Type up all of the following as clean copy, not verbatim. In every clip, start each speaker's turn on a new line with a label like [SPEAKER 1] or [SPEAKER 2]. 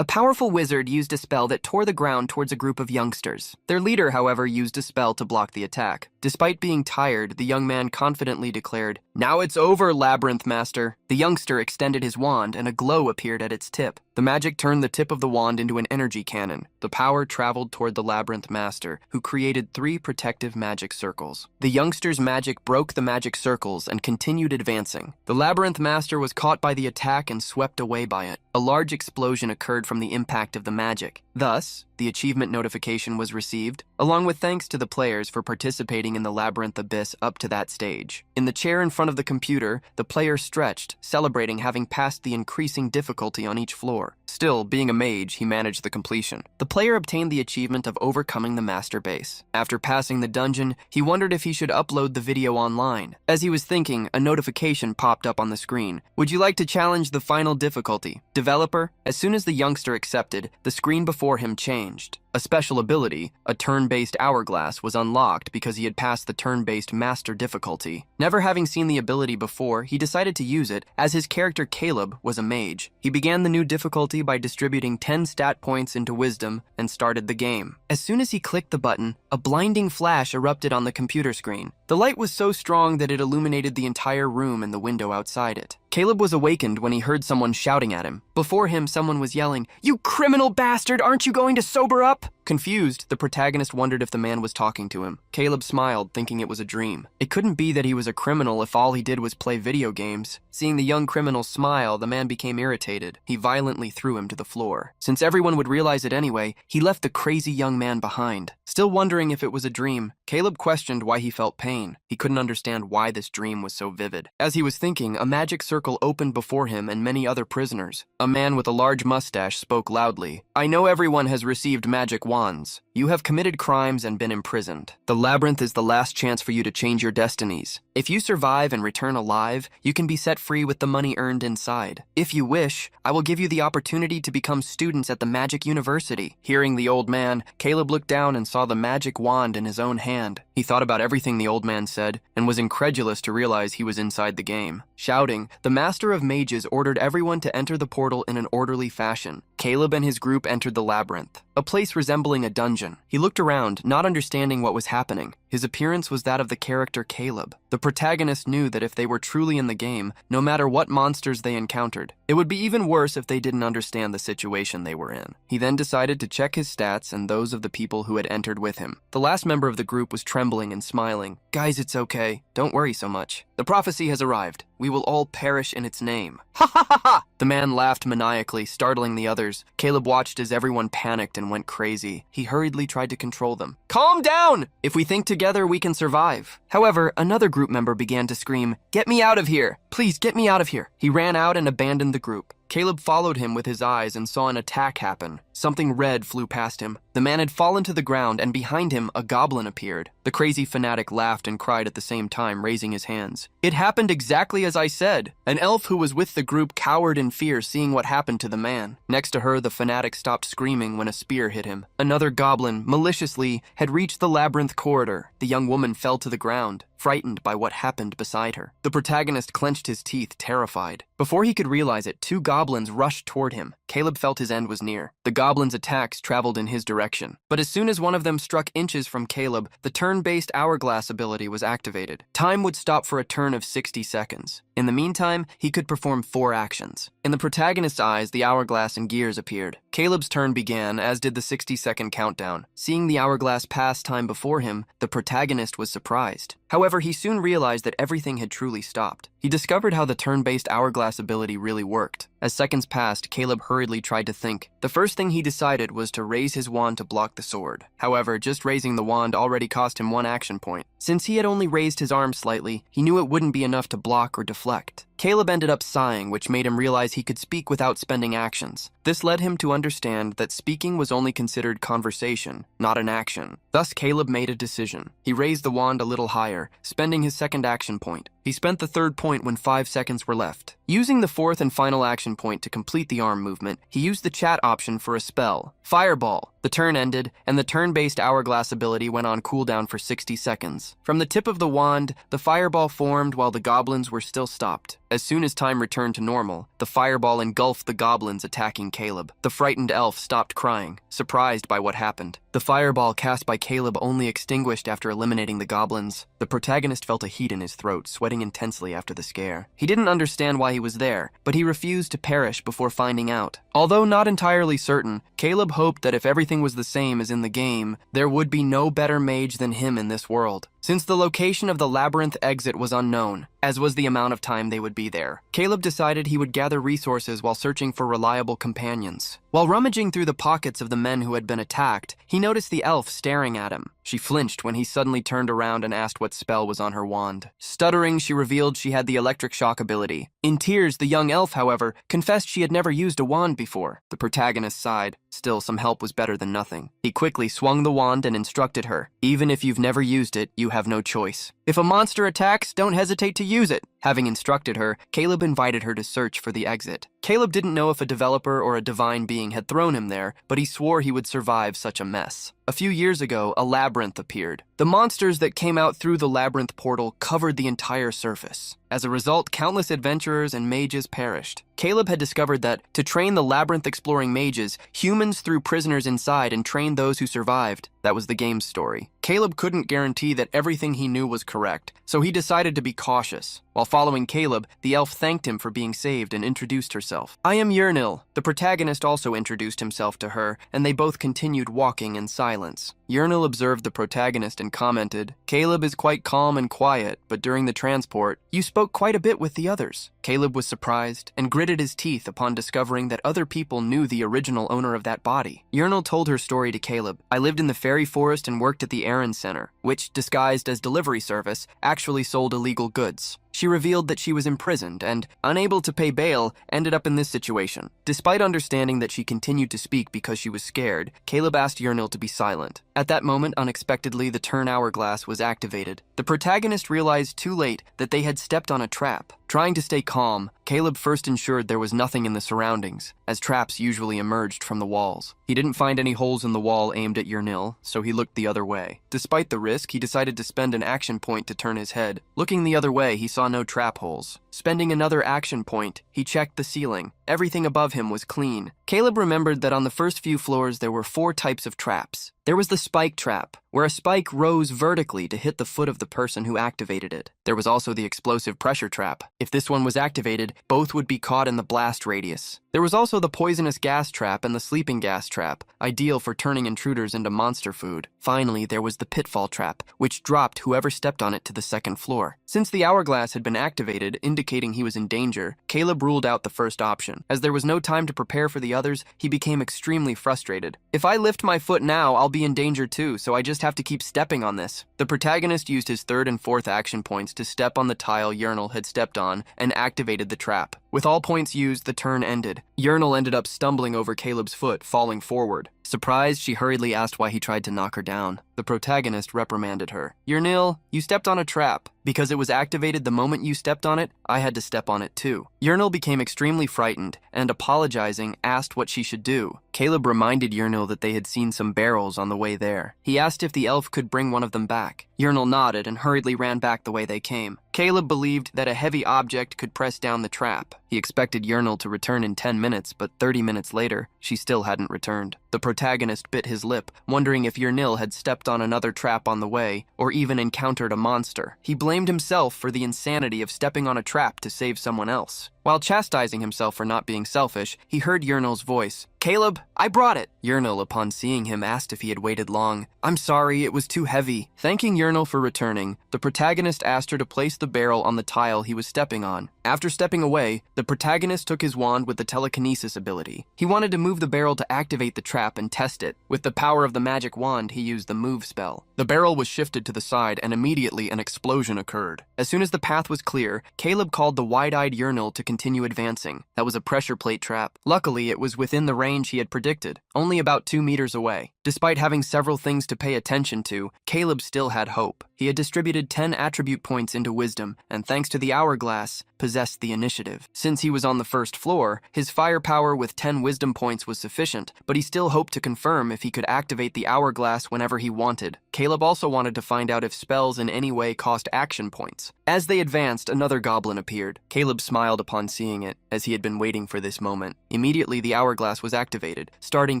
[SPEAKER 1] A powerful wizard used a spell that tore the ground towards a group of youngsters. Their leader, however, used a spell to block the attack. Despite being tired, the young man confidently declared, "Now it's over, Labyrinth Master." The youngster extended his wand and a glow appeared at its tip. The magic turned the tip of the wand into an energy cannon. The power traveled toward the Labyrinth Master, who created 3 protective magic circles. The youngster's magic broke the magic circles and continued advancing. The Labyrinth Master was caught by the attack and swept away by it. A large explosion occurred from the impact of the magic. Thus, the achievement notification was received, along with thanks to the players for participating in the Labyrinth Abyss up to that stage. In the chair in front of the computer, the player stretched, celebrating having passed the increasing difficulty on each floor. Still, being a mage, he managed the completion. The player obtained the achievement of overcoming the master base. After passing the dungeon, he wondered if he should upload the video online. As he was thinking, a notification popped up on the screen. "Would you like to challenge the final difficulty? Developer?" As soon as the youngster accepted, the screen before him changed. A special ability, a turn-based hourglass, was unlocked because he had passed the turn-based master difficulty. Never having seen the ability before, he decided to use it, as his character Caleb was a mage. He began the new difficulty by distributing 10 stat points into wisdom and started the game. As soon as he clicked the button, a blinding flash erupted on the computer screen. The light was so strong that it illuminated the entire room and the window outside it. Caleb was awakened when he heard someone shouting at him. Before him, someone was yelling, "You criminal bastard, aren't you going to sober up?" Confused, the protagonist wondered if the man was talking to him. Caleb smiled, thinking it was a dream. It couldn't be that he was a criminal if all he did was play video games. Seeing the young criminal smile, the man became irritated. He violently threw him to the floor. Since everyone would realize it anyway, he left the crazy young man behind. Still wondering if it was a dream, Caleb questioned why he felt pain. He couldn't understand why this dream was so vivid. As he was thinking, a magic circle opened before him and many other prisoners. A man with a large mustache spoke loudly. "I know everyone has received magic wands. You have committed crimes and been imprisoned. The labyrinth is the last chance for you to change your destinies. If you survive and return alive, you can be set free with the money earned inside. If you wish, I will give you the opportunity to become students at the Magic University." Hearing the old man, Caleb looked down and saw the magic wand in his own hand. He thought about everything the old man said and was incredulous to realize he was inside the game. Shouting, the Master of Mages ordered everyone to enter the portal in an orderly fashion. Caleb and his group entered the labyrinth, a place resembling a dungeon. He looked around, not understanding what was happening. His appearance was that of the character Caleb. The protagonist knew that if they were truly in the game, no matter what monsters they encountered, it would be even worse if they didn't understand the situation they were in. He then decided to check his stats and those of the people who had entered with him. The last member of the group was trembling and smiling. "Guys, it's okay. Don't worry so much. The prophecy has arrived. We will all perish in its name." "Ha ha ha ha!" The man laughed maniacally, startling the others. Caleb watched as everyone panicked and went crazy. He hurriedly tried to control them. "Calm down! If we think together, we can survive." However, another group member began to scream, "Get me out of here! Please get me out of here!" He ran out and abandoned the group. Caleb followed him with his eyes and saw an attack happen. Something red flew past him. The man had fallen to the ground, and behind him, a goblin appeared. The crazy fanatic laughed and cried at the same time, raising his hands. "It happened exactly as I said." An elf who was with the group cowered in fear, seeing what happened to the man. Next to her, the fanatic stopped screaming when a spear hit him. Another goblin, maliciously, had reached the labyrinth corridor. The young woman fell to the ground, frightened by what happened beside her. The protagonist clenched his teeth, terrified. Before he could realize it, 2 goblins rushed toward him. Caleb felt his end was near. The goblins' attacks traveled in his direction. But as soon as one of them struck inches from Caleb, the turn-based hourglass ability was activated. Time would stop for a turn of 60 seconds. In the meantime, he could perform 4 actions. In the protagonist's eyes, the hourglass and gears appeared. Caleb's turn began, as did the 60-second countdown. Seeing the hourglass pass time before him, the protagonist was surprised. However, he soon realized that everything had truly stopped. He discovered how the turn-based hourglass ability really worked. As seconds passed, Caleb hurriedly tried to think. The first thing he decided was to raise his wand to block the sword. However, just raising the wand already cost him 1 action point. Since he had only raised his arm slightly, he knew it wouldn't be enough to block or deflect. Caleb ended up sighing, which made him realize he could speak without spending actions. This led him to understand that speaking was only considered conversation, not an action. Thus, Caleb made a decision. He raised the wand a little higher, spending his second action point. He spent the third point when 5 seconds were left. Using the fourth and final action point to complete the arm movement, he used the chat option for a spell, Fireball. The turn ended, and the turn-based hourglass ability went on cooldown for 60 seconds. From the tip of the wand, the fireball formed while the goblins were still stopped. As soon as time returned to normal, the fireball engulfed the goblins attacking Caleb. The frightened elf stopped crying, surprised by what happened. The fireball cast by Caleb only extinguished after eliminating the goblins. The protagonist felt a heat in his throat, sweating intensely after the scare. He didn't understand why he was there, but he refused to perish before finding out. Although not entirely certain, Caleb hoped that if everything was the same as in the game, there would be no better mage than him in this world. Since the location of the labyrinth exit was unknown, as was the amount of time they would be there, Caleb decided he would gather resources while searching for reliable companions. While rummaging through the pockets of the men who had been attacked, he noticed the elf staring at him. She flinched when he suddenly turned around and asked what spell was on her wand. Stuttering, she revealed she had the electric shock ability. In tears, the young elf, however, confessed she had never used a wand before. The protagonist sighed. Still, some help was better than nothing. He quickly swung the wand and instructed her, "Even if you've never used it, you have no choice. If a monster attacks, don't hesitate to use it." Having instructed her, Caleb invited her to search for the exit. Caleb didn't know if a developer or a divine being had thrown him there, but he swore he would survive such a mess. A few years ago, a labyrinth appeared. The monsters that came out through the labyrinth portal covered the entire surface. As a result, countless adventurers and mages perished. Caleb had discovered that, to train the labyrinth-exploring mages, humans threw prisoners inside and trained those who survived. That was the game's story. Caleb couldn't guarantee that everything he knew was correct, so he decided to be cautious. While following Caleb, the elf thanked him for being saved and introduced herself. "I am Yahello." The protagonist also introduced himself to her, and they both continued walking in silence. Yahello observed the protagonist and commented, "Caleb is quite calm and quiet, but during the transport, you spoke quite a bit with the others." Caleb was surprised and gritted his teeth upon discovering that other people knew the original owner of that body. Yahello told her story to Caleb. "I lived in the fairy forest and worked at the errand center, which, disguised as delivery service, actually sold illegal goods." She revealed that she was imprisoned and, unable to pay bail, ended up in this situation. Despite understanding that she continued to speak because she was scared, Caleb asked Yahello to be silent. At that moment, unexpectedly, the turn hourglass was activated. The protagonist realized too late that they had stepped on a trap. Trying to stay calm, Caleb first ensured there was nothing in the surroundings, as traps usually emerged from the walls. He didn't find any holes in the wall aimed at Yahello, so he looked the other way. Despite the risk, he decided to spend an action point to turn his head. Looking the other way, he saw no trap holes. Spending another action point, he checked the ceiling. Everything above him was clean. Caleb remembered that on the first few floors there were 4 types of traps. There was the spike trap, where a spike rose vertically to hit the foot of the person who activated it. There was also the explosive pressure trap. If this one was activated, both would be caught in the blast radius. There was also the poisonous gas trap and the sleeping gas trap, ideal for turning intruders into monster food. Finally, there was the pitfall trap, which dropped whoever stepped on it to the second floor. Since the hourglass had been activated, indicating he was in danger, Caleb ruled out the first option. As there was no time to prepare for the others, he became extremely frustrated. "If I lift my foot now, I'll be in danger too, so I just have to keep stepping on this." The protagonist used his third and fourth action points to step on the tile Yahello had stepped on and activated the trap. With all points used, the turn ended. Yahello ended up stumbling over Caleb's foot, falling forward. Surprised, she hurriedly asked why he tried to knock her down. The protagonist reprimanded her. "Yahello, you stepped on a trap. Because it was activated the moment you stepped on it, I had to step on it too." Yahello became extremely frightened and, apologizing, asked what she should do. Caleb reminded Yahello that they had seen some barrels on the way there. He asked if the elf could bring one of them back. Yahello nodded and hurriedly ran back the way they came. Caleb believed that a heavy object could press down the trap. He expected Yahello to return in 10 minutes, but 30 minutes later, she still hadn't returned. The protagonist bit his lip, wondering if Yahello had stepped on another trap on the way, or even encountered a monster. He blamed himself for the insanity of stepping on a trap to save someone else. While chastising himself for not being selfish, he heard Yahello's voice. "Caleb, I brought it." Yahello, upon seeing him, asked if he had waited long. "I'm sorry, it was too heavy." Thanking Yahello for returning, the protagonist asked her to place the barrel on the tile he was stepping on. After stepping away, the protagonist took his wand with the telekinesis ability. He wanted to move the barrel to activate the trap and test it. With the power of the magic wand, he used the move spell. The barrel was shifted to the side, and immediately an explosion occurred. As soon as the path was clear, Caleb called the wide-eyed Yahello to continue advancing. That was a pressure plate trap. Luckily, it was within the range he had predicted, only about 2 meters away. Despite having several things to pay attention to, Caleb still had hope. He had distributed 10 attribute points into wisdom, and thanks to the hourglass, possessed the initiative. Since he was on the first floor, his firepower with 10 wisdom points was sufficient, but he still hoped to confirm if he could activate the hourglass whenever he wanted. Caleb also wanted to find out if spells in any way cost action points. As they advanced, another goblin appeared. Caleb smiled upon seeing it, as he had been waiting for this moment. Immediately, the hourglass was activated, starting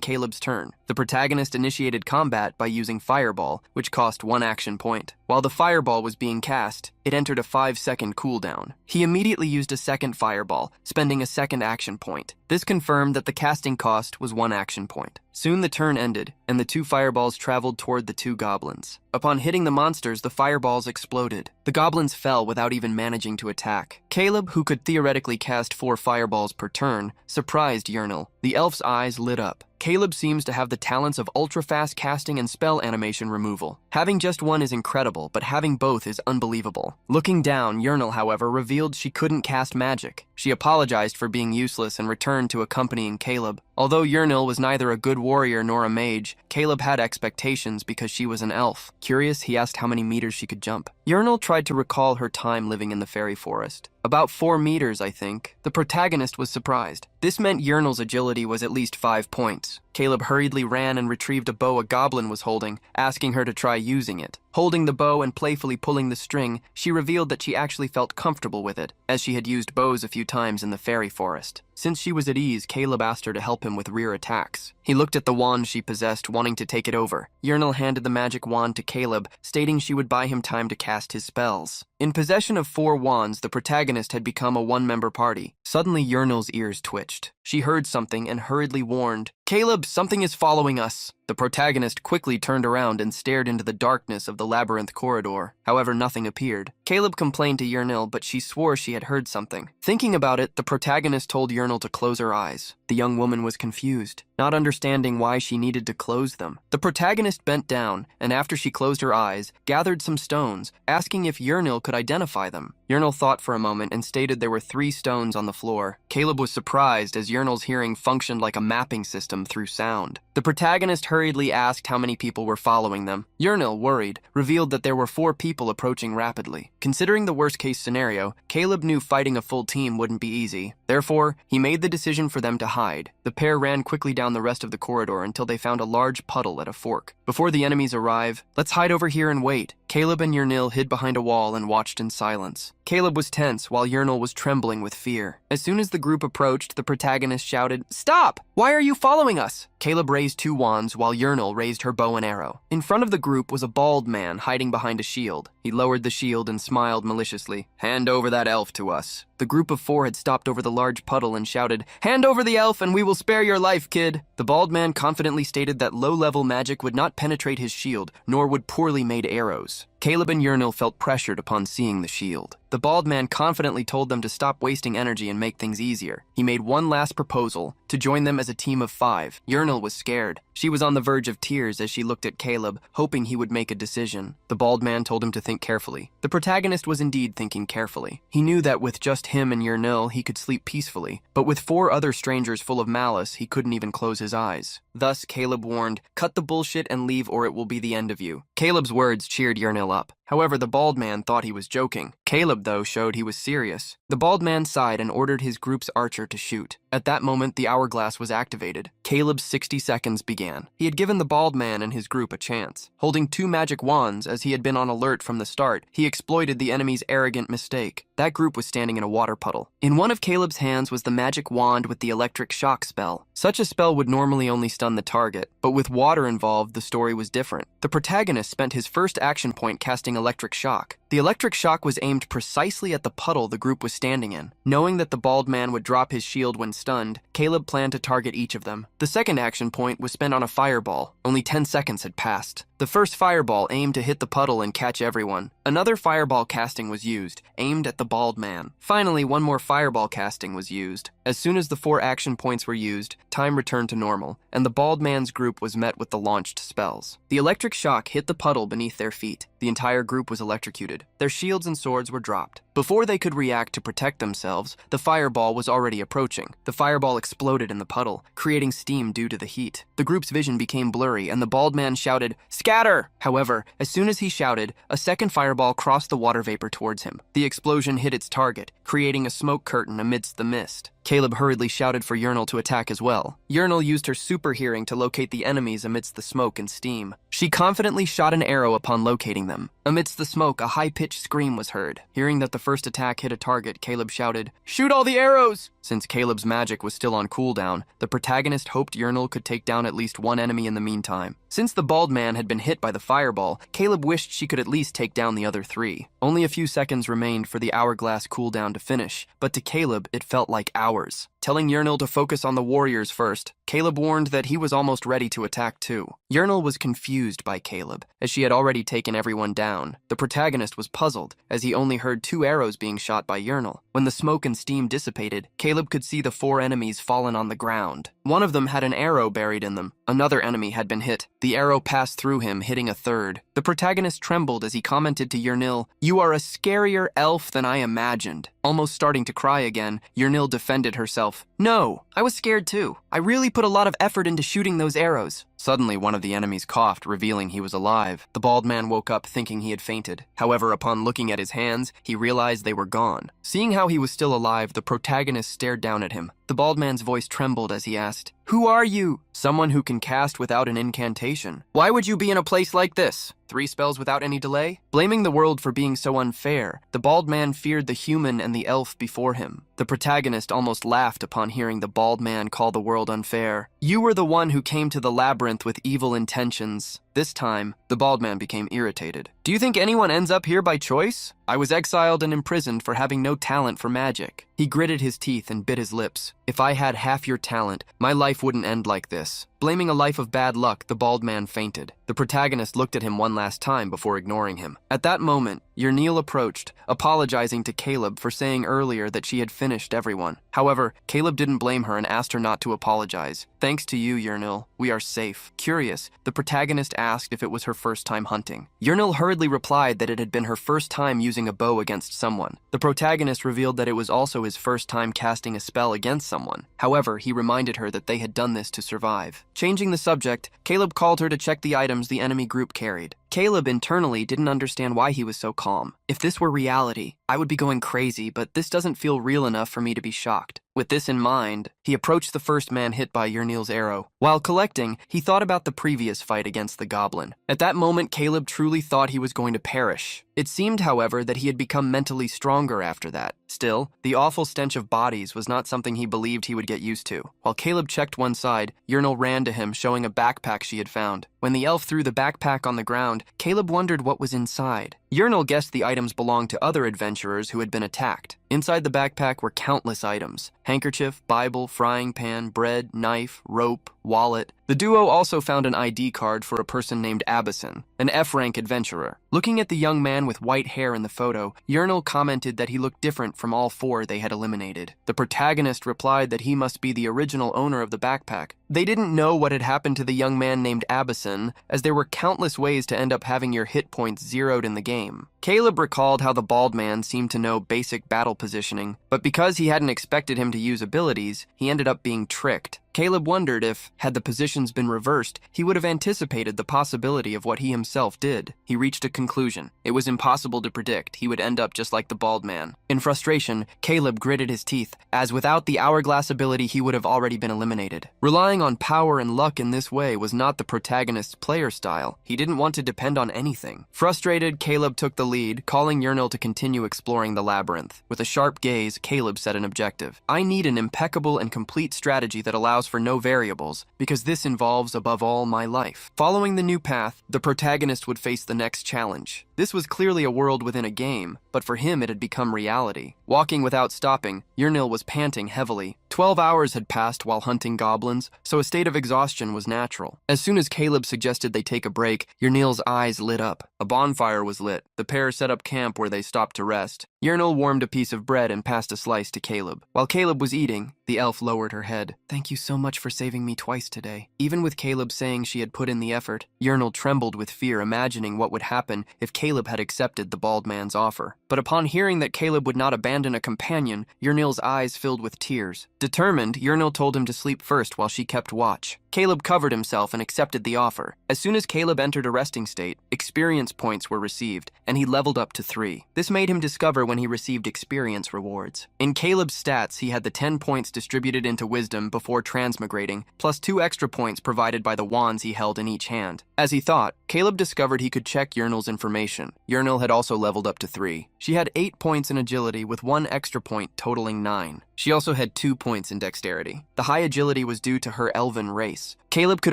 [SPEAKER 1] Caleb's turn. The protagonist initiated combat by using Fireball, which cost 1 action point. While the fireball was being cast, it entered a 5-second cooldown. He immediately used a second fireball, spending a second action point. This confirmed that the casting cost was 1 action point. Soon the turn ended, and the 2 fireballs traveled toward the 2 goblins. Upon hitting the monsters, the fireballs exploded. The goblins fell without even managing to attack. Caleb, who could theoretically cast 4 fireballs per turn, surprised Yahello. The elf's eyes lit up. Caleb seems to have the talents of ultra-fast casting and spell animation removal. Having just one is incredible, but having both is unbelievable. Looking down, Yahello, however, revealed she couldn't cast magic. She apologized for being useless and returned to accompanying Caleb. Although Yahello was neither a good warrior nor a mage, Caleb had expectations because she was an elf. Curious, he asked how many meters she could jump. Yahello tried to recall her time living in the fairy forest. About 4 meters, I think. The protagonist was surprised. This meant Yahello's agility was at least 5 points. Caleb hurriedly ran and retrieved a bow a goblin was holding, asking her to try using it. Holding the bow and playfully pulling the string, she revealed that she actually felt comfortable with it, as she had used bows a few times in the fairy forest. Since she was at ease, Caleb asked her to help him with rear attacks. He looked at the wand she possessed, wanting to take it over. Yahello handed the magic wand to Caleb, stating she would buy him time to cast his spells. In possession of 4 wands, the protagonist had become a 1-member party. Suddenly, Yahello's ears twitched. She heard something and hurriedly warned, "Caleb, something is following us." The protagonist quickly turned around and stared into the darkness of the labyrinth corridor. However, nothing appeared. Caleb complained to Yahello, but she swore she had heard something. Thinking about it, the protagonist told Yahello to close her eyes. The young woman was confused, not understanding why she needed to close them. The protagonist bent down, and after she closed her eyes, gathered some stones, asking if Yahello could identify them. Yahello thought for a moment and stated there were 3 stones on the floor. Caleb was surprised as Yahello's hearing functioned like a mapping system through sound. The protagonist hurriedly asked how many people were following them. Yahello, worried, revealed that there were 4 people approaching rapidly. Considering the worst-case scenario, Caleb knew fighting a full team wouldn't be easy. Therefore, he made the decision for them to hide. The pair ran quickly down the rest of the corridor until they found a large puddle at a fork. Before the enemies arrive, "Let's hide over here and wait." Caleb and Yahello hid behind a wall and watched in silence. Caleb was tense while Yahello was trembling with fear. As soon as the group approached, the protagonist shouted, "Stop! Why are you following us?" Caleb raised 2 wands while Yahello raised her bow and arrow. In front of the group was a bald man hiding behind a shield. He lowered the shield and smiled maliciously. "Hand over that elf to us." The group of 4 had stopped over the large puddle and shouted, "Hand over the elf and we will spare your life, kid." The bald man confidently stated that low-level magic would not penetrate his shield, nor would poorly made arrows. Caleb and Yahello felt pressured upon seeing the shield. The bald man confidently told them to stop wasting energy and make things easier. He made one last proposal, to join them as a team of 5. Yahello was scared. She was on the verge of tears as she looked at Caleb, hoping he would make a decision. The bald man told him to think carefully. The protagonist was indeed thinking carefully. He knew that with just him and Yahello, he could sleep peacefully, but with 4 other strangers full of malice, he couldn't even close his eyes. Thus, Caleb warned, "Cut the bullshit and leave or it will be the end of you." Caleb's words cheered Yahello up. However, the bald man thought he was joking. Caleb, though, showed he was serious. The bald man sighed and ordered his group's archer to shoot. At that moment, the hourglass was activated. Caleb's 60 seconds began. He had given the bald man and his group a chance. Holding 2 magic wands, as he had been on alert from the start, he exploited the enemy's arrogant mistake. That group was standing in a water puddle. In one of Caleb's hands was the magic wand with the electric shock spell. Such a spell would normally only stun the target, but with water involved, the story was different. The protagonist spent his first action point casting electric shock. The electric shock was aimed precisely at the puddle the group was standing in. Knowing that the bald man would drop his shield when stunned, Caleb planned to target each of them. The second action point was spent on a fireball. Only 10 seconds had passed. The first fireball aimed to hit the puddle and catch everyone. Another fireball casting was used, aimed at the bald man. Finally, one more fireball casting was used. As soon as the 4 action points were used, time returned to normal, and the bald man's group was met with the launched spells. The electric shock hit the puddle beneath their feet. The entire group was electrocuted. Their shields and swords were dropped. Before they could react to protect themselves, the fireball was already approaching. The fireball exploded in the puddle, creating steam due to the heat. The group's vision became blurry, and the bald man shouted, "Scatter!" However, as soon as he shouted, a second fireball crossed the water vapor towards him. The explosion hit its target, creating a smoke curtain amidst the mist. Caleb hurriedly shouted for Yahello to attack as well. Yahello used her super hearing to locate the enemies amidst the smoke and steam. She confidently shot an arrow upon locating them. Amidst the smoke, a high-pitched scream was heard. Hearing that the first attack hit a target, Caleb shouted, "Shoot all the arrows!" Since Caleb's magic was still on cooldown, the protagonist hoped Yahello could take down at least one enemy in the meantime. Since the bald man had been hit by the fireball, Caleb wished she could at least take down the other three. Only a few seconds remained for the hourglass cooldown to finish, but to Caleb, it felt like hours. Telling Yahello to focus on the warriors first, Caleb warned that he was almost ready to attack too. Yahello was confused by Caleb, as she had already taken everyone down. The protagonist was puzzled, as he only heard 2 arrows being shot by Yahello. When the smoke and steam dissipated, Caleb could see the 4 enemies fallen on the ground. One of them had an arrow buried in them. Another enemy had been hit. The arrow passed through him, hitting a third. The protagonist trembled as he commented to Yahello, "You are a scarier elf than I imagined." Almost starting to cry again, Yahello defended herself. "No, I was scared too. I really put a lot of effort into shooting those arrows." Suddenly, one of the enemies coughed, revealing he was alive. The bald man woke up thinking he had fainted. However, upon looking at his hands, he realized they were gone. Seeing how he was still alive, the protagonist stared down at him. The bald man's voice trembled as he asked, "Who are you?" "Someone who can cast without an incantation." "Why would you be in a place like this?" 3 spells without any delay? Blaming the world for being so unfair, the bald man feared the human and the elf before him. The protagonist almost laughed upon hearing the bald man call the world unfair. "You were the one who came to the labyrinth with evil intentions." This time, the bald man became irritated. "Do you think anyone ends up here by choice? I was exiled and imprisoned for having no talent for magic." He gritted his teeth and bit his lips. "If I had half your talent, my life wouldn't end like this." Blaming a life of bad luck, the bald man fainted. The protagonist looked at him one last time before ignoring him. At that moment, Yahello approached, apologizing to Caleb for saying earlier that she had finished everyone. However, Caleb didn't blame her and asked her not to apologize. "Thanks to you, Yahello, we are safe." Curious, the protagonist asked if it was her first time hunting. Yahello hurriedly replied that it had been her first time using a bow against someone. The protagonist revealed that it was also his first time casting a spell against someone. However, he reminded her that they had done this to survive. Changing the subject, Caleb called her to check the items the enemy group carried. Caleb internally didn't understand why he was so calm. "If this were reality, I would be going crazy, but this doesn't feel real enough for me to be shocked." With this in mind, he approached the first man hit by Yahello's arrow. While collecting, he thought about the previous fight against the goblin. At that moment, Caleb truly thought he was going to perish. It seemed, however, that he had become mentally stronger after that. Still, the awful stench of bodies was not something he believed he would get used to. While Caleb checked one side, Yahello ran to him, showing a backpack she had found. When the elf threw the backpack on the ground, Caleb wondered what was inside. Yahello guessed the items belonged to other adventurers who had been attacked. Inside the backpack were countless items: handkerchief, Bible, frying pan, bread, knife, rope, wallet. The duo also found an ID card for a person named Abison, an F-rank adventurer. Looking at the young man with white hair in the photo, Yahello commented that he looked different from all 4 they had eliminated. The protagonist replied that he must be the original owner of the backpack. They didn't know what had happened to the young man named Abison, as there were countless ways to end up having your hit points zeroed in the game. Caleb recalled how the bald man seemed to know basic battle positioning, but because he hadn't expected him to use abilities, he ended up being tricked. Caleb wondered if, had the positions been reversed, he would have anticipated the possibility of what he himself did. He reached a conclusion. It was impossible to predict. He would end up just like the bald man. In frustration, Caleb gritted his teeth, as without the hourglass ability he would have already been eliminated. Relying on power and luck in this way was not the protagonist's player style. He didn't want to depend on anything. Frustrated, Caleb took the lead, calling Yahello to continue exploring the labyrinth. With a sharp gaze, Caleb set an objective. "I need an impeccable and complete strategy that allows for no variables, because this involves above all my life." Following the new path, the protagonist would face the next challenge. This was clearly a world within a game, but for him it had become reality. Walking without stopping, Yahello was panting heavily. 12 hours had passed while hunting goblins, so a state of exhaustion was natural. As soon as Caleb suggested they take a break, Yahello's eyes lit up. A bonfire was lit. The pair set up camp where they stopped to rest. Yahello warmed a piece of bread and passed a slice to Caleb. While Caleb was eating, The elf lowered her head. Thank you so much for saving me twice today. Even with Caleb saying she had put in the effort, Yernal trembled with fear, imagining what would happen if Caleb had accepted the bald man's offer. But upon hearing that Caleb would not abandon a companion, Yernal's eyes filled with tears. Determined, Yernal told him to sleep first while she kept watch. Caleb covered himself and accepted the offer. As soon as Caleb entered a resting state, experience points were received, and he leveled up to 3. This made him discover when he received experience rewards. In Caleb's stats, he had the 10 points distributed into wisdom before transmigrating, plus 2 extra points provided by the wands he held in each hand. As he thought, Caleb discovered he could check Yernal's information. Yernal had also leveled up to 3. She had 8 points in agility with 1 extra point totaling 9. She also had 2 points in dexterity. The high agility was due to her elven race. Caleb could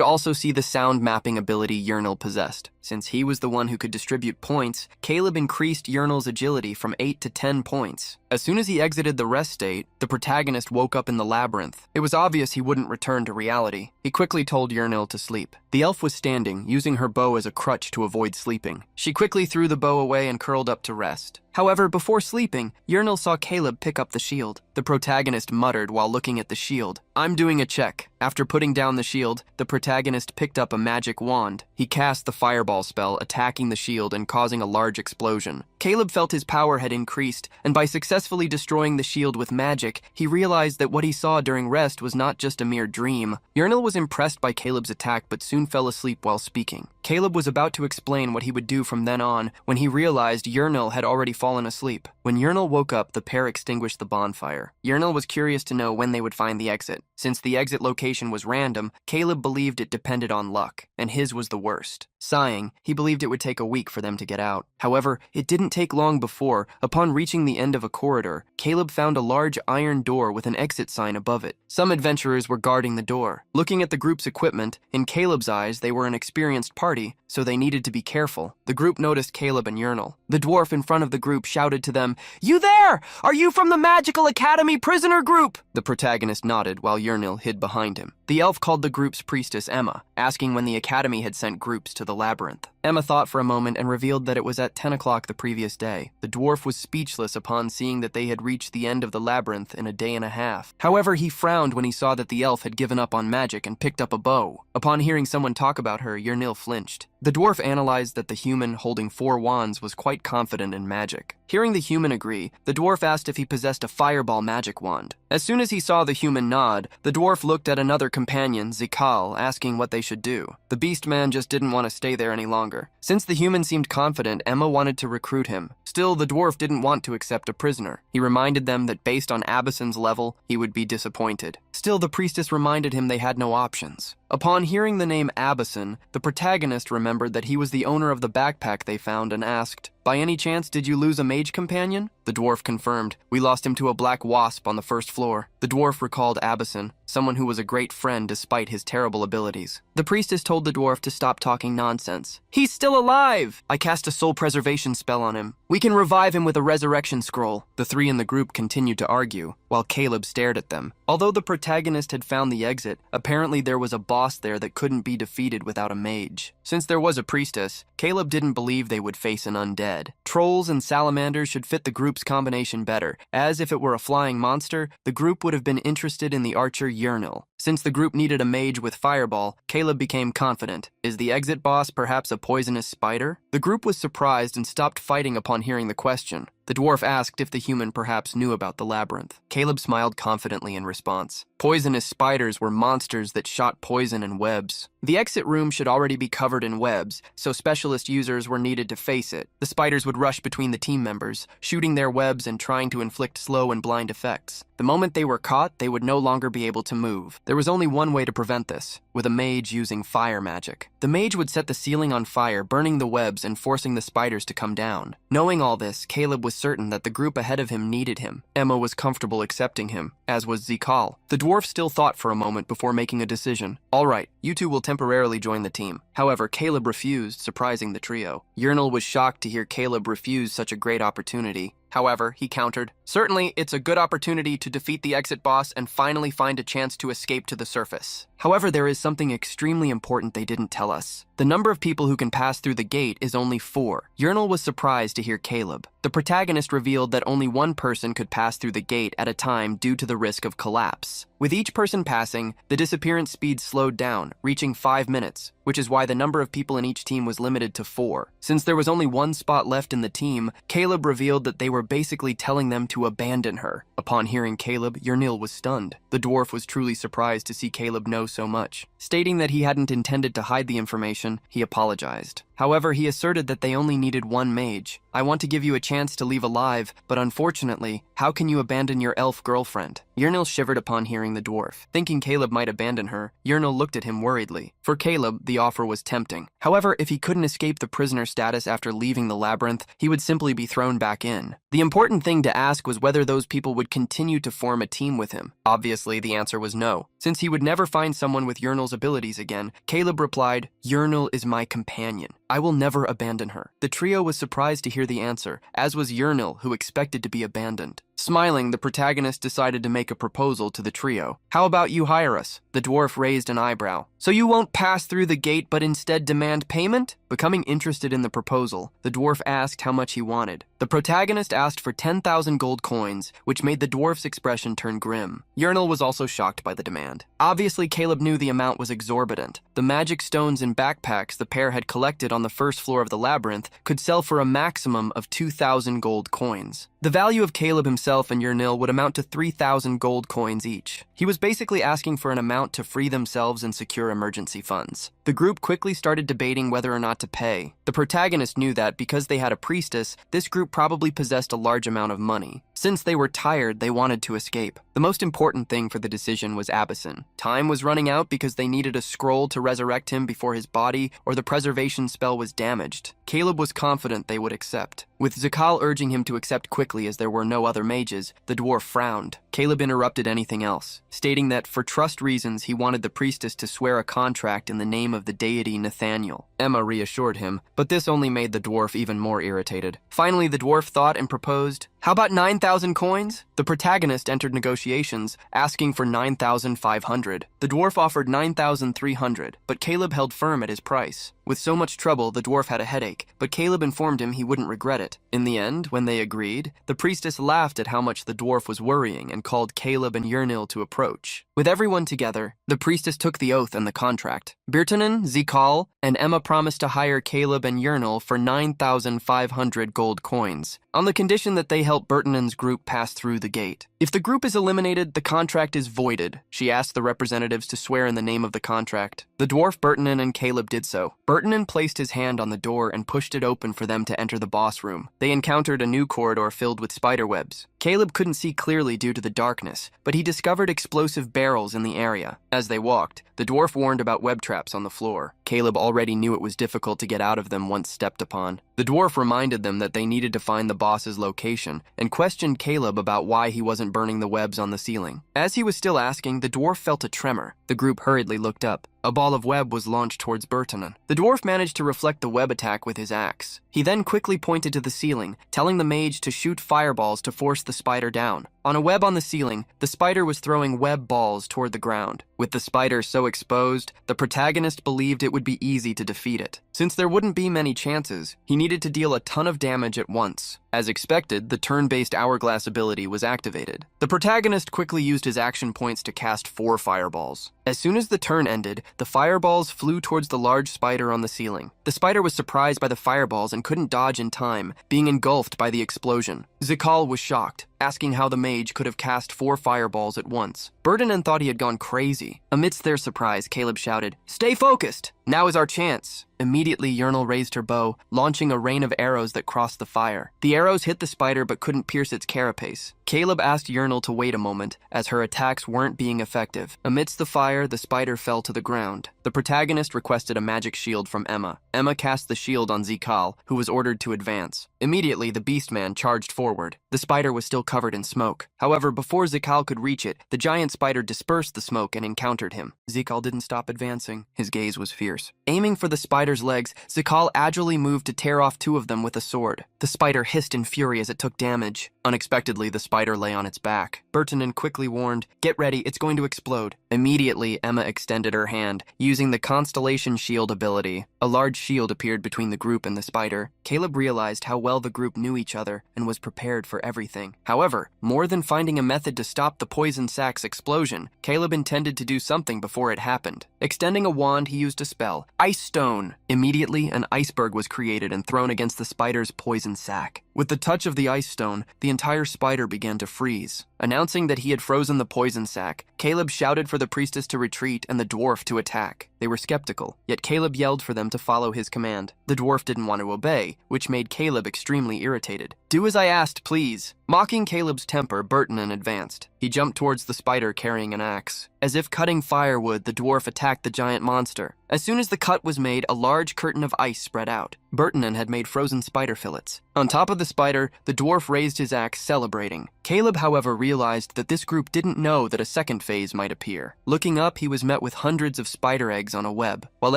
[SPEAKER 1] also see the sound mapping ability Yernal possessed. Since he was the one who could distribute points, Caleb increased Yernal's agility from 8 to 10 points. As soon as he exited the rest state, the protagonist woke up in the labyrinth. It was obvious he wouldn't return to reality. He quickly told Yernal to sleep. The elf was standing, using her bow as a crutch to avoid sleeping. She quickly threw the bow away and curled up to rest. However, before sleeping, Yernal saw Caleb pick up the shield. The protagonist muttered while looking at the shield, "I'm doing a check." After putting down the shield, the protagonist picked up a magic wand. He cast the fireball spell, attacking the shield and causing a large explosion. Caleb felt his power had increased, and by successfully destroying the shield with magic, he realized that what he saw during rest was not just a mere dream. Yernal was impressed by Caleb's attack but soon fell asleep while speaking. Caleb was about to explain what he would do from then on when he realized Yernal had already fallen asleep. When Yernal woke up, the pair extinguished the bonfire. Yernal was curious to know when they would find the exit. Since the exit location was random, Caleb believed it depended on luck, and his was the worst. Sighing, he believed it would take a week for them to get out. However, it didn't take long before, upon reaching the end of a corridor, Caleb found a large iron door with an exit sign above it. Some adventurers were guarding the door. Looking at the group's equipment, in Caleb's eyes, they were an experienced party, so they needed to be careful. The group noticed Caleb and Yernal. The dwarf in front of the group shouted to them, "You there! Are you from the Magical Academy prisoner group?" The protagonist nodded while Yernal hid behind him. The elf called the group's priestess Emma, asking when the academy had sent groups to the labyrinth. Emma thought for a moment and revealed that it was at 10 o'clock the previous day. The dwarf was speechless upon seeing that they had reached the end of the labyrinth in a day and a half. However, he frowned when he saw that the elf had given up on magic and picked up a bow. Upon hearing someone talk about her, Yernal flinched. The dwarf analyzed that the human holding 4 wands was quite confident in magic. Hearing the human agree, the dwarf asked if he possessed a fireball magic wand. As soon as he saw the human nod, the dwarf looked at another companion, Zikal, asking what they should do. The beast man just didn't want to stay there any longer. Since the human seemed confident, Emma wanted to recruit him. Still, the dwarf didn't want to accept a prisoner. He reminded them that based on Abyssin's level, he would be disappointed. Still, the priestess reminded him they had no options. Upon hearing the name Abyssin, the protagonist remembered that he was the owner of the backpack they found and asked, "By any chance, did you lose a mage companion?" The dwarf confirmed, "We lost him to a black wasp on the first floor." The dwarf recalled Abyssin, someone who was a great friend despite his terrible abilities. The priestess told the dwarf to stop talking nonsense. "He's still alive! I cast a soul preservation spell on him. We can revive him with a resurrection scroll." The 3 in the group continued to argue, while Caleb stared at them. Although the protagonist had found the exit, apparently there was a boss there that couldn't be defeated without a mage. Since there was a priestess, Caleb didn't believe they would face an undead. Trolls and salamanders should fit the group's combination better, as if it were a flying monster, the group would have been interested in the archer Yernal. Since the group needed a mage with fireball, Caleb became confident. Is the exit boss perhaps a poisonous spider? The group was surprised and stopped fighting upon hearing the question. The dwarf asked if the human perhaps knew about the labyrinth. Caleb smiled confidently in response. Poisonous spiders were monsters that shot poison in webs. The exit room should already be covered in webs, so specialist users were needed to face it. The spiders would rush between the team members, shooting their webs and trying to inflict slow and blind effects. The moment they were caught, they would no longer be able to move. There was only one way to prevent this, with a mage using fire magic. The mage would set the ceiling on fire, burning the webs and forcing the spiders to come down. Knowing all this, Caleb was certain that the group ahead of him needed him. Emma was comfortable accepting him, as was Zikal. The dwarf still thought for a moment before making a decision. "All right, you two will temporarily join the team." However, Caleb refused, surprising the trio. Yernal was shocked to hear Caleb refuse such a great opportunity. However, he countered, Certainly, it's a good opportunity to defeat the exit boss and finally find a chance to escape to the surface. However, there is something extremely important they didn't tell us. The number of people who can pass through the gate is only 4. Yurnal was surprised to hear Caleb. The protagonist revealed that only one person could pass through the gate at a time due to the risk of collapse. With each person passing, the disappearance speed slowed down, reaching 5 minutes, which is why the number of people in each team was limited to 4. Since there was only one spot left in the team, Caleb revealed that they were basically telling them to abandon her. Upon hearing Caleb, Yurnil was stunned. The dwarf was truly surprised to see Caleb know so much. Stating that he hadn't intended to hide the information, he apologized. However, he asserted that they only needed one mage. I want to give you a chance to leave alive, but unfortunately, how can you abandon your elf girlfriend? Yurnil shivered upon hearing the dwarf. Thinking Caleb might abandon her, Yurnil looked at him worriedly. For Caleb, the offer was tempting. However, if he couldn't escape the prisoner status after leaving the labyrinth, he would simply be thrown back in. The important thing to ask was whether those people would continue to form a team with him. Obviously, the answer was no. Since he would never find someone with Yurnil's abilities again, Caleb replied, "Yurnil is my companion. I will never abandon her." The trio was surprised to hear the answer, as was Yurnil, who expected to be abandoned. Smiling, the protagonist decided to make a proposal to the trio. "How about you hire us?" The dwarf raised an eyebrow. "So you won't pass through the gate but instead demand payment?" Becoming interested in the proposal, the dwarf asked how much he wanted. The protagonist asked for 10,000 gold coins, which made the dwarf's expression turn grim. Yurnil was also shocked by the demand. Obviously, Caleb knew the amount was exorbitant. The magic stones and backpacks the pair had collected on the first floor of the labyrinth could sell for a maximum of 2,000 gold coins. The value of Caleb himself and Yurnil would amount to 3,000 gold coins each. He was basically asking for an amount to free themselves and secure emergency funds. The group quickly started debating whether or not to pay. The protagonist knew that because they had a priestess, this group probably possessed a large amount of money. Since they were tired, they wanted to escape. The most important thing for the decision was Abyssine. Time was running out because they needed a scroll to resurrect him before his body or the preservation spell was damaged. Caleb was confident they would accept. With Zakal urging him to accept quickly as there were no other mages, the dwarf frowned. Caleb interrupted anything else, stating that for trust reasons he wanted the priestess to swear a contract in the name of the deity Nathaniel. Emma reassured him, but this only made the dwarf even more irritated. Finally, the dwarf thought and proposed, "How about 9,000 coins?" The protagonist entered negotiations, asking for 9,500. The dwarf offered 9,300, but Caleb held firm at his price. With so much trouble, the dwarf had a headache, but Caleb informed him he wouldn't regret it. In the end, when they agreed, the priestess laughed at how much the dwarf was worrying and called Caleb and Yurnil to approach. With everyone together, the priestess took the oath and the contract. Birtanen, Zakal, and Emma promised to hire Caleb and Yurnil for 9,500 gold coins, on the condition that they help Birtanen's group pass through the gate. If the group is eliminated, the contract is voided. She asked the representatives to swear in the name of the contract. The dwarf Birtanen and Caleb did so. Birtanen placed his hand on the door and pushed it open for them to enter the boss room. They encountered a new corridor filled with spiderwebs. Caleb couldn't see clearly due to the darkness, but he discovered explosive barrels in the area. As they walked, the dwarf warned about web traps on the floor. Caleb already knew it was difficult to get out of them once stepped upon. The dwarf reminded them that they needed to find the boss's location and questioned Caleb about why he wasn't burning the webs on the ceiling. As he was still asking, the dwarf felt a tremor. The group hurriedly looked up. A ball of web was launched towards Birtanen. The dwarf managed to reflect the web attack with his axe. He then quickly pointed to the ceiling, telling the mage to shoot fireballs to force the spider down. On a web on the ceiling, the spider was throwing web balls toward the ground. With the spider so exposed, the protagonist believed it would be easy to defeat it. Since there wouldn't be many chances, he needed to deal a ton of damage at once. As expected, the turn-based hourglass ability was activated. The protagonist quickly used his action points to cast 4 fireballs. As soon as the turn ended, the fireballs flew towards the large spider on the ceiling. The spider was surprised by the fireballs and couldn't dodge in time, being engulfed by the explosion. Zakal was shocked, asking how the mage could have cast 4 fireballs at once. Birtanen thought he had gone crazy. Amidst their surprise, Caleb shouted, "Stay focused! Now is our chance!" Immediately, Yurnil raised her bow, launching a rain of arrows that crossed the fire. The arrows hit the spider but couldn't pierce its carapace. Caleb asked Yurnil to wait a moment, as her attacks weren't being effective. Amidst the fire, the spider fell to the ground. The protagonist requested a magic shield from Emma. Emma cast the shield on Zakal, who was ordered to advance. Immediately, the beastman charged forward. The spider was still covered in smoke. However, before Zakal could reach it, the giant spider dispersed the smoke and encountered him. Zakal didn't stop advancing. His gaze was fierce. Aiming for the spider's legs, Zakal agilely moved to tear off 2 of them with a sword. The spider hissed in fury as it took damage. Unexpectedly, the spider lay on its back. Bertonen quickly warned, "Get ready, it's going to explode." Immediately, Emma extended her hand. Using the Constellation Shield ability, a large shield appeared between the group and the spider. Caleb realized how well the group knew each other and was prepared for everything. However, more than finding a method to stop the poison sack's explosion, Caleb intended to do something before it happened. Extending a wand, he used a spell, Ice Stone. Immediately, an iceberg was created and thrown against the spider's poison sack. With the touch of the ice stone, the entire spider began to freeze. Announcing that he had frozen the poison sack, Caleb shouted for the priestess to retreat and the dwarf to attack. They were skeptical, yet Caleb yelled for them to follow his command. The dwarf didn't want to obey, which made Caleb extremely irritated. "Do as I asked, please." Mocking Caleb's temper, Bertonen advanced. He jumped towards the spider carrying an axe. As if cutting firewood, the dwarf attacked the giant monster. As soon as the cut was made, a large curtain of ice spread out. Bertonen had made frozen spider fillets. On top of the spider, the dwarf raised his axe, celebrating. Caleb, however, realized that this group didn't know that a second phase might appear. Looking up, he was met with hundreds of spider eggs on a web. While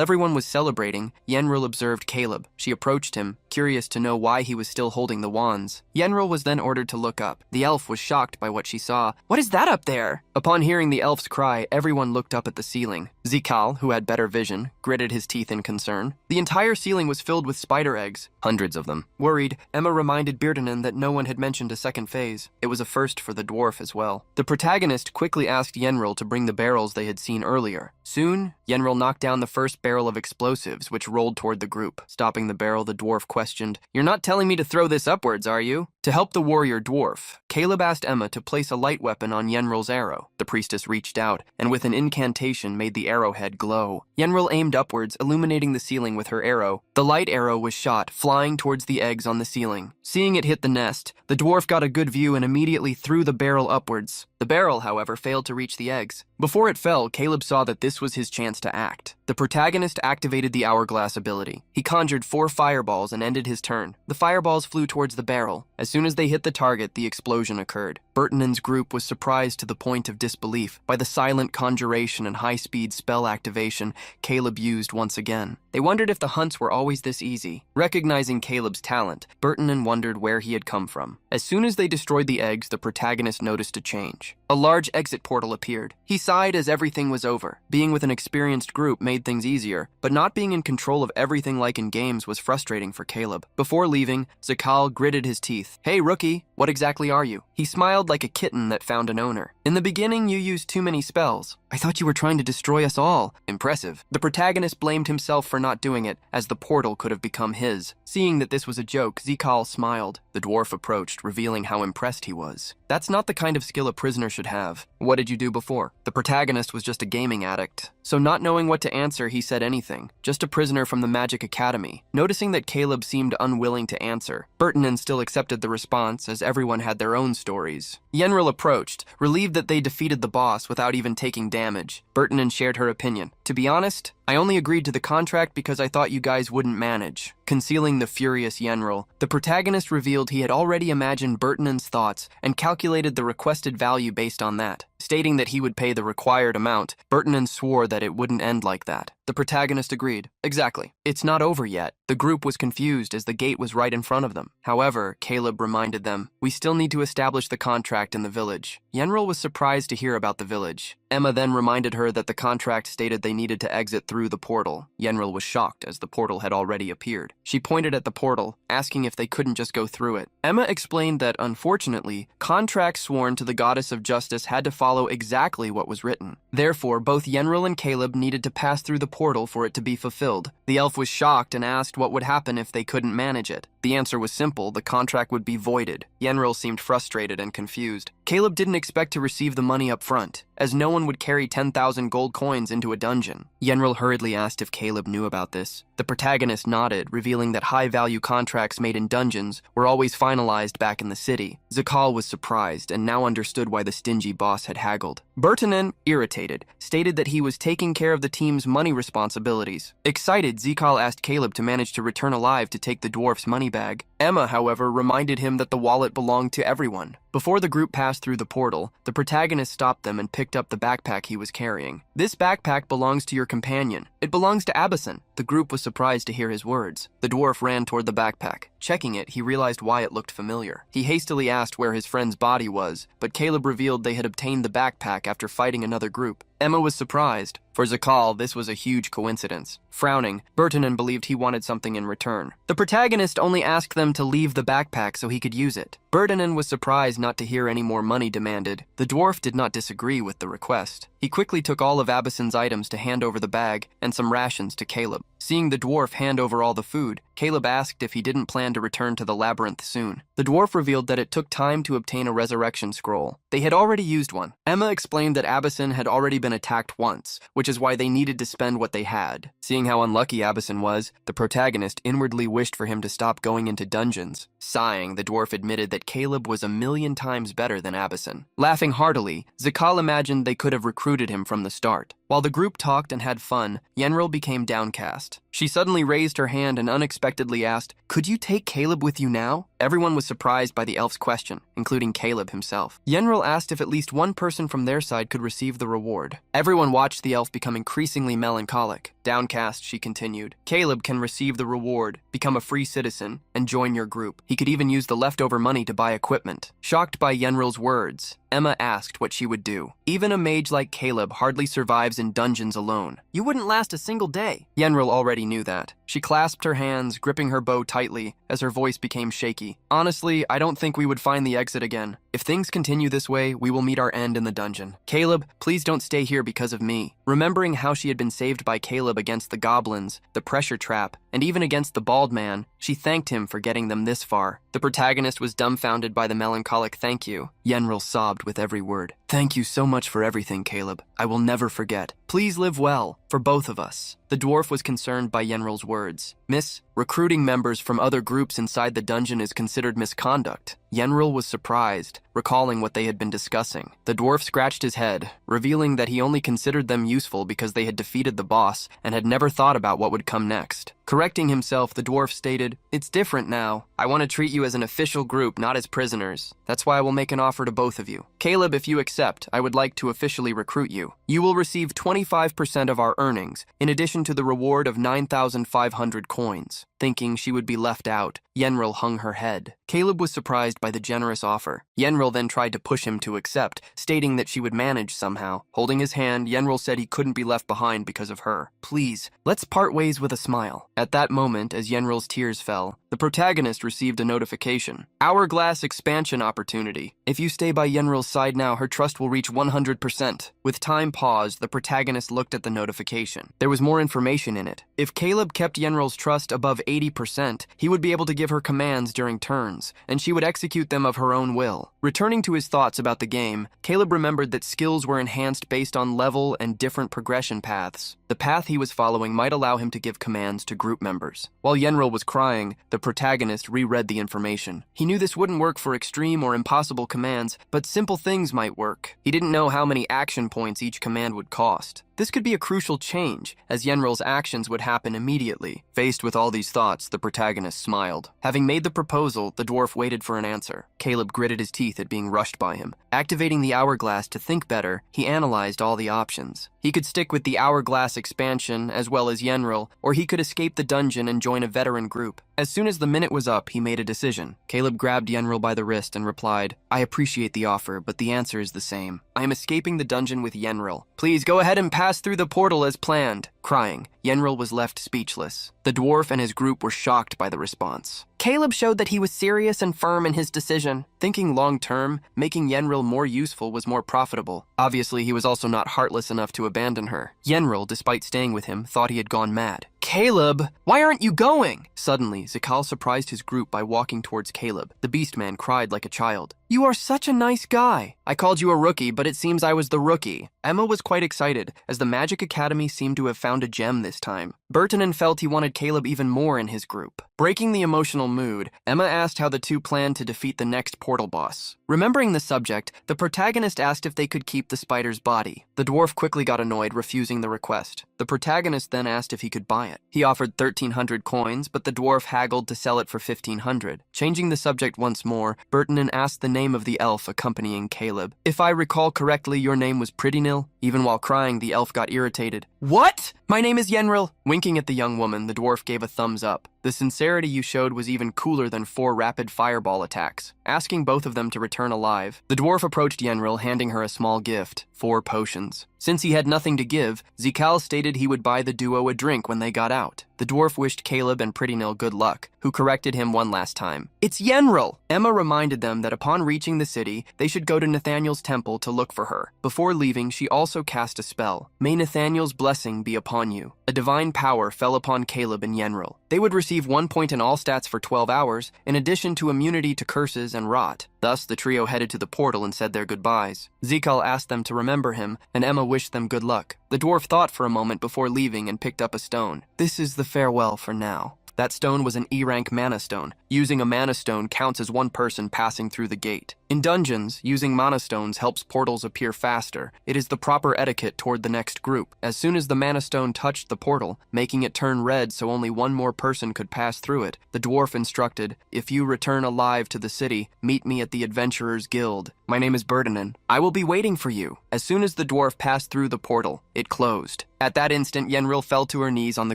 [SPEAKER 1] everyone was celebrating, Yenril observed Caleb. She approached him, curious to know why he was still holding the wands. Yenril was then ordered to look up. The elf was shocked by what she saw. "What is that up there?" Upon hearing the elf's cry, everyone looked up at the ceiling. Zakal, who had better vision, gritted his teeth in concern. The entire ceiling was filled with spider eggs, hundreds of them. Worried, Emma reminded Bertonen that no one had mentioned a second phase. It was a first for the dwarf as well. The protagonist quickly asked Yenril to bring the barrels they had seen earlier. Soon, Yenril knocked down the first barrel of explosives, which rolled toward the group. Stopping the barrel, the dwarf questioned, "You're not telling me to throw this upwards, are you?" To help the warrior dwarf, Caleb asked Emma to place a light weapon on Yenril's arrow. The priestess reached out, and with an incantation made the arrowhead glow. Yenril aimed upwards, illuminating the ceiling with her arrow. The light arrow was shot, flying towards the eggs on the ceiling. Seeing it hit the nest, the dwarf got a good view and immediately threw the barrel upwards. The barrel, however, failed to reach the eggs. Before it fell, Caleb saw that this was his chance to act. The protagonist activated the hourglass ability. He conjured 4 fireballs and ended his turn. The fireballs flew towards the barrel. As soon as they hit the target, the explosion occurred. Bertonen's group was surprised to the point of disbelief by the silent conjuration and high-speed spell activation Caleb used once again. They wondered if the hunts were always this easy. Recognizing Caleb's talent, Bertonen wondered where he had come from. As soon as they destroyed the eggs, the protagonist noticed a change. A large exit portal appeared. He sighed as everything was over. Being with an experienced group made things easier, but not being in control of everything like in games was frustrating for Caleb. Before leaving, Zakal gritted his teeth. "Hey, rookie, what exactly are you?" He smiled like a kitten that found an owner. "In the beginning, you used too many spells. I thought you were trying to destroy us all." Impressive. The protagonist blamed himself for not doing it, as the portal could have become his. Seeing that this was a joke, Zakal smiled. The dwarf approached, revealing how impressed he was. That's not the kind of skill a prisoner should have. "What did you do before?" The protagonist was just a gaming addict. So not knowing what to answer, he said anything. "Just a prisoner from the Magic Academy." Noticing that Caleb seemed unwilling to answer, Bertonen still accepted the response, as everyone had their own stories. Yenril approached, relieved that they defeated the boss without even taking damage. Bertonen shared her opinion. "To be honest, I only agreed to the contract because I thought you guys wouldn't manage." Concealing the furious Yenril, the protagonist revealed he had already imagined Bertonen's thoughts and calculated the requested value based on that. Stating that he would pay the required amount, Bertonen swore that it wouldn't end like that. The protagonist agreed. "Exactly. It's not over yet." The group was confused as the gate was right in front of them. However, Caleb reminded them, "We still need to establish the contract in the village." Yenril was surprised to hear about the village. Emma then reminded her that the contract stated they needed to exit through the portal. Yenril was shocked as the portal had already appeared. She pointed at the portal, asking if they couldn't just go through it. Emma explained that, unfortunately, contracts sworn to the goddess of justice had to follow exactly what was written. Therefore, both Yenril and Caleb needed to pass through the portal for it to be fulfilled. The elf was shocked and asked what would happen if they couldn't manage it. The answer was simple: the contract would be voided. Yenril seemed frustrated and confused. Caleb didn't expect to receive the money up front, as no one would carry 10,000 gold coins into a dungeon. Yenril hurriedly asked if Caleb knew about this. The protagonist nodded, revealing that high-value contracts made in dungeons were always finalized back in the city. Zakal was surprised and now understood why the stingy boss had haggled. Bertonen, irritated, stated that he was taking care of the team's money responsibilities. Excited, Zakal asked Caleb to manage to return alive to take the dwarf's money bag. Emma, however, reminded him that the wallet belonged to everyone. Before the group passed through the portal, the protagonist stopped them and picked up the backpack he was carrying. This backpack belongs to your companion. It belongs to Abison. The group was surprised to hear his words. The dwarf ran toward the backpack. Checking it, he realized why it looked familiar. He hastily asked where his friend's body was, but Caleb revealed they had obtained the backpack after fighting another group. Emma was surprised. For Zakal, this was a huge coincidence. Frowning, Bertonen believed he wanted something in return. The protagonist only asked them to leave the backpack so he could use it. Bertonen was surprised not to hear any more money demanded. The dwarf did not disagree with the request. He quickly took all of Abison's items to hand over the bag and some rations to Caleb. Seeing the dwarf hand over all the food, Caleb asked if he didn't plan to return to the labyrinth soon. The dwarf revealed that it took time to obtain a resurrection scroll. They had already used one. Emma explained that Abison had already been attacked once, which is why they needed to spend what they had. Seeing how unlucky Abison was, the protagonist inwardly wished for him to stop going into dungeons. Sighing, the dwarf admitted that Caleb was 1,000,000 times better than Abison. Laughing heartily, Zakal imagined they could have recruited him from the start. While the group talked and had fun, Yenril became downcast. She suddenly raised her hand and unexpectedly asked, "Could you take Caleb with you now?" Everyone was surprised by the elf's question, including Caleb himself. Yenril asked if at least one person from their side could receive the reward. Everyone watched the elf become increasingly melancholic. Downcast, she continued, "Caleb can receive the reward, become a free citizen, and join your group. He could even use the leftover money to buy equipment." Shocked by Yenril's words, Emma asked what she would do. "Even a mage like Caleb hardly survives in dungeons alone. You wouldn't last a single day." Yenril already knew that. She clasped her hands, gripping her bow tightly, as her voice became shaky. "Honestly, I don't think we would find the exit again. If things continue this way, we will meet our end in the dungeon. Caleb, please don't stay here because of me." Remembering how she had been saved by Caleb against the goblins, the pressure trap, and even against the bald man, she thanked him for getting them this far. The protagonist was dumbfounded by the melancholic thank you. Yenril sobbed with every word. "Thank you so much for everything, Caleb. I will never forget. Please live well, for both of us." The dwarf was concerned by Yenril's words. "Miss, recruiting members from other groups inside the dungeon is considered misconduct." Yenril was surprised, recalling what they had been discussing. The dwarf scratched his head, revealing that he only considered them useful because they had defeated the boss and had never thought about what would come next. Correcting himself, the dwarf stated, "It's different now. I want to treat you as an official group, not as prisoners. That's why I will make an offer to both of you. Caleb, if you accept, I would like to officially recruit you. You will receive 25% of our earnings, in addition to the reward of 9,500 coins." Thinking she would be left out, Yenril hung her head. Caleb was surprised by the generous offer. Yenril then tried to push him to accept, stating that she would manage somehow. Holding his hand, Yenril said he couldn't be left behind because of her. "Please, let's part ways with a smile." At that moment, as Yenril's tears fell, the protagonist received a notification. Hourglass expansion opportunity. If you stay by Yenril's side now, her trust will reach 100%. With time paused, the protagonist looked at the notification. There was more information in it. If Caleb kept Yenril's trust above 80%, he would be able to give her commands during turns, and she would execute them of her own will. Returning to his thoughts about the game, Caleb remembered that skills were enhanced based on level and different progression paths. The path he was following might allow him to give commands to group members. While Yenril was crying, the protagonist reread the information. He knew this wouldn't work for extreme or impossible commands, but simple things might work. He didn't know how many action points each command would cost. This could be a crucial change, as Yenril's actions would happen immediately. Faced with all these thoughts, the protagonist smiled. Having made the proposal, the dwarf waited for an answer. Caleb gritted his teeth at being rushed by him. Activating the hourglass to think better, he analyzed all the options. He could stick with the hourglass expansion, as well as Yenril, or he could escape the dungeon and join a veteran group. As soon as the minute was up, he made a decision. Caleb grabbed Yenril by the wrist and replied, "I appreciate the offer, but the answer is the same. I am escaping the dungeon with Yenril. Please go ahead and pass through the portal as planned." Crying, Yenril was left speechless. The dwarf and his group were shocked by the response. Caleb showed that he was serious and firm in his decision. Thinking long-term, making Yenril more useful was more profitable. Obviously, he was also not heartless enough to abandon her. Yenril, despite staying with him, thought he had gone mad. "Caleb, why aren't you going?" Suddenly, Zakal surprised his group by walking towards Caleb. The beastman cried like a child. "You are such a nice guy. I called you a rookie, but it seems I was the rookie." Emma was quite excited, as the Magic Academy seemed to have found a gem this time. Bertonen felt he wanted Caleb even more in his group. Breaking the emotional mood, Emma asked how the two planned to defeat the next portal boss. Remembering the subject, the protagonist asked if they could keep the spider's body. The dwarf quickly got annoyed, refusing the request. The protagonist then asked if he could buy it. He offered 1,300 coins, but the dwarf haggled to sell it for 1,500. Changing the subject once more, Bertonen asked the name of the elf accompanying Caleb. If I recall correctly, your name was Pretty Nil? Even while crying, the elf got irritated. What? My name is Yenril. Winking at the young woman, the dwarf gave a thumbs up. The sincerity you showed was even cooler than 4 rapid fireball attacks. Asking both of them to return alive, the dwarf approached Yenril, handing her a small gift, 4 potions. Since he had nothing to give, Zikal stated he would buy the duo a drink when they got out. The dwarf wished Caleb and Pretty Nil good luck, who corrected him one last time. It's Yenril! Emma reminded them that upon reaching the city, they should go to Nathaniel's temple to look for her. Before leaving, she also cast a spell. May Nathaniel's blessing be upon you. A divine power fell upon Caleb and Yenril. They would receive 1 point in all stats for 12 hours, in addition to immunity to curses and rot. Thus, the trio headed to the portal and said their goodbyes. Zikal asked them to remember him, and Emma wished them good luck. The dwarf thought for a moment before leaving and picked up a stone. This is the farewell for now. That stone was an E-rank mana stone. Using a mana stone counts as one person passing through the gate. In dungeons, using mana stones helps portals appear faster. It is the proper etiquette toward the next group. As soon as the mana stone touched the portal, making it turn red so only one more person could pass through it, the dwarf instructed, if you return alive to the city, meet me at the Adventurers Guild. My name is Bertonen. I will be waiting for you. As soon as the dwarf passed through the portal, it closed. At that instant, Yenril fell to her knees on the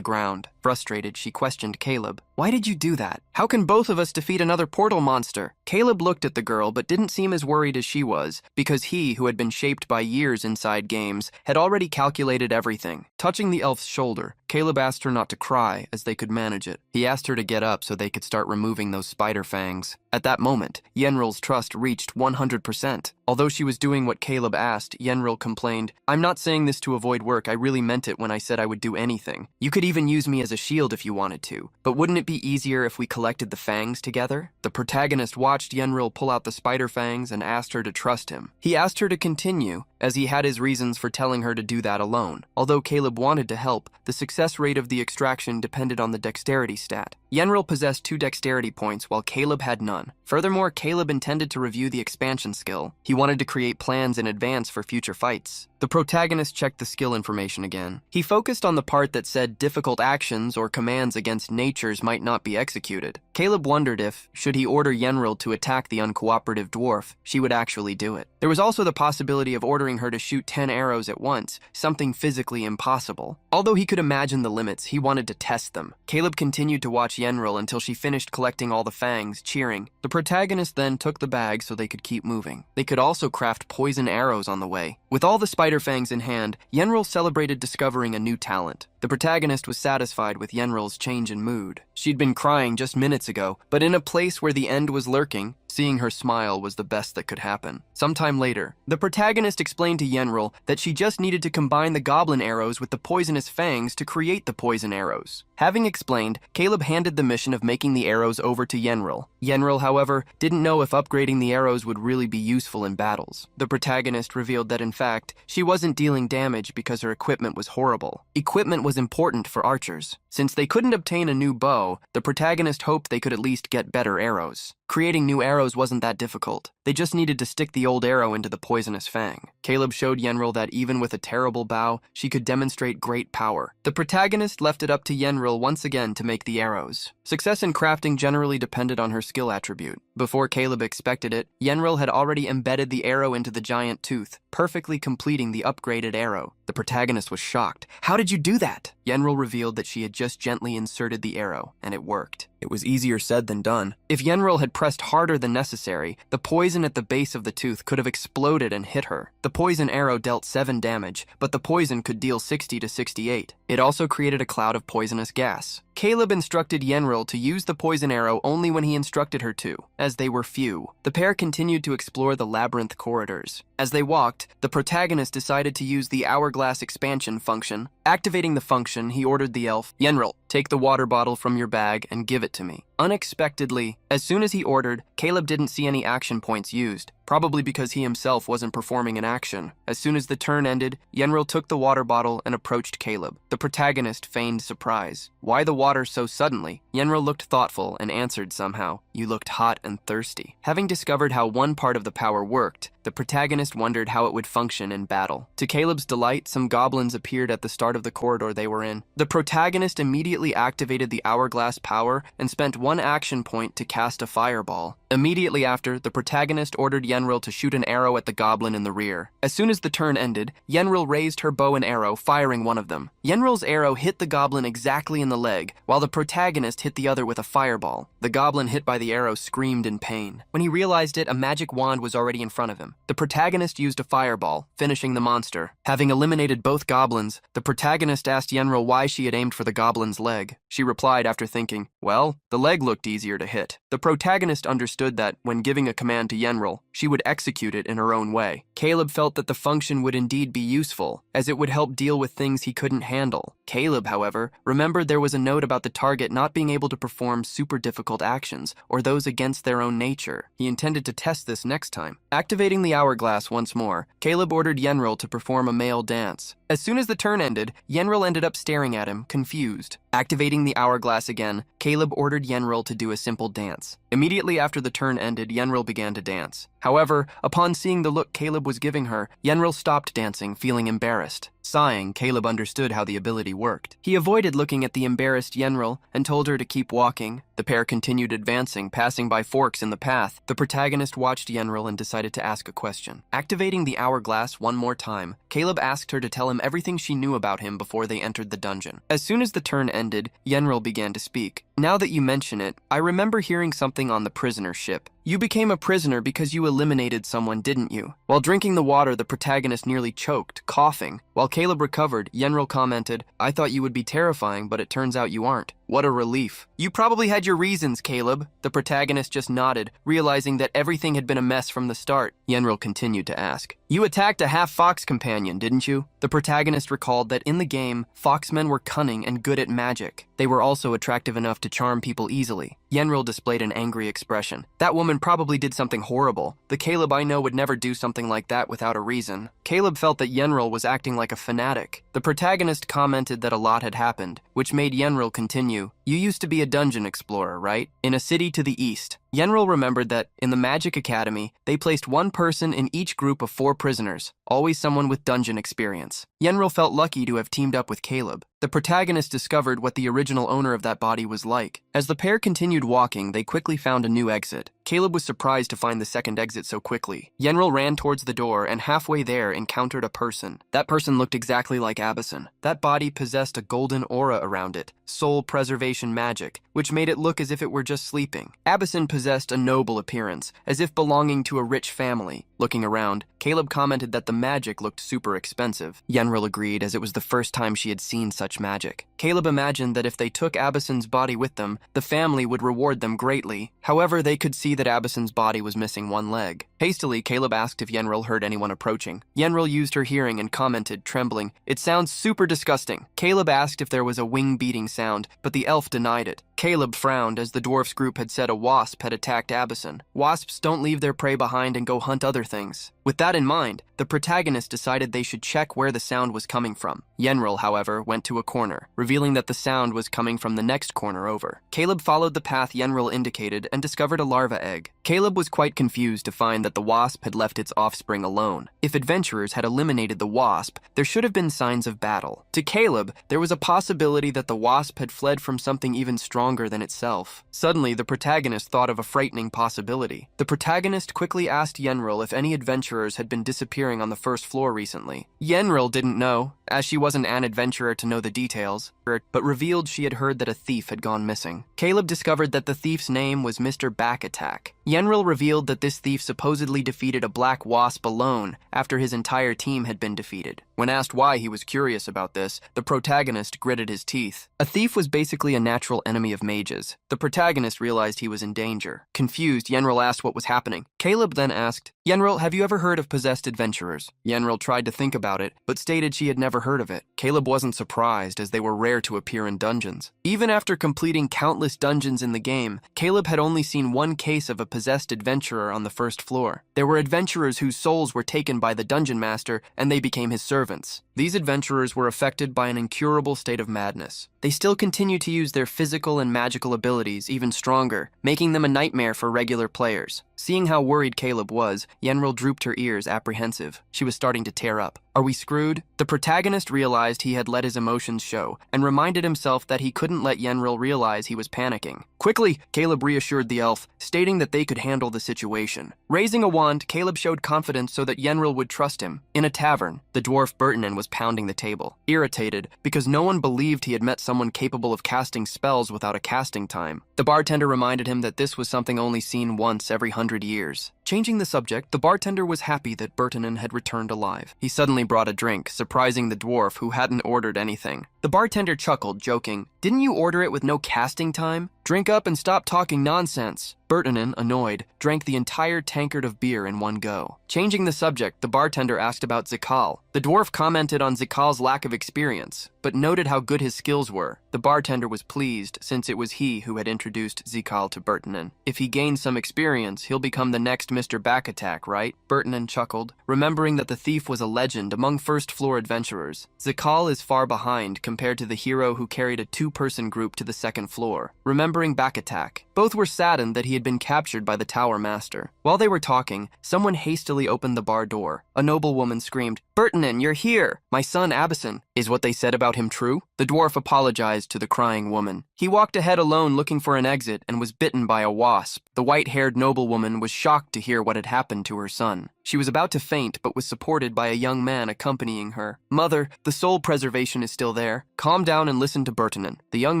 [SPEAKER 1] ground. Frustrated, she questioned Caleb. Why did you do that? How can both of us defeat another portal monster? Caleb looked at the girl but didn't seem as worried as she was, because he, who had been shaped by years inside games, had already calculated everything. Touching the elf's shoulder, Caleb asked her not to cry, as they could manage it. He asked her to get up so they could start removing those spider fangs. At that moment, Yenril's trust reached 100%. Although she was doing what Caleb asked, Yenril complained, I'm not saying this to avoid work, I really meant it when I said I would do anything. You could even use me as a shield if you wanted to, but wouldn't it be easier if we collected the fangs together? The protagonist watched Yenril pull out the spider fangs and asked her to trust him. He asked her to continue, as he had his reasons for telling her to do that alone. Although Caleb wanted to help, the success rate of the extraction depended on the dexterity stat. Yenril possessed 2 dexterity points while Caleb had none. Furthermore, Caleb intended to review the expansion skill. He wanted to create plans in advance for future fights. The protagonist checked the skill information again. He focused on the part that said difficult actions or commands against natures might not be executed. Caleb wondered if, should he order Yenril to attack the uncooperative dwarf, she would actually do it. There was also the possibility of ordering her to shoot 10 arrows at once, something physically impossible. Although he could imagine the limits, he wanted to test them. Caleb continued to watch Yenril until she finished collecting all the fangs, cheering. The protagonist then took the bag so they could keep moving. They could also craft poison arrows on the way. With all the spider fangs in hand, Yenril celebrated discovering a new talent. The protagonist was satisfied with Yenril's change in mood. She'd been crying just minutes ago, but in a place where the end was lurking, seeing her smile was the best that could happen. Sometime later, the protagonist explained to Yenril that she just needed to combine the goblin arrows with the poisonous fangs to create the poison arrows. Having explained, Caleb handed the mission of making the arrows over to Yenril. Yenril, however, didn't know if upgrading the arrows would really be useful in battles. The protagonist revealed that in fact, she wasn't dealing damage because her equipment was horrible. Equipment was important for archers. Since they couldn't obtain a new bow, the protagonist hoped they could at least get better arrows. Creating new arrows wasn't that difficult. They just needed to stick the old arrow into the poisonous fang. Caleb showed Yenril that even with a terrible bow, she could demonstrate great power. The protagonist left it up to Yenril once again to make the arrows. Success in crafting generally depended on her skill attribute. Before Caleb expected it, Yenril had already embedded the arrow into the giant tooth, perfectly completing the upgraded arrow. The protagonist was shocked. How did you do that? Yenril revealed that she had just gently inserted the arrow, and it worked. It was easier said than done. If Yenril had pressed harder than necessary, the poison at the base of the tooth could have exploded and hit her. The poison arrow dealt 7 damage, but the poison could deal 60 to 68. It also created a cloud of poisonous gas. Caleb instructed Yenril to use the poison arrow only when he instructed her to, as they were few. The pair continued to explore the labyrinth corridors. As they walked, the protagonist decided to use the hourglass expansion function. Activating the function, he ordered the elf, Yenril, take the water bottle from your bag and give it to me. Unexpectedly, as soon as he ordered, Caleb didn't see any action points used, probably because he himself wasn't performing an action. As soon as the turn ended, Yenril took the water bottle and approached Caleb. The protagonist feigned surprise. Why the water so suddenly? Yenril looked thoughtful and answered somehow, "You looked hot and thirsty." Having discovered how one part of the power worked, the protagonist wondered how it would function in battle. To Caleb's delight, some goblins appeared at the start of the corridor they were in. The protagonist immediately activated the hourglass power and spent one action point to cast a fireball. Immediately after, the protagonist ordered Yenril to shoot an arrow at the goblin in the rear. As soon as the turn ended, Yenril raised her bow and arrow, firing one of them. Yenril's arrow hit the goblin exactly in the leg, while the protagonist hit the other with a fireball. The goblin hit by the arrow screamed in pain. When he realized it, a magic wand was already in front of him. The protagonist used a fireball, finishing the monster. Having eliminated both goblins, the protagonist asked Yenril why she had aimed for the goblin's leg. She replied after thinking, "Well, the leg looked easier to hit." The protagonist understood that, when giving a command to Yenril, she would execute it in her own way. Caleb felt that the function would indeed be useful, as it would help deal with things he couldn't handle. Caleb, however, remembered there was a note about the target not being able to perform super difficult actions, or those against their own nature. He intended to test this next time. Activating the hourglass once more, Caleb ordered Yenril to perform a male dance. As soon as the turn ended, Yenril ended up staring at him, confused. Activating the hourglass again, Caleb ordered Yenril to do a simple dance. Immediately after the turn ended, Yenril began to dance. However, upon seeing the look Caleb was giving her, Yenril stopped dancing, feeling embarrassed. Sighing, Caleb understood how the ability worked. He avoided looking at the embarrassed Yenril and told her to keep walking. The pair continued advancing, passing by forks in the path. The protagonist watched Yenril and decided to ask a question. Activating the hourglass one more time, Caleb asked her to tell him everything she knew about him before they entered the dungeon. As soon as the turn ended, Yenril began to speak. "Now that you mention it, I remember hearing something on the prisoner ship. You became a prisoner because you eliminated someone, didn't you?" While drinking the water, the protagonist nearly choked, coughing. While Caleb recovered, Yenril commented, "I thought you would be terrifying, but it turns out you aren't. What a relief." "You probably had your reasons, Caleb." The protagonist just nodded, realizing that everything had been a mess from the start. Yenril continued to ask, "You attacked a half-fox companion, didn't you?" The protagonist recalled that in the game, foxmen were cunning and good at magic. They were also attractive enough to charm people easily. Yenril displayed an angry expression. "That woman probably did something horrible. The Caleb I know would never do something like that without a reason." Caleb felt that Yenril was acting like a fanatic. The protagonist commented that a lot had happened, which made Yenril continue, "You used to be a dungeon explorer, right? In a city to the east." Yenril remembered that, in the Magic Academy, they placed one person in each group of 4 prisoners, always someone with dungeon experience. Yenril felt lucky to have teamed up with Caleb. The protagonist discovered what the original owner of that body was like. As the pair continued walking, they quickly found a new exit. Caleb was surprised to find the second exit so quickly. Yenril ran towards the door and halfway there encountered a person. That person looked exactly like Abison. That body possessed a golden aura around it, soul preservation magic, which made it look as if it were just sleeping. Abison possessed a noble appearance, as if belonging to a rich family. Looking around, Caleb commented that the magic looked super expensive. Yenril agreed, as it was the first time she had seen such magic. Caleb imagined that if they took Abison's body with them, the family would reward them greatly. However, they could see that Abison's body was missing one leg. Hastily, Caleb asked if Yenril heard anyone approaching. Yenril used her hearing and commented, trembling, "It sounds super disgusting." Caleb asked if there was a wing-beating sound, but the elf denied it. Caleb frowned, as the dwarf's group had said a wasp had attacked Abison. Wasps don't leave their prey behind and go hunt other things. With that in mind, the protagonist decided they should check where the sound was coming from. Yenril, however, went to a corner, revealing that the sound was coming from the next corner over. Caleb followed the path Yenril indicated and discovered a larva egg. Caleb was quite confused to find that the wasp had left its offspring alone. If adventurers had eliminated the wasp, there should have been signs of battle. To Caleb, there was a possibility that the wasp had fled from something even stronger than itself. Suddenly, the protagonist thought of a frightening possibility. The protagonist quickly asked Yenril if any adventurers had been disappearing on the first floor recently. Yenril didn't know, as she wasn't an adventurer to know the details, but revealed she had heard that a thief had gone missing. Caleb discovered that the thief's name was Mr. Backattack. Yenril revealed that this thief supposedly defeated a black wasp alone after his entire team had been defeated. When asked why he was curious about this, the protagonist gritted his teeth. A thief was basically a natural enemy of mages. The protagonist realized he was in danger. Confused, Yenril asked what was happening. Caleb then asked, "Yenril, have you ever heard of possessed adventurers?" Yenril tried to think about it, but stated she had never heard of it. Caleb wasn't surprised, as they were rare to appear in dungeons. Even after completing countless dungeons in the game, Caleb had only seen one case of a possessed adventurer on the first floor. There were adventurers whose souls were taken by the dungeon master and they became his servants. These adventurers were affected by an incurable state of madness. They still continued to use their physical and magical abilities even stronger, making them a nightmare for regular players. Seeing how worried Caleb was, Yenril drooped her ears, apprehensive. She was starting to tear up. Are we screwed? The protagonist realized he had let his emotions show and reminded himself that he couldn't let Yenril realize he was panicking. Quickly, Caleb reassured the elf, stating that they could handle the situation. Raising a wand, Caleb showed confidence so that Yenril would trust him. In a tavern, the dwarf Bertonin was pounding the table, irritated because no one believed he had met someone capable of casting spells without a casting time. The bartender reminded him that this was something only seen once every 100 years. Changing the subject, the bartender was happy that Bertonin had returned alive. He suddenly brought a drink, surprising the dwarf who hadn't ordered anything. The bartender chuckled, joking, "Didn't you order it with no casting time? Drink up and stop talking nonsense." Bertonin, annoyed, drank the entire tankard of beer in one go. Changing the subject, the bartender asked about Zikal. The dwarf commented on Zikal's lack of experience, but noted how good his skills were. The bartender was pleased since it was he who had introduced Zikal to Bertonin. If he gains some experience, he'll become the next Mr. Backattack, right? Bertonin chuckled, remembering that the thief was a legend among first-floor adventurers. Zikal is far behind compared to the hero who carried a two-person group to the second floor. Remembering Backattack, both were saddened that he had been captured by the Tower Master. While they were talking, someone hastily opened the bar door. A noblewoman screamed, "Bertonin, you're here! My son, Abyssine." Is what they said about him true? The dwarf apologized to the crying woman. He walked ahead alone looking for an exit and was bitten by a wasp. The white-haired noblewoman was shocked to hear what had happened to her son. She was about to faint but was supported by a young man accompanying her. "Mother, the soul preservation is still there. Calm down and listen to Bertonin." The young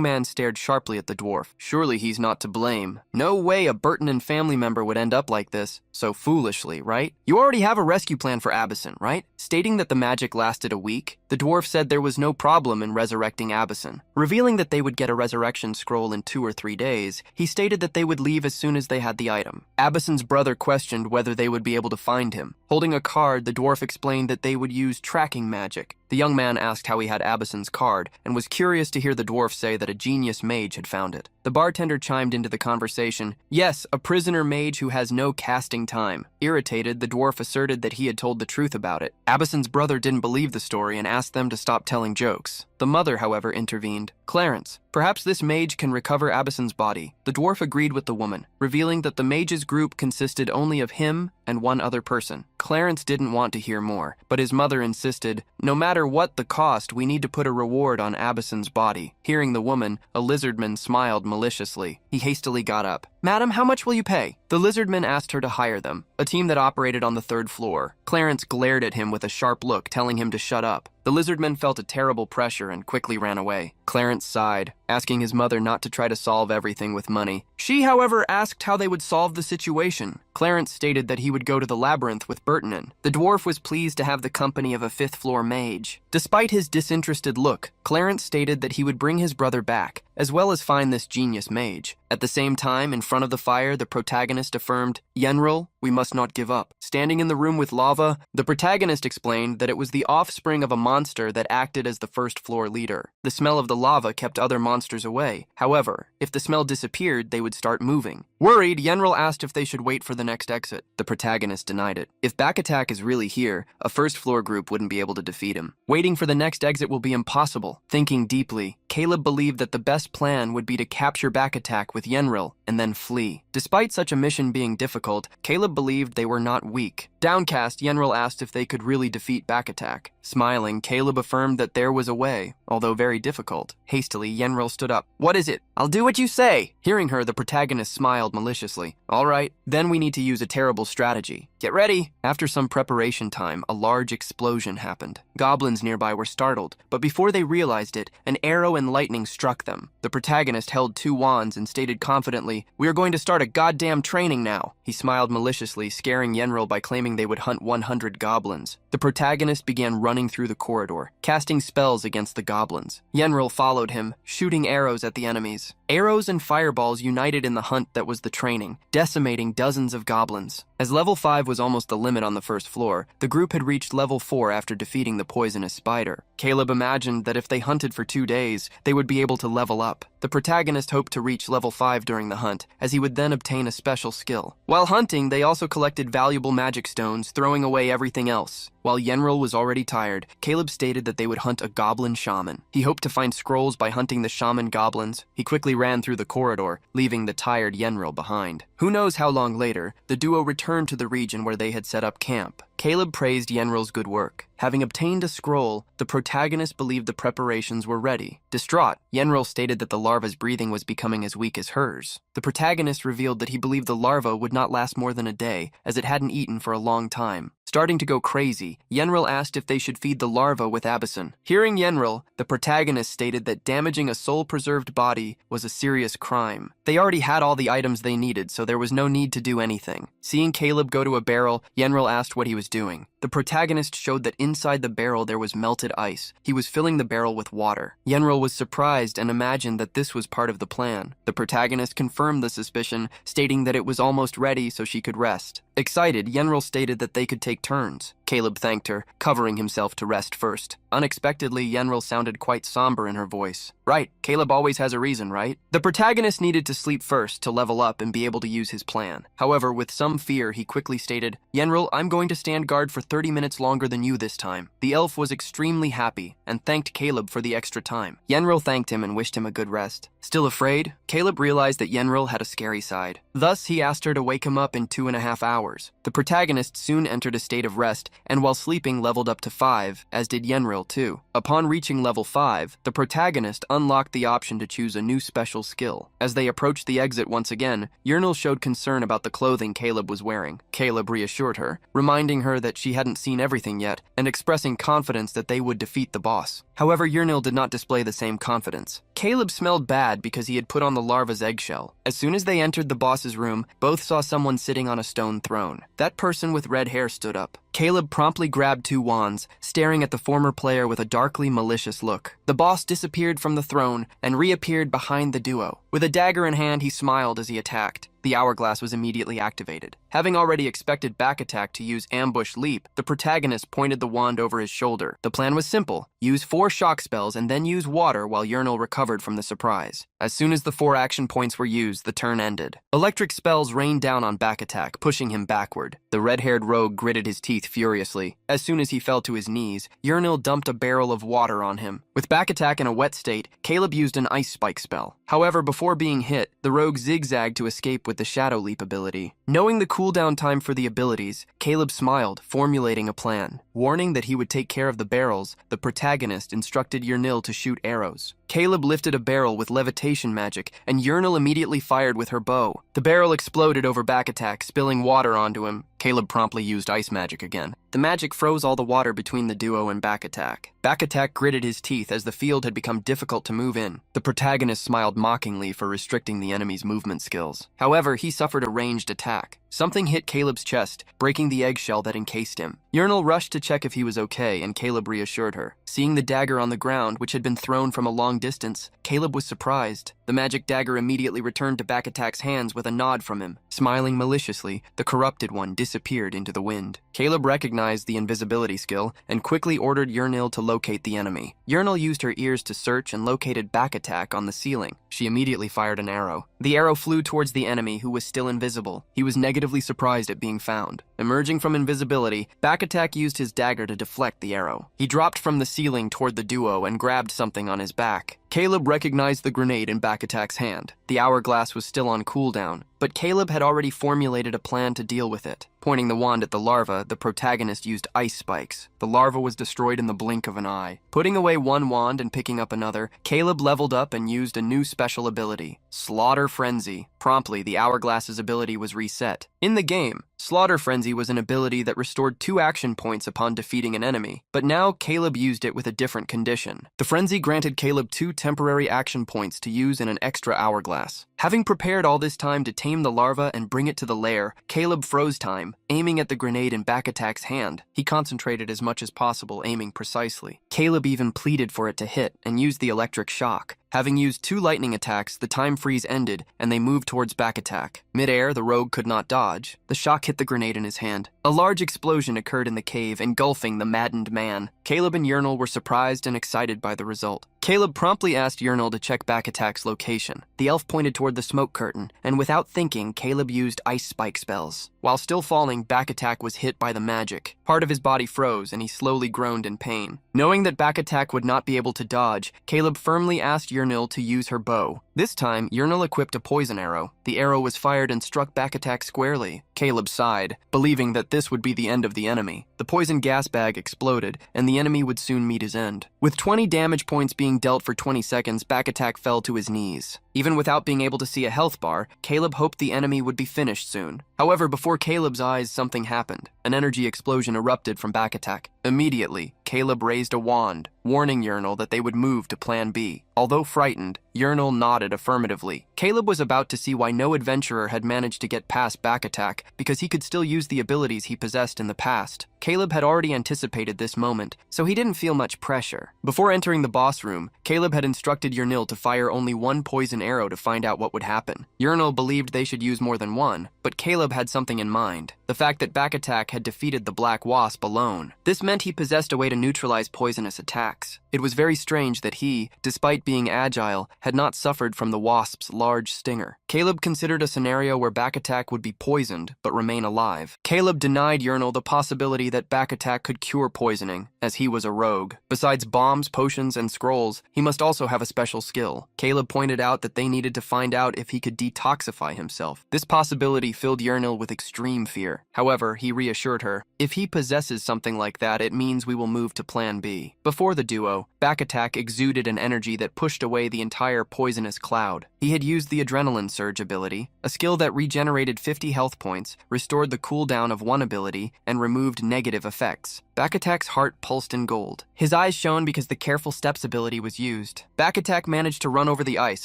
[SPEAKER 1] man stared sharply at the dwarf. Surely he's not to blame. No way a Bertonin family member would end up like this. So foolishly, right? You already have a rescue plan for Abyssine, right? Stating that the magic lasted a week, the dwarf said there was no problem in resurrecting Abyssine. Revealing that they would get a resurrection scroll in 2 or 3 days, he stated that they would leave as soon as they had the item. Abyssin's brother questioned whether they would be able to find him. Holding a card, the dwarf explained that they would use tracking magic. The young man asked how he had Abyssin's card and was curious to hear the dwarf say that a genius mage had found it. The bartender chimed into the conversation. "Yes, a prisoner mage who has no casting time." Irritated, the dwarf asserted that he had told the truth about it. Abyssin's brother didn't believe the story and asked them to stop telling jokes. The mother, however, intervened. "Clarence, perhaps this mage can recover Abyssin's body." The dwarf agreed with the woman, revealing that the mage's group consisted only of him and one other person. Clarence didn't want to hear more, but his mother insisted, "No matter what the cost, we need to put a reward on Abyssin's body." Hearing the woman, a lizardman smiled maliciously. He hastily got up. "Madam, how much will you pay?" The lizardman asked her to hire them, a team that operated on the 3rd floor. Clarence glared at him with a sharp look, telling him to shut up. The lizardman felt a terrible pressure and quickly ran away. Clarence sighed, asking his mother not to try to solve everything with money. She, however, asked how they would solve the situation. Clarence stated that he would go to the labyrinth with Bertonin. The dwarf was pleased to have the company of a 5th-floor mage. Despite his disinterested look, Clarence stated that he would bring his brother back, as well as find this genius mage. At the same time, in front of the fire, the protagonist affirmed, "Yenril, we must not give up." Standing in the room with lava, the protagonist explained that it was the offspring of a monster that acted as the 1st-floor leader. The smell of the lava kept other monsters away. However, if the smell disappeared, they would start moving. Worried, Yenril asked if they should wait for the next exit. The protagonist denied it. If Backattack is really here, a 1st-floor group wouldn't be able to defeat him. Waiting for the next exit will be impossible. Thinking deeply, Caleb believed that the best plan would be to capture Backattack with Yenril and then flee. Despite such a mission being difficult, Caleb believed they were not weak. Downcast, Yenril asked if they could really defeat Backattack. Smiling, Caleb affirmed that there was a way, although very difficult. Hastily, Yenril stood up. "What is it?" "I'll do what you say." Hearing her, the protagonist smiled maliciously. "All right, then we need to use a terrible strategy. Get ready." After some preparation time, a large explosion happened. Goblins nearby were startled, but before they realized it, an arrow and lightning struck them. The protagonist held 2 wands and stated confidently, "We are going to start a goddamn training now." He smiled maliciously, scaring Yenril by claiming they would hunt 100 goblins. The protagonist began running through the corridor, casting spells against the goblins. Yenril followed him, shooting arrows at the enemies. Arrows and fireballs united in the hunt that was the training, decimating dozens of goblins. As level 5 was almost the limit on the 1st floor, the group had reached level 4 after defeating the poisonous spider. Caleb imagined that if they hunted for 2 days, they would be able to level up. The protagonist hoped to reach level 5 during the hunt, as he would then obtain a special skill. While hunting, they also collected valuable magic stones, throwing away everything else. While Yenril was already tired, Caleb stated that they would hunt a goblin shaman. He hoped to find scrolls by hunting the shaman goblins. He quickly ran through the corridor, leaving the tired Yenril behind. Who knows how long later, the duo returned to the region where they had set up camp. Caleb praised Yenril's good work. Having obtained a scroll, the protagonist believed the preparations were ready. Distraught, Yenril stated that the larva's breathing was becoming as weak as hers. The protagonist revealed that he believed the larva would not last more than a day, as it hadn't eaten for a long time. Starting to go crazy, Yenril asked if they should feed the larva with absinthe. Hearing Yenril, the protagonist stated that damaging a soul-preserved body was a serious crime. They already had all the items they needed, so there was no need to do anything. Seeing Caleb go to a barrel, Yenril asked what he was doing. The protagonist showed that inside the barrel there was melted ice. He was filling the barrel with water. Yenril was surprised and imagined that this was part of the plan. The protagonist confirmed the suspicion, stating that it was almost ready so she could rest. Excited, Yenril stated that they could take turns. Caleb thanked her, covering himself to rest first. Unexpectedly, Yenril sounded quite somber in her voice. Right, Caleb always has a reason, right? The protagonist needed to sleep first to level up and be able to use his plan. However, with some fear, he quickly stated, Yenril, I'm going to stand guard for 30 minutes longer than you this time. The elf was extremely happy and thanked Caleb for the extra time. Yenril thanked him and wished him a good rest. Still afraid, Caleb realized that Yenril had a scary side. Thus, he asked her to wake him up in 2.5 hours. The protagonist soon entered a state of rest, and while sleeping leveled up to 5, as did Yenril too. Upon reaching level 5, the protagonist unlocked the option to choose a new special skill. As they approached the exit once again, Yenril showed concern about the clothing Caleb was wearing. Caleb reassured her, reminding her that she hadn't seen everything yet, and expressing confidence that they would defeat the boss. However, Yenril did not display the same confidence. Caleb smelled bad because he had put on the larva's eggshell. As soon as they entered the boss's room, both saw someone sitting on a stone throne. That person with red hair stood up. Caleb promptly grabbed 2 wands, staring at the former player with a darkly malicious look. The boss disappeared from the throne and reappeared behind the duo. With a dagger in hand, he smiled as he attacked. The hourglass was immediately activated. Having already expected back attack to use ambush leap, the protagonist pointed the wand over his shoulder. The plan was simple: use 4 shock spells and then use water while Yenril recovered from the surprise. As soon as the 4 action points were used, the turn ended. Electric spells rained down on back attack, pushing him backward. The red-haired rogue gritted his teeth furiously. As soon as he fell to his knees, Yenril dumped a barrel of water on him. With back attack in a wet state, Caleb used an ice spike spell. However, before being hit, the rogue zigzagged to escape with the shadow leap ability. Knowing the cooldown time for the abilities, Caleb smiled, formulating a plan. Warning that he would take care of the barrels, the protagonist instructed Yenril to shoot arrows. Caleb lifted a barrel with levitation magic, and Yenril immediately fired with her bow. The barrel exploded over back attack, spilling water onto him. Caleb promptly used ice magic again. The magic froze all the water between the duo and back attack. Back attack gritted his teeth as the field had become difficult to move in. The protagonist smiled mockingly for restricting the enemy's movement skills. However, he suffered a ranged attack. Something hit Caleb's chest, breaking the eggshell that encased him. Yenril rushed to check if he was okay, and Caleb reassured her. Seeing the dagger on the ground, which had been thrown from a long distance, Caleb was surprised. The magic dagger immediately returned to back attack's hands with a nod from him. Smiling maliciously, the corrupted one disappeared into the wind. Caleb recognized the invisibility skill and quickly ordered Yenril to locate the enemy. Yenril used her ears to search and located back attack on the ceiling. She immediately fired an arrow. The arrow flew towards the enemy, who was still invisible. He was negatively surprised at being found. Emerging from invisibility, back attack used his dagger to deflect the arrow. He dropped from the ceiling toward the duo and grabbed something on his back. Caleb recognized the grenade in back attack's hand. The hourglass was still on cooldown, but Caleb had already formulated a plan to deal with it. Pointing the wand at the larva, the protagonist used ice spikes. The larva was destroyed in the blink of an eye. Putting away one wand and picking up another, Caleb leveled up and used a new special ability, Slaughter Frenzy. Promptly, the hourglass's ability was reset. In the game, Slaughter Frenzy was an ability that restored 2 action points upon defeating an enemy, but now Caleb used it with a different condition. The frenzy granted Caleb 2 temporary action points to use in an extra hourglass. Having prepared all this time to tame the larva and bring it to the lair, Caleb froze time, aiming at the grenade in back attack's hand. He concentrated as much as possible, aiming precisely. Caleb even pleaded for it to hit and used the electric shock. Having used 2 lightning attacks, the time freeze ended, and they moved towards back attack. Mid-air, the rogue could not dodge. The shock hit the grenade in his hand. A large explosion occurred in the cave, engulfing the maddened man. Caleb and Yurnal were surprised and excited by the result. Caleb promptly asked Yurnal to check Bakatak's location. The elf pointed toward the smoke curtain, and without thinking, Caleb used ice spike spells. While still falling, Bakatak was hit by the magic. Part of his body froze, and he slowly groaned in pain. Knowing that Bakatak would not be able to dodge, Caleb firmly asked Yurnal to use her bow. This time, Yurnal equipped a poison arrow. The arrow was fired and struck Bakatak squarely. Caleb sighed, believing that this would be the end of the enemy. The poison gas bag exploded, and the enemy would soon meet his end. With 20 damage points being dealt for 20 seconds, Bakatak fell to his knees. Even without being able to see a health bar, Caleb hoped the enemy would be finished soon. However, before Caleb's eyes, something happened. An energy explosion erupted from Bakatak. Immediately, Caleb raised a wand, warning Yurnal that they would move to Plan B. Although frightened, Yurnal nodded affirmatively. Caleb was about to see why no adventurer had managed to get past Bakatak, because he could still use the abilities he possessed in the past. Caleb had already anticipated this moment, so he didn't feel much pressure. Before entering the boss room, Caleb had instructed Yurnal to fire only one poison arrow to find out what would happen. Yurnal believed they should use more than one, but Caleb had something in mind: the fact that Bakatak had defeated the Black Wasp alone. This meant he possessed a way to neutralize poisonous attacks. It was very strange that he, despite being agile, had not suffered from the wasp's large stinger. Caleb considered a scenario where Bakatak would be poisoned but remain alive. Caleb denied Yurnal the possibility that Bakatak could cure poisoning, as he was a rogue. Besides bombs, potions, and scrolls, he must also have a special skill. Caleb pointed out that they needed to find out if he could detoxify himself. This possibility filled Yurnal with extreme fear. However, he reassured her, if he possesses something like that, it means we will move to Plan B. Before the duo, Bakatak exuded an energy that pushed away the entire poisonous cloud. He had used the Adrenaline Surge ability, a skill that regenerated 50 health points, restored the cooldown of one ability, and removed negative effects. Bakatak's heart pulsed in gold. His eyes shone because the Careful Steps ability was used. Bakatak managed to run over the ice,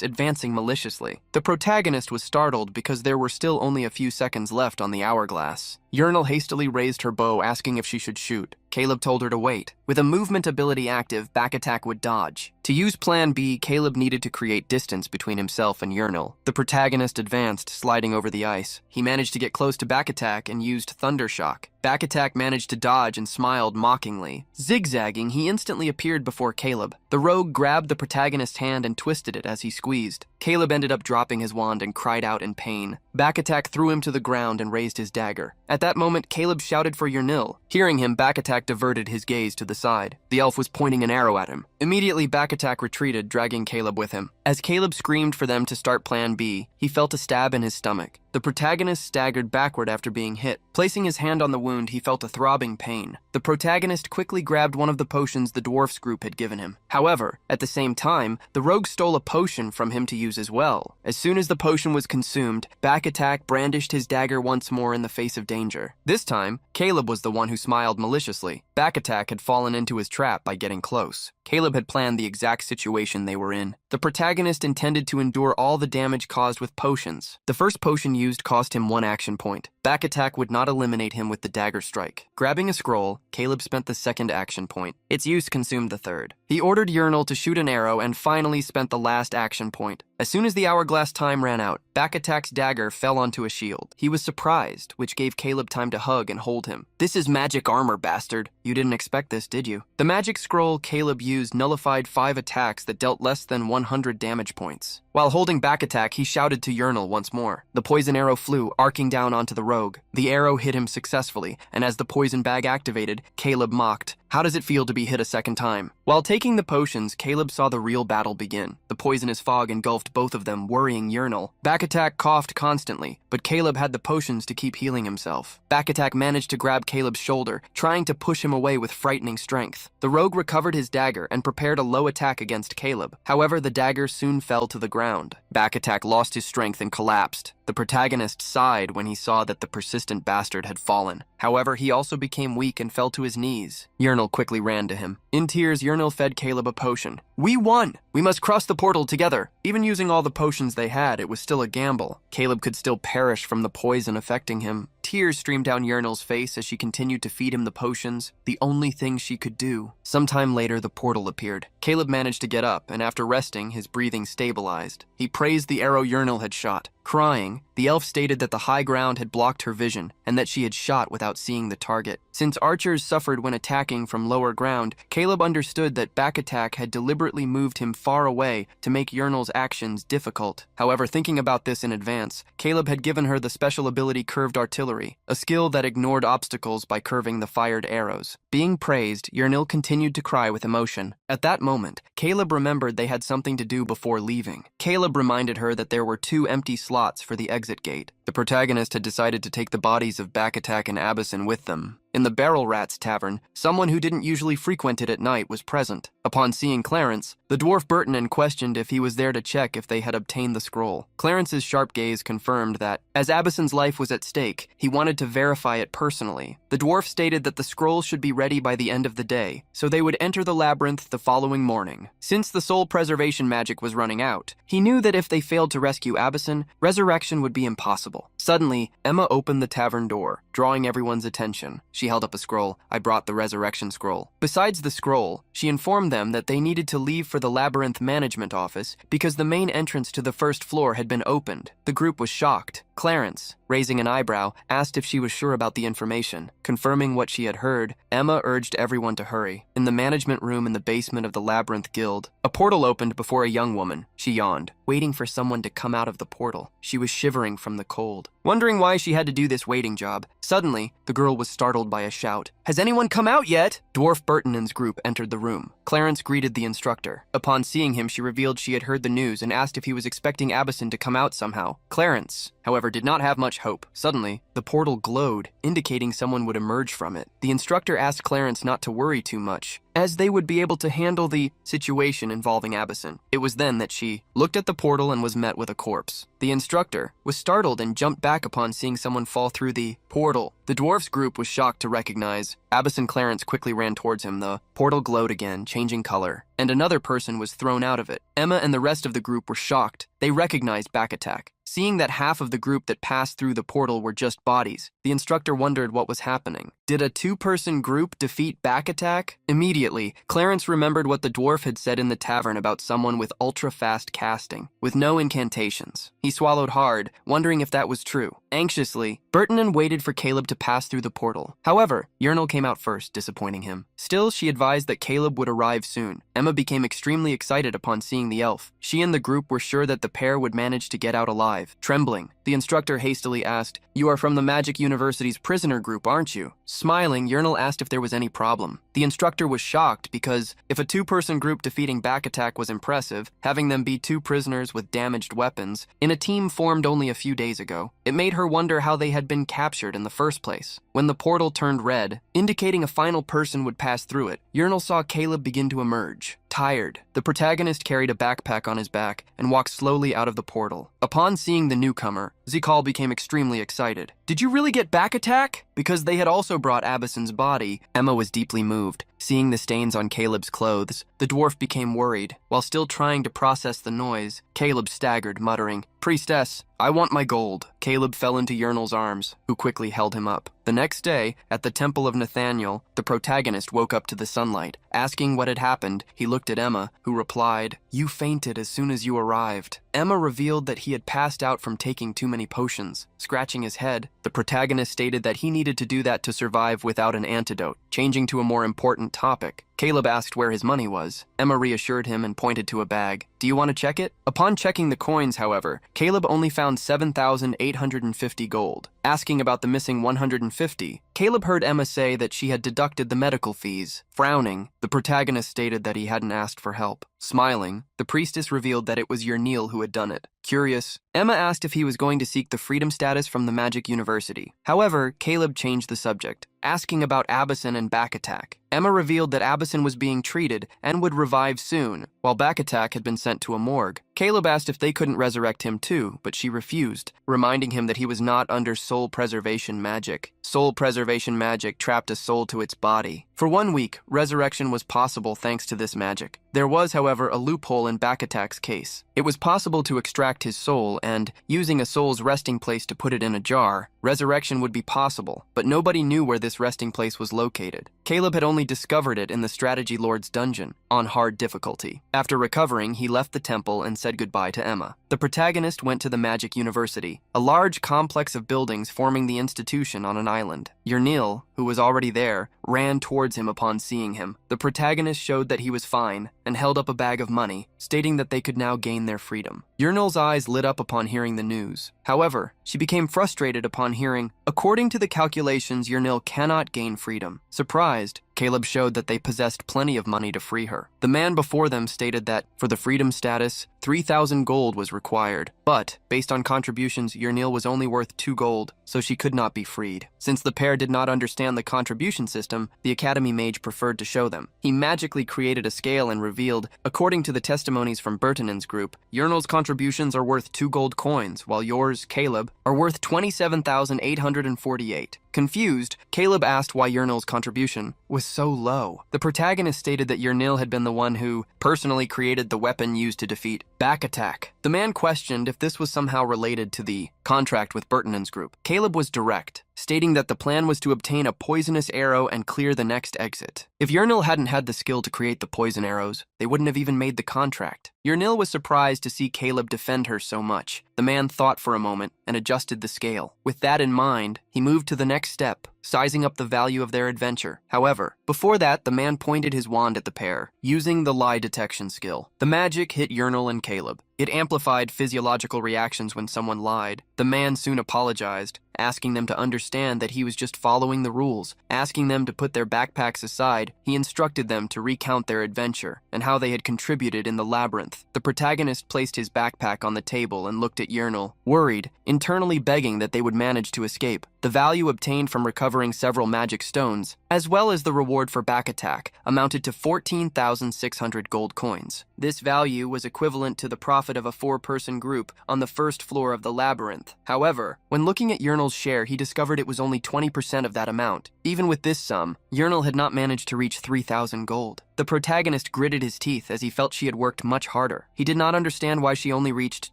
[SPEAKER 1] advancing maliciously. The protagonist was startled because there were still only a few seconds left on the hourglass. Yurnal hastily raised her bow, asking if she should shoot. Caleb told her to wait. With a movement ability active, Bakatak would dodge. To use Plan B, Caleb needed to create distance between himself and Yurnal. The protagonist advanced, sliding over the ice. He managed to get close to Bakatak and used Thundershock. Bakatak managed to dodge and smiled mockingly. Zigzagging, he instantly appeared before Caleb. The rogue grabbed the protagonist's hand and twisted it as he squeezed. Caleb ended up dropping his wand and cried out in pain. Bakatak threw him to the ground and raised his dagger. At that moment, Caleb shouted for Yurnal. Hearing him, Bakatak diverted his gaze to the side. The elf was pointing an arrow at him. Immediately, Bakatak retreated, dragging Caleb with him. As Caleb screamed for them to start Plan B, he felt a stab in his stomach. The protagonist staggered backward after being hit. Placing his hand on the wound, he felt a throbbing pain. The protagonist quickly grabbed one of the potions the dwarf's group had given him. However, at the same time, the rogue stole a potion from him to use as well. As soon as the potion was consumed, Bakatak brandished his dagger once more in the face of danger. This time, Caleb was the one who smiled maliciously. Bakatak had fallen into his trap by getting close. Caleb had planned the exact situation they were in. The protagonist intended to endure all the damage caused with potions. The first potion used cost him 1 action point. Bakatak would not eliminate him with the dagger strike. Grabbing a scroll, Caleb spent the second action point. Its use consumed the third. He ordered Yurnal to shoot an arrow and finally spent the last action point. As soon as the hourglass time ran out, Bakatak's dagger fell onto a shield. He was surprised, which gave Caleb time to hug and hold him. "This is magic armor, bastard. You didn't expect this, did you?" The magic scroll Caleb used nullified 5 attacks that dealt less than 100 damage points. While holding Bakatak, he shouted to Yurnal once more. The poison arrow flew, arcing down onto the rogue. The arrow hit him successfully, and as the poison bag activated, Caleb mocked, "How does it feel to be hit a second time?" While taking the potions, Caleb saw the real battle begin. The poisonous fog engulfed both of them, worrying Yurnal. Bakatak coughed constantly, but Caleb had the potions to keep healing himself. Bakatak managed to grab Caleb's shoulder, trying to push him away with frightening strength. The rogue recovered his dagger and prepared a low attack against Caleb. However, the dagger soon fell to the ground. Bakatak lost his strength and collapsed. The protagonist sighed when he saw that the persistent bastard had fallen. However, he also became weak and fell to his knees. Yurnal quickly ran to him. In tears, Yurnal fed Caleb a potion. "We won! We must cross the portal together." Even using all the potions they had, it was still a gamble. Caleb could still perish from the poison affecting him. Tears streamed down Yurnal's face as she continued to feed him the potions, the only thing she could do. Sometime later, the portal appeared. Caleb managed to get up, and after resting, his breathing stabilized. He praised the arrow Yurnal had shot. Crying, the elf stated that the high ground had blocked her vision and that she had shot without seeing the target. Since archers suffered when attacking from lower ground, Caleb understood that back attack had deliberately moved him far away to make Yurnal's actions difficult. However, thinking about this in advance, Caleb had given her the special ability Curved Artillery, a skill that ignored obstacles by curving the fired arrows. Being praised, Yurnal continued to cry with emotion. At that moment, Caleb remembered they had something to do before leaving. Caleb reminded her that there were 2 empty slots for the exit gate. The protagonist had decided to take the bodies of Backattack and Abyssin with them. In the Barrel Rats Tavern, someone who didn't usually frequent it at night was present. Upon seeing Clarence, the dwarf Burtonin questioned if he was there to check if they had obtained the scroll. Clarence's sharp gaze confirmed that, as Abyssin's life was at stake, he wanted to verify it personally. The dwarf stated that the scroll should be ready by the end of the day, so they would enter the labyrinth the following morning. Since the soul preservation magic was running out, he knew that if they failed to rescue Abyssin, resurrection would be impossible. Suddenly, Emma opened the tavern door, drawing everyone's attention. She held up a scroll. I brought the resurrection scroll. Besides the scroll, she informed them that they needed to leave for the labyrinth management office because the main entrance to the first floor had been opened. The group was shocked. Clarence, raising an eyebrow, asked if she was sure about the information. Confirming what she had heard, Emma urged everyone to hurry. In the management room in the basement of the Labyrinth Guild, a portal opened before a young woman. She yawned, waiting for someone to come out of the portal. She was shivering from the cold. Wondering why she had to do this waiting job, suddenly, the girl was startled by a shout. Has anyone come out yet? Dwarf Burtonin's group entered the room. Clarence greeted the instructor. Upon seeing him, she revealed she had heard the news and asked if he was expecting Abyssin to come out somehow. Clarence, however, did not have much hope. Suddenly, the portal glowed, indicating someone would emerge from it. The instructor asked Clarence not to worry too much, as they would be able to handle the situation involving Abyssin. It was then that she looked at the portal and was met with a corpse. The instructor was startled and jumped back upon seeing someone fall through the portal. The dwarf's group was shocked to recognize Abyssin. Clarence quickly ran towards him. The portal glowed again, changing color, and another person was thrown out of it. Emma and the rest of the group were shocked. They recognized Backattack. Seeing that half of the group that passed through the portal were just bodies, the instructor wondered what was happening. Did a 2-person group defeat Backattack? Immediately, Clarence remembered what the dwarf had said in the tavern about someone with ultra-fast casting, with no incantations. He swallowed hard, wondering if that was true. Anxiously, Burtonin waited for Caleb to pass through the portal. However, Yurnal came out first, disappointing him. Still, she advised that Caleb would arrive soon. Emma became extremely excited upon seeing the elf. She and the group were sure that the pair would manage to get out alive. Trembling, the instructor hastily asked, "You are from the Magic University's prisoner group, aren't you?" Smiling, Yurnal asked if there was any problem. The instructor was shocked because if a 2-person group defeating Backattack was impressive, having them be 2 prisoners with damaged weapons in a team formed only a few days ago, it made her wonder how they had been captured in the first place. When the portal turned red, indicating a final person would pass through it, Yurnal saw Caleb begin to emerge. Tired, the protagonist carried a backpack on his back and walked slowly out of the portal. Upon seeing the newcomer, Zikal became extremely excited. "Did you really get Backattack?" Because they had also brought Abyssin's body, Emma was deeply moved. Seeing the stains on Caleb's clothes, the dwarf became worried. While still trying to process the noise, Caleb staggered, muttering, "Priestess, I want my gold." Caleb fell into Yurnal's arms, who quickly held him up. The next day, at the Temple of Nathaniel, the protagonist woke up to the sunlight. Asking what had happened, he looked at Emma, who replied, "You fainted as soon as you arrived." Emma revealed that he had passed out from taking too many potions. Scratching his head, the protagonist stated that he needed to do that to survive without an antidote. Changing to a more important topic, Caleb asked where his money was. Emma reassured him and pointed to a bag. "Do you want to check it?" Upon checking the coins, however, Caleb only found 7,850 gold. Asking about the missing 150, Caleb heard Emma say that she had deducted the medical fees. Frowning, the protagonist stated that he hadn't asked for help. Smiling, the priestess revealed that it was Yurnal who had done it. Curious, Emma asked if he was going to seek the freedom status from the Magic University. However, Caleb changed the subject, asking about Abyssin and Backattack. Emma revealed that Abyssin was being treated and would revive soon, while Backattack had been sent to a morgue. Caleb asked if they couldn't resurrect him too, but she refused, reminding him that he was not under soul preservation magic. Soul preservation magic trapped a soul to its body. For 1 week, resurrection was possible thanks to this magic. There was, however, a loophole in Bakatak's case. It was possible to extract his soul and, using a soul's resting place to put it in a jar, resurrection would be possible, but nobody knew where this resting place was located. Caleb had only discovered it in the Strategy Lord's dungeon, on hard difficulty. After recovering, he left the temple and said goodbye to Emma. The protagonist went to the Magic University, a large complex of buildings forming the institution on an island. Yernil, who was already there, ran towards him upon seeing him. The protagonist showed that he was fine and held up a bag of money, stating that they could now gain their freedom. Yernil's eyes lit up upon hearing the news. However, she became frustrated upon hearing, according to the calculations, Yernil cannot gain freedom. Surprised, Caleb showed that they possessed plenty of money to free her. The man before them stated that, for the freedom status, 3,000 gold was required, but, based on contributions, Yernil was only worth 2 gold, so she could not be freed. Since the pair did not understand the contribution system, the Academy Mage preferred to show them. He magically created a scale and revealed, according to the testimonies from Bertinen's group, Yernil's contributions are worth 2 gold coins, while yours, Caleb, are worth 27,848. Confused, Caleb asked why Yernil's contribution was so low. The protagonist stated that Yernil had been the one who personally created the weapon used to defeat Bakatak. The man questioned if this was somehow related to the contract with Bertinen's group. Caleb was direct, stating that the plan was to obtain a poisonous arrow and clear the next exit. If Yernil hadn't had the skill to create the poison arrows, they wouldn't have even made the contract. Yernil was surprised to see Caleb defend her so much. The man thought for a moment and adjusted the scale. With that in mind, he moved to the next step, sizing up the value of their adventure. However, before that, the man pointed his wand at the pair, using the lie detection skill. The magic hit Yernil and Caleb. It amplified physiological reactions when someone lied. The man soon apologized, asking them to understand that he was just following the rules. Asking them to put their backpacks aside, he instructed them to recount their adventure and how they had contributed in the labyrinth. The protagonist placed his backpack on the table and looked at Yernil, worried, internally begging that they would manage to escape. The value obtained from recovering several magic stones, as well as the reward for Bakatak, amounted to 14,600 gold coins. This value was equivalent to the profit of a 4-person group on the first floor of the labyrinth. However, when looking at Yernil's share, he discovered it was only 20% of that amount. Even with this sum, Yernil had not managed to reach 3,000 gold. The protagonist gritted his teeth as he felt she had worked much harder. He did not understand why she only reached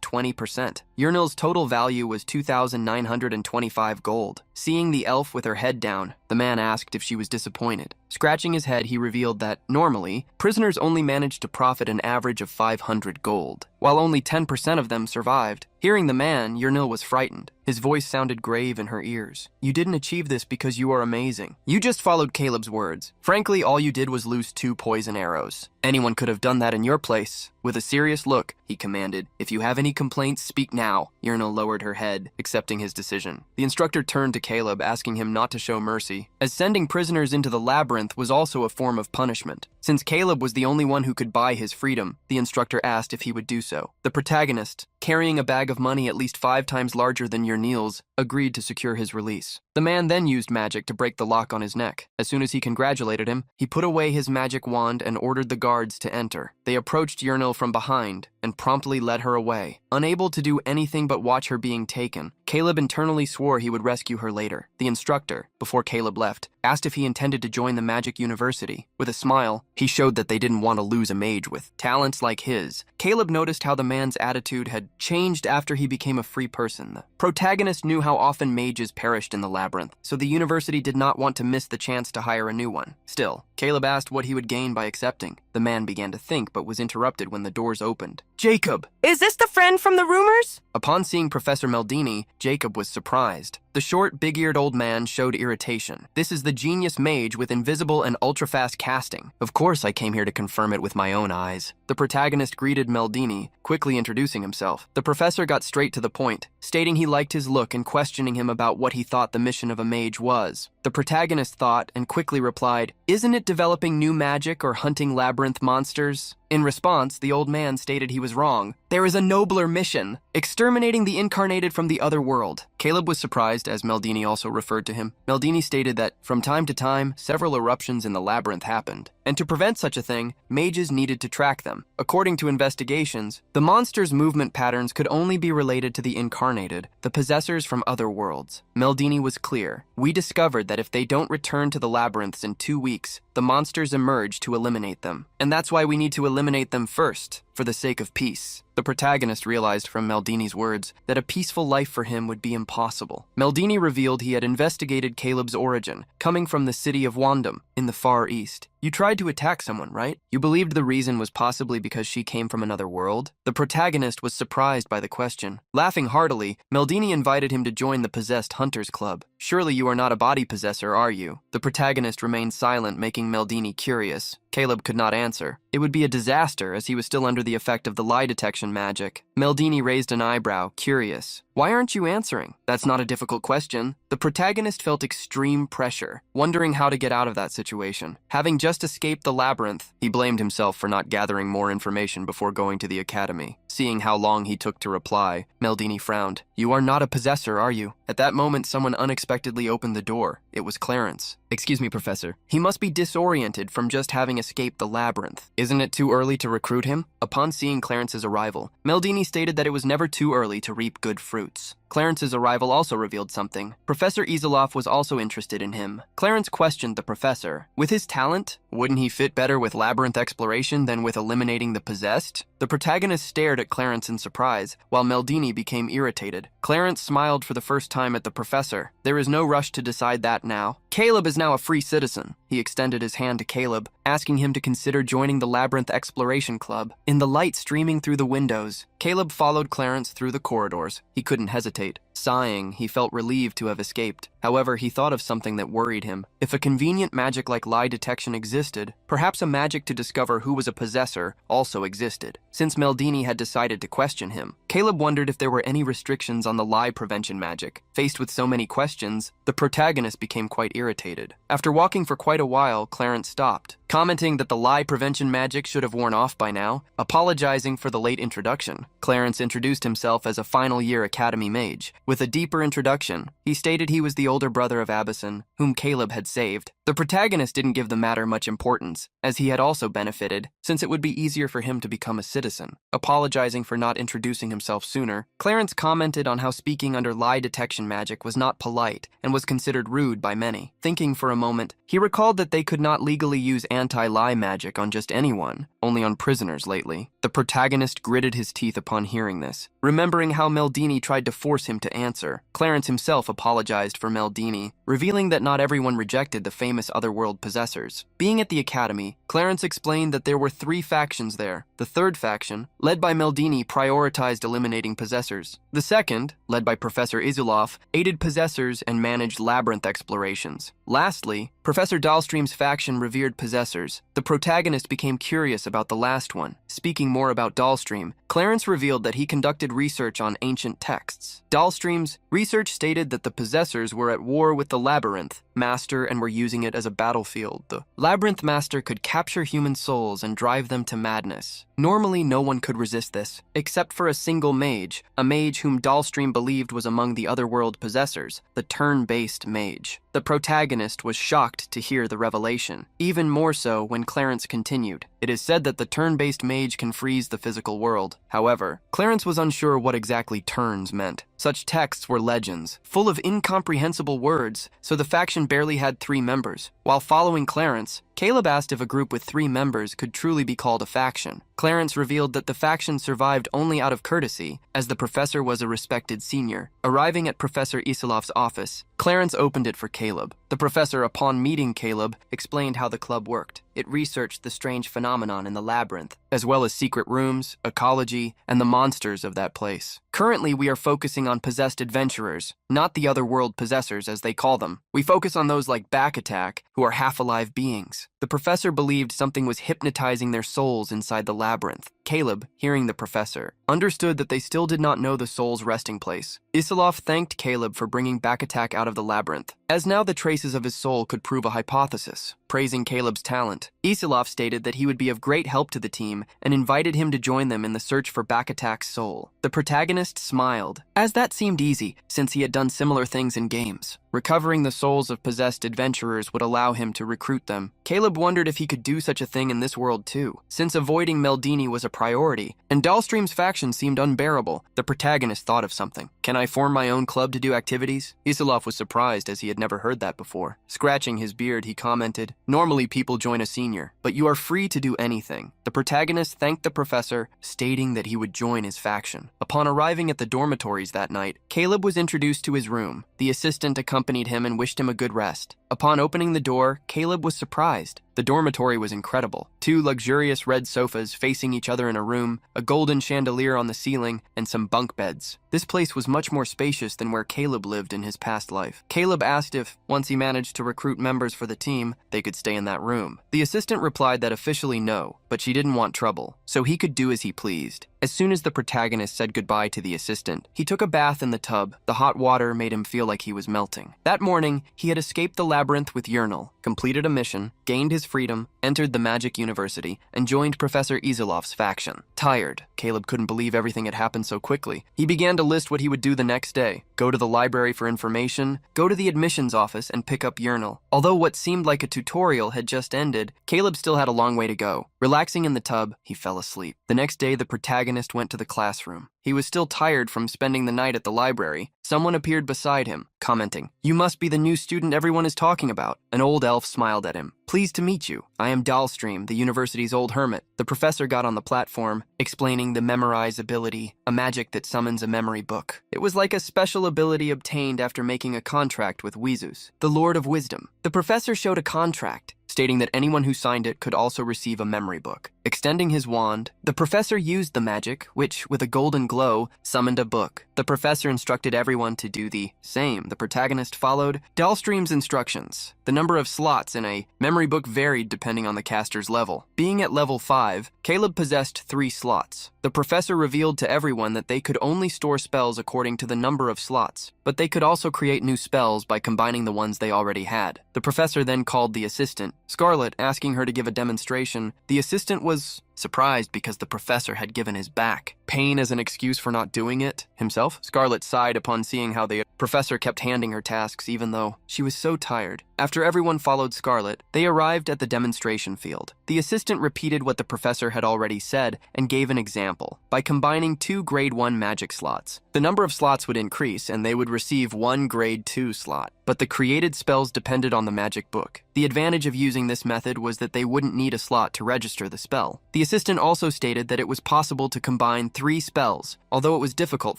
[SPEAKER 1] 20%. Yernil's total value was 2,925 gold. Seeing the elf with her head down, the man asked if she was disappointed. Scratching his head, he revealed that, normally, prisoners only managed to profit an average of 500 gold, while only 10% of them survived. Hearing the man, Yernil was frightened. His voice sounded grave in her ears. "You didn't achieve this because you are amazing. You just followed Caleb's words. Frankly, all you did was lose 2 poison arrows. Anyone could have done that in your place." With a serious look, he commanded, "If you have any complaints, speak now." Yernil lowered her head, accepting his decision. The instructor turned to Caleb, asking him not to show mercy, as sending prisoners into the labyrinth was also a form of punishment. Since Caleb was the only one who could buy his freedom, the instructor asked if he would do so. The protagonist, carrying a bag of money at least 5 times larger than Yernil's, agreed to secure his release. The man then used magic to break the lock on his neck. As soon as he congratulated him, he put away his magic wand and ordered the guards to enter. They approached Yernil from behind and promptly led her away. Unable to do anything but watch her being taken, Caleb internally swore he would rescue her later. The instructor, before Caleb left, asked if he intended to join the Magic University. With a smile, he showed that they didn't want to lose a mage with talents like his. Caleb noticed how the man's attitude had changed after he became a free person. The protagonist knew how often mages perished in the labyrinth, so the university did not want to miss the chance to hire a new one. Still, Caleb asked what he would gain by accepting. The man began to think, but was interrupted when the doors opened. "Jacob!
[SPEAKER 2] Is this the friend from the rumors?"
[SPEAKER 1] Upon seeing Professor Meldini, Jacob was surprised. The short, big-eared old man showed irritation. "This is the genius mage with invisible and ultra-fast casting. Of course I came here to confirm it with my own eyes." The protagonist greeted Meldini, quickly introducing himself. The professor got straight to the point, stating he liked his look and questioning him about what he thought the mission of a mage was. The protagonist thought and quickly replied, "Isn't it developing new magic or hunting labyrinth monsters?" In response, the old man stated he was wrong, There is a nobler mission, exterminating the incarnated from the other world. Caleb was surprised, as Meldini also referred to him. Meldini stated that, from time to time, several eruptions in the labyrinth happened, and to prevent such a thing, mages needed to track them. According to investigations, the monsters' movement patterns could only be related to the incarnated, the possessors from other worlds. Meldini was clear. We discovered that if they don't return to the labyrinths in 2 weeks, the monsters emerge to eliminate them. And that's why we need to eliminate them first, for the sake of peace. The protagonist realized from Meldini's words that a peaceful life for him would be impossible. Meldini revealed he had investigated Caleb's origin, coming from the city of Wandam, in the Far East. You tried to attack someone, right? You believed the reason was possibly because she came from another world? The protagonist was surprised by the question. Laughing heartily, Meldini invited him to join the Possessed Hunters Club. Surely you are not a body possessor, are you? The protagonist remained silent, making Meldini curious. Caleb could not answer. It would be a disaster, as he was still under the effect of the lie detection magic. Meldini raised an eyebrow, curious. Why aren't you answering? That's not a difficult question. The protagonist felt extreme pressure, wondering how to get out of that situation. Having just escaped the labyrinth, he blamed himself for not gathering more information before going to the academy. Seeing how long he took to reply, Meldini frowned. You are not a possessor, are you? At that moment, someone unexpectedly opened the door. It was Clarence. Excuse me, Professor. He must be disoriented from just having escaped the labyrinth. Isn't it too early to recruit him? Upon seeing Clarence's arrival, Meldini stated that it was never too early to reap good fruits. Clarence's arrival also revealed something. Professor Isolov was also interested in him. Clarence questioned the professor. With his talent, wouldn't he fit better with labyrinth exploration than with eliminating the possessed? The protagonist stared at Clarence in surprise, while Meldini became irritated. Clarence smiled for the first time at the professor. There is no rush to decide that now. Caleb is now a free citizen. He extended his hand to Caleb, asking him to consider joining the Labyrinth Exploration Club. In the light streaming through the windows, Caleb followed Clarence through the corridors. He couldn't hesitate. Sighing, he felt relieved to have escaped. However, he thought of something that worried him. If a convenient magic like lie detection existed, perhaps a magic to discover who was a possessor also existed. Since Meldini had decided to question him, Caleb wondered if there were any restrictions on the lie prevention magic. Faced with so many questions, the protagonist became quite irritated. After walking for quite a while, Clarence stopped, commenting that the lie prevention magic should have worn off by now, apologizing for the late introduction. Clarence introduced himself as a final-year academy mage. With a deeper introduction, he stated he was the older brother of Abison, whom Caleb had saved. The protagonist didn't give the matter much importance, as he had also benefited, since it would be easier for him to become a citizen. Apologizing for not introducing himself sooner, Clarence commented on how speaking under lie detection magic was not polite and was considered rude by many. Thinking for a moment, he recalled that they could not legally use anti-lie magic on just anyone, only on prisoners lately. The protagonist gritted his teeth upon hearing this. Remembering how Meldini tried to force him to answer, Clarence himself apologized for Meldini, revealing that not everyone rejected the famous otherworld possessors. Being at the academy, Clarence explained that there were 3 factions there. The third faction, led by Meldini, prioritized eliminating possessors. The second, led by Professor Isolov, aided possessors and managed labyrinth explorations. Lastly, Professor Dahlstream's faction revered possessors. The protagonist became curious about the last one. Speaking more about Dahlstream, Clarence revealed that he conducted research on ancient texts. Dahlstream's research stated that the possessors were at war with the Labyrinth Master and were using it as a battlefield. The Labyrinth Master could capture human souls and drive them to madness. Normally, no one could resist this, except for a single mage, a mage whom Dahlstream believed was among the otherworld possessors, the turn-based mage. The protagonist was shocked to hear the revelation, even more so when Clarence continued. It is said that the turn-based mage can freeze the physical world. However, Clarence was unsure what exactly turns meant. Such texts were legends, full of incomprehensible words, so the faction barely had 3 members. While following Clarence, Caleb asked if a group with 3 members could truly be called a faction. Clarence revealed that the faction survived only out of courtesy, as the professor was a respected senior. Arriving at Professor Isolov's office, Clarence opened it for Caleb. The professor, upon meeting Caleb, explained how the club worked. It researched the strange phenomenon in the labyrinth, as well as secret rooms, ecology, and the monsters of that place. Currently, we are focusing on possessed adventurers, not the otherworld possessors as they call them. We focus on those like Back Attack, who are half-alive beings. The professor believed something was hypnotizing their souls inside the labyrinth. Caleb, hearing the professor, understood that they still did not know the soul's resting place. Isilov thanked Caleb for bringing Bakatak out of the labyrinth, as now the traces of his soul could prove a hypothesis. Praising Caleb's talent, Isilov stated that he would be of great help to the team and invited him to join them in the search for Bakatak's soul. The protagonist smiled, as that seemed easy since he had done similar things in games. Recovering the souls of possessed adventurers would allow him to recruit them. Caleb wondered if he could do such a thing in this world too. Since avoiding Meldini was a priority, and Dahlstream's faction seemed unbearable, the protagonist thought of something. Can I form my own club to do activities? Isilov was surprised as he had never heard that before. Scratching his beard, he commented, normally people join a senior, but you are free to do anything. The protagonist thanked the professor, stating that he would join his faction. Upon arriving at the dormitories that night, Caleb was introduced to his room. The assistant accompanied him and wished him a good rest. Upon opening the door, Caleb was surprised. The dormitory was incredible. 2 luxurious red sofas facing each other in a room, a golden chandelier on the ceiling, and some bunk beds. This place was much more spacious than where Caleb lived in his past life. Caleb asked if, once he managed to recruit members for the team, they could stay in that room. The assistant replied that officially no, but she didn't want trouble, so he could do as he pleased. As soon as the protagonist said goodbye to the assistant, he took a bath in the tub. The hot water made him feel like he was melting. That morning, he had escaped the labyrinth with Yurnal, completed a mission, gained his freedom, entered the Magic University, and joined Professor Isilov's faction. Tired, Caleb couldn't believe everything had happened so quickly. He began to list what he would do the next day. Go to the library for information, go to the admissions office, and pick up Yurnal. Although what seemed like a tutorial had just ended, Caleb still had a long way to go. Relaxing in the tub, he fell asleep. The next day, the protagonist went to the classroom. He was still tired from spending the night at the library. Someone appeared beside him, commenting, "You must be the new student everyone is talking about." An old elf smiled at him. "Pleased to meet you. I am Dahlstream, the university's old hermit." The professor got on the platform, explaining the memorize ability, a magic that summons a memory book. It was like a special ability obtained after making a contract with Wizus, the Lord of Wisdom. The professor showed a contract, stating that anyone who signed it could also receive a memory book. Extending his wand, the professor used the magic, which, with a golden glow, summoned a book. The professor instructed everyone to do the same. The protagonist followed Dahlstream's instructions. The number of slots in a memory book varied depending on the caster's level. Being at level 5, Caleb possessed 3 slots. The professor revealed to everyone that they could only store spells according to the number of slots, but they could also create new spells by combining the ones they already had. The professor then called the assistant, Scarlet, asking her to give a demonstration. The assistant was surprised because the professor had given his back. Pain as an excuse for not doing it himself, Scarlet sighed upon seeing how the professor kept handing her tasks even though she was so tired. After everyone followed Scarlet, they arrived at the demonstration field. The assistant repeated what the professor had already said and gave an example. By combining 2 grade 1 magic slots, the number of slots would increase and they would receive 1 grade 2 slot, but the created spells depended on the magic book. The advantage of using this method was that they wouldn't need a slot to register the spell. The assistant also stated that it was possible to combine 3 spells, although it was difficult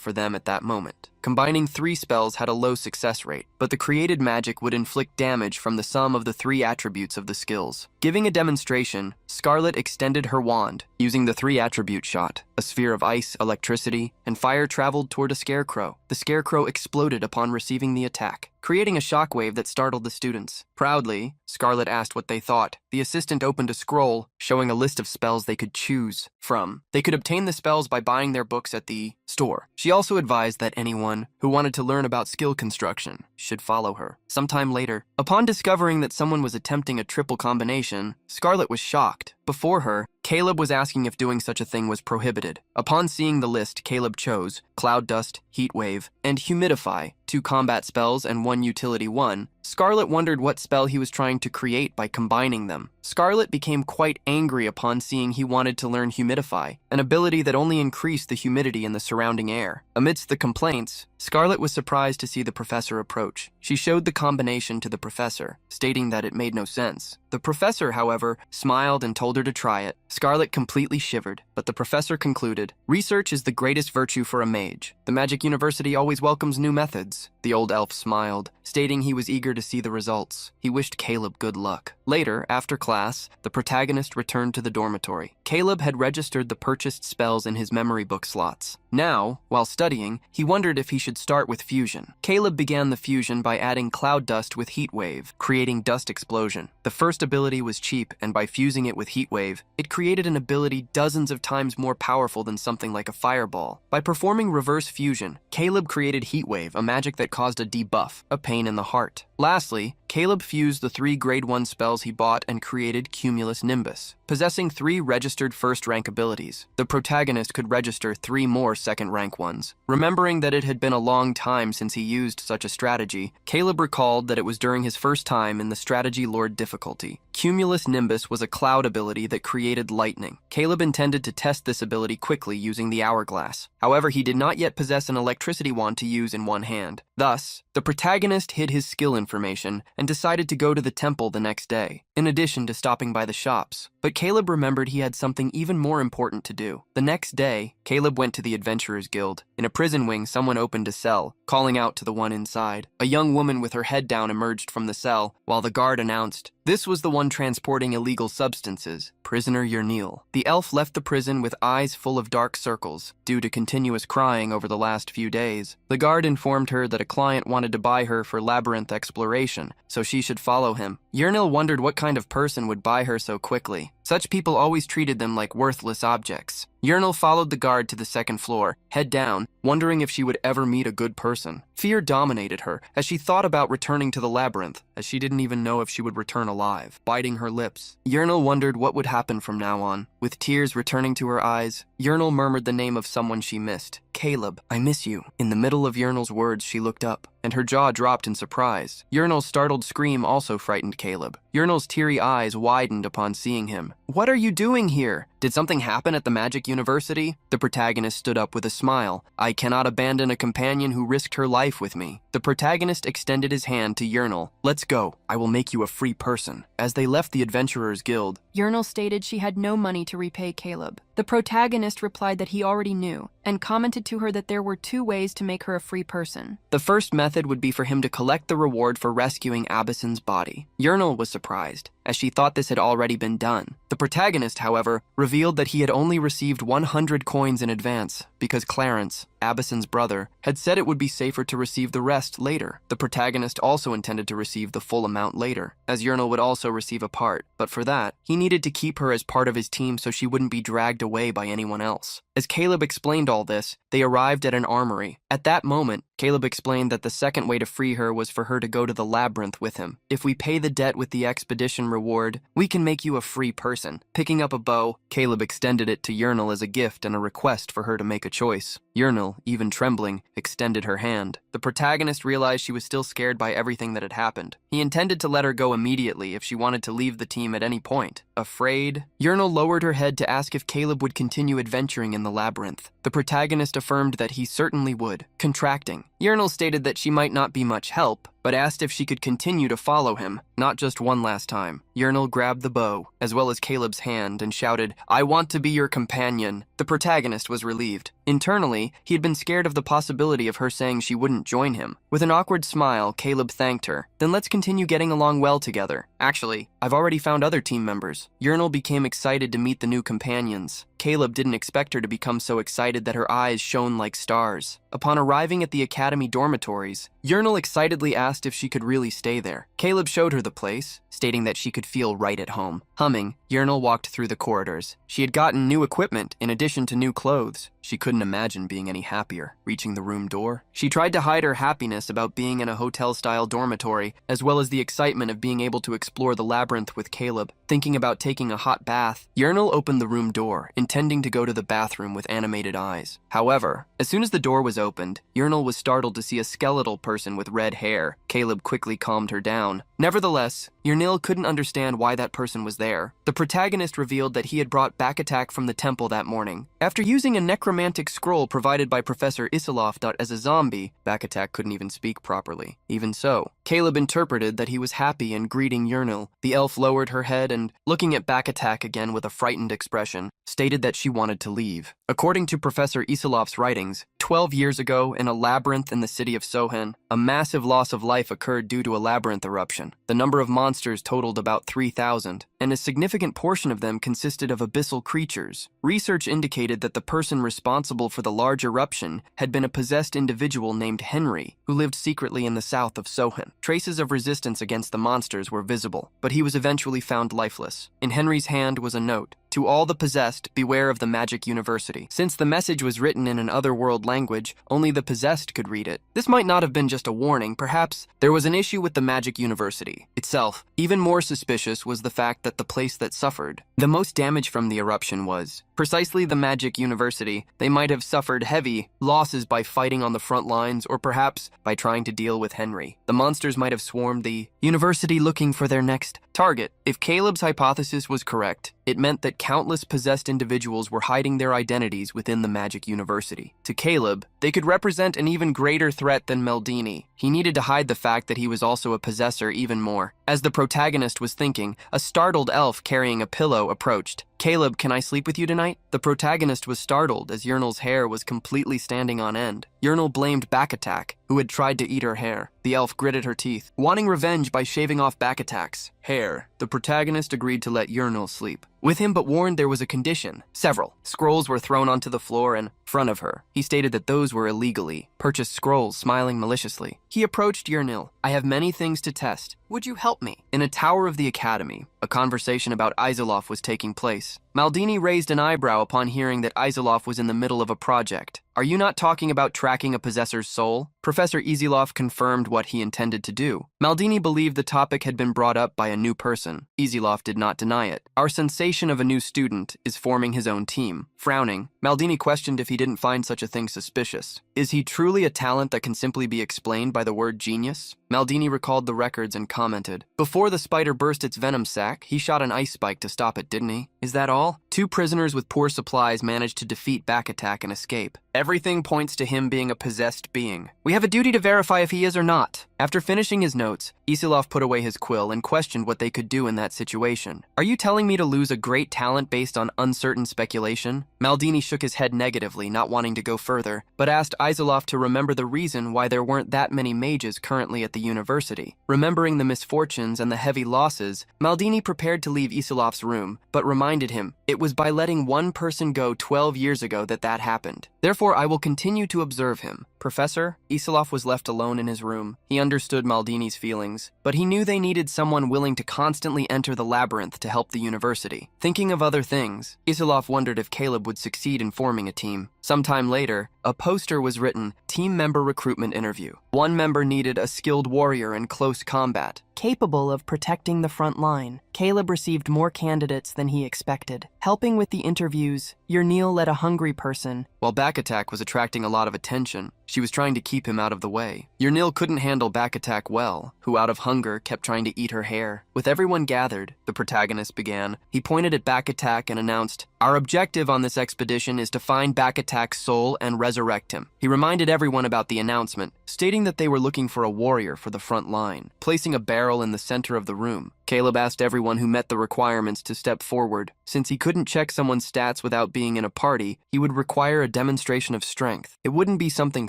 [SPEAKER 1] for them at that moment. Combining 3 spells had a low success rate, but the created magic would inflict damage from the sum of the 3 attributes of the skills. Giving a demonstration, Scarlet extended her wand, using the 3 attribute shot. A sphere of ice, electricity, and fire traveled toward a scarecrow. The scarecrow exploded upon receiving the attack, creating a shockwave that startled the students. Proudly, Scarlet asked what they thought. The assistant opened a scroll, showing a list of spells they could choose from. They could obtain the spells by buying their books at the store. She also advised that anyone who wanted to learn about skill construction should follow her. Sometime later, upon discovering that someone was attempting a triple combination, Scarlet was shocked. Before her, Caleb was asking if doing such a thing was prohibited. Upon seeing the list, Caleb chose Cloud Dust, Heat Wave, and Humidify, 2 combat spells and 1 utility 1. Scarlet wondered what spell he was trying to create by combining them. Scarlet became quite angry upon seeing he wanted to learn Humidify, an ability that only increased the humidity in the surrounding air. Amidst the complaints, Scarlet was surprised to see the professor approach. She showed the combination to the professor, stating that it made no sense. The professor, however, smiled and told her to try it. Scarlet completely shivered, but the professor concluded, "Research is the greatest virtue for a mage. The Magic University always welcomes new methods." The old elf smiled, stating he was eager to see the results. He wished Caleb good luck. Later, after class, the protagonist returned to the dormitory. Caleb had registered the purchased spells in his memory book slots. Now, while studying, he wondered if he should start with fusion. Caleb began the fusion by adding cloud dust with heat wave, creating dust explosion. The first ability was cheap, and by fusing it with heat wave, it created an ability dozens of times more powerful than something like a fireball. By performing reverse fusion, Caleb created heat wave, a magic that caused a debuff, a pain in the heart. Lastly, Caleb fused the 3 grade 1 spells he bought and created Cumulus Nimbus. Possessing 3 registered first-rank abilities, the protagonist could register 3 more second-rank ones. Remembering that it had been a long time since he used such a strategy, Caleb recalled that it was during his first time in the Strategy Lord difficulty. Cumulus Nimbus was a cloud ability that created lightning. Caleb intended to test this ability quickly using the hourglass. However, he did not yet possess an electricity wand to use in one hand. Thus, the protagonist hid his skill information and decided to go to the temple the next day, in addition to stopping by the shops. But Caleb remembered he had something even more important to do. The next day, Caleb went to the Adventurers Guild. In a prison wing, someone opened a cell, calling out to the one inside. A young woman with her head down emerged from the cell, while the guard announced, "This was the one transporting illegal substances, Prisoner Yernil." The elf left the prison with eyes full of dark circles, due to continuous crying over the last few days. The guard informed her that a client wanted to buy her for labyrinth exploration, so she should follow him. Yernil wondered what kind of person would buy her so quickly. Such people always treated them like worthless objects. Yernil followed the guard to the second floor, head down, wondering if she would ever meet a good person. Fear dominated her as she thought about returning to the labyrinth, as she didn't even know if she would return alive. Biting her lips, Yernil wondered what would happen from now on. With tears returning to her eyes, Yernil murmured the name of someone she missed. "Caleb, I miss you." In the middle of Yernil's words, she looked up, and her jaw dropped in surprise. Yernil's startled scream also frightened Caleb. Yernil's teary eyes widened upon seeing him. "What are you doing here? Did something happen at the Magic University?" The protagonist stood up with a smile. "I cannot abandon a companion who risked her life with me." The protagonist extended his hand to Yernil. "Let's go. I will make you a free person." As they left the Adventurers Guild,
[SPEAKER 2] Yernil stated she had no money to repay Caleb. The protagonist replied that he already knew, and commented to her that there were 2 ways to make her a free person.
[SPEAKER 1] the first method would be for him to collect the reward for rescuing Abyssin's body. Yernil was surprised, as she thought this had already been done. The protagonist, however, revealed that he had only received 100 coins in advance, because Clarence, Abyssin's brother, had said it would be safer to receive the rest later. The protagonist also intended to receive the full amount later, as Yernil would also receive a part, but for that, he needed to keep her as part of his team so she wouldn't be dragged away by anyone else. As Caleb explained all this, they arrived at an armory. At that moment, Caleb explained that the second way to free her was for her to go to the labyrinth with him. "If we pay the debt with the expedition reward, we can make you a free person." Picking up a bow, Caleb extended it to Yernil as a gift and a request for her to make a choice. Yernil, even trembling, extended her hand. The protagonist realized she was still scared by everything that had happened. He intended to let her go immediately if she wanted to leave the team at any point. Afraid, Yernil lowered her head to ask if Caleb would continue adventuring in the labyrinth. The protagonist affirmed that he certainly would. Contracting, Yernil stated that she might not be much help, but asked if she could continue to follow him, not just one last time. Yernil grabbed the bow, as well as Caleb's hand, and shouted, "I want to be your companion." The protagonist was relieved. Internally, he had been scared of the possibility of her saying she wouldn't join him. With an awkward smile, Caleb thanked her. "Then let's continue getting along well together. Actually, I've already found other team members." Yernil became excited to meet the new companions. Caleb didn't expect her to become so excited that her eyes shone like stars. Upon arriving at the academy dormitories, Yernil excitedly asked if she could really stay there. Caleb showed her the place, stating that she could feel right at home. Humming, Yernil walked through the corridors. She had gotten new equipment in addition to new clothes. She couldn't imagine being any happier. Reaching the room door, she tried to hide her happiness about being in a hotel-style dormitory, as well as the excitement of being able to explore the labyrinth with Caleb. Thinking about taking a hot bath, Yernil opened the room door, intending to go to the bathroom with animated eyes. However, as soon as the door was opened, Yernil was startled to see a skeletal person with red hair. Caleb quickly calmed her down. Nevertheless, Yernil couldn't understand why that person was there. The protagonist revealed that he had brought back attack from the temple that morning. After using a necromantic scroll provided by Professor Isilov as a zombie, Bakatak couldn't even speak properly. Even so, Caleb interpreted that he was happy and greeting Yernil. The elf lowered her head and, looking at Bakatak again with a frightened expression, stated that she wanted to leave. According to Professor Iselov's writings, 12 years ago, in a labyrinth in the city of Sohan, a massive loss of life occurred due to a labyrinth eruption. The number of monsters totaled about 3,000, and a significant portion of them consisted of abyssal creatures. Research indicated that the person responsible for the large eruption had been a possessed individual named Henry, who lived secretly in the south of Sohan. Traces of resistance against the monsters were visible, but he was eventually found lifeless. In Henry's hand was a note: "To all the possessed, beware of the magic university." Since the message was written in an otherworld language, only the possessed could read it. This might not have been just a warning. Perhaps there was an issue with the magic university itself. Even more suspicious was the fact that the place that suffered the most damage from the eruption was precisely the magic university. They might have suffered heavy losses by fighting on the front lines, or perhaps by trying to deal with Henry. The monsters might have swarmed the university looking for their next target. If Caleb's hypothesis was correct, it meant that countless possessed individuals were hiding their identities within the magic university. To Caleb, they could represent an even greater threat than Meldini. He needed to hide the fact that he was also a possessor even more. As the protagonist was thinking, a startled elf carrying a pillow approached. "Caleb, can I sleep with you tonight?" The protagonist was startled as Yurnal's hair was completely standing on end. Yurnal blamed Backattack, who had tried to eat her hair. The elf gritted her teeth, wanting revenge by shaving off Backattack's hair. The protagonist agreed to let Yurnal sleep with him, but warned there was a condition. Several scrolls were thrown onto the floor in front of her. He stated that those were illegally purchased scrolls, smiling maliciously. He approached Yurnal. "I have many things to test. Would you help me?" In a tower of the academy, a conversation about Iselov was taking place. Maldini raised an eyebrow upon hearing that Iselov was in the middle of a project. "Are you not talking about tracking a possessor's soul?" Professor Isilov confirmed what he intended to do. Maldini believed the topic had been brought up by a new person. Isilov did not deny it. "Our sensation of a new student is forming his own team." Frowning, Maldini questioned if he didn't find such a thing suspicious. Is he truly a talent that can simply be explained by the word genius? Maldini recalled the records and commented, "Before the spider burst its venom sac, he shot an ice spike to stop it, didn't he? Is that all?" Two prisoners with poor supplies managed to defeat Backattack and escape. Everything points to him being a possessed being. "We have a duty to verify if he is or not." After finishing his notes, Isilov put away his quill and questioned what they could do in that situation. "Are you telling me to lose a great talent based on uncertain speculation?" Maldini shook his head negatively, not wanting to go further, but asked Isilov to remember the reason why there weren't that many mages currently at the university. Remembering the misfortunes and the heavy losses, Maldini prepared to leave Isilov's room, but reminded him it was by letting one person go 12 years ago that happened. "Therefore, I will continue to observe him." "Professor?" Isilov was left alone in his room. He understood Maldini's feelings, but he knew they needed someone willing to constantly enter the labyrinth to help the university. Thinking of other things, Isilov wondered if Caleb would succeed in forming a team. Sometime later, a poster was written, "Team Member Recruitment Interview." One member needed a skilled warrior in close combat, capable of protecting the front line. Caleb received more candidates than he expected. Helping with the interviews, Yurnil led a hungry person, while Backattack was attracting a lot of attention. She was trying to keep him out of the way. Yurnil couldn't handle Backattack well, who out of hunger kept trying to eat her hair. With everyone gathered, the protagonist began. He pointed at Backattack and announced, "Our objective on this expedition is to find Backattack's soul and resurrect him." He reminded everyone about the announcement, stating that they were looking for a warrior for the front line. Placing a barrel in the center of the room, Caleb asked everyone who met the requirements to step forward. Since he couldn't check someone's stats without being in a party, he would require a demonstration of strength. It wouldn't be something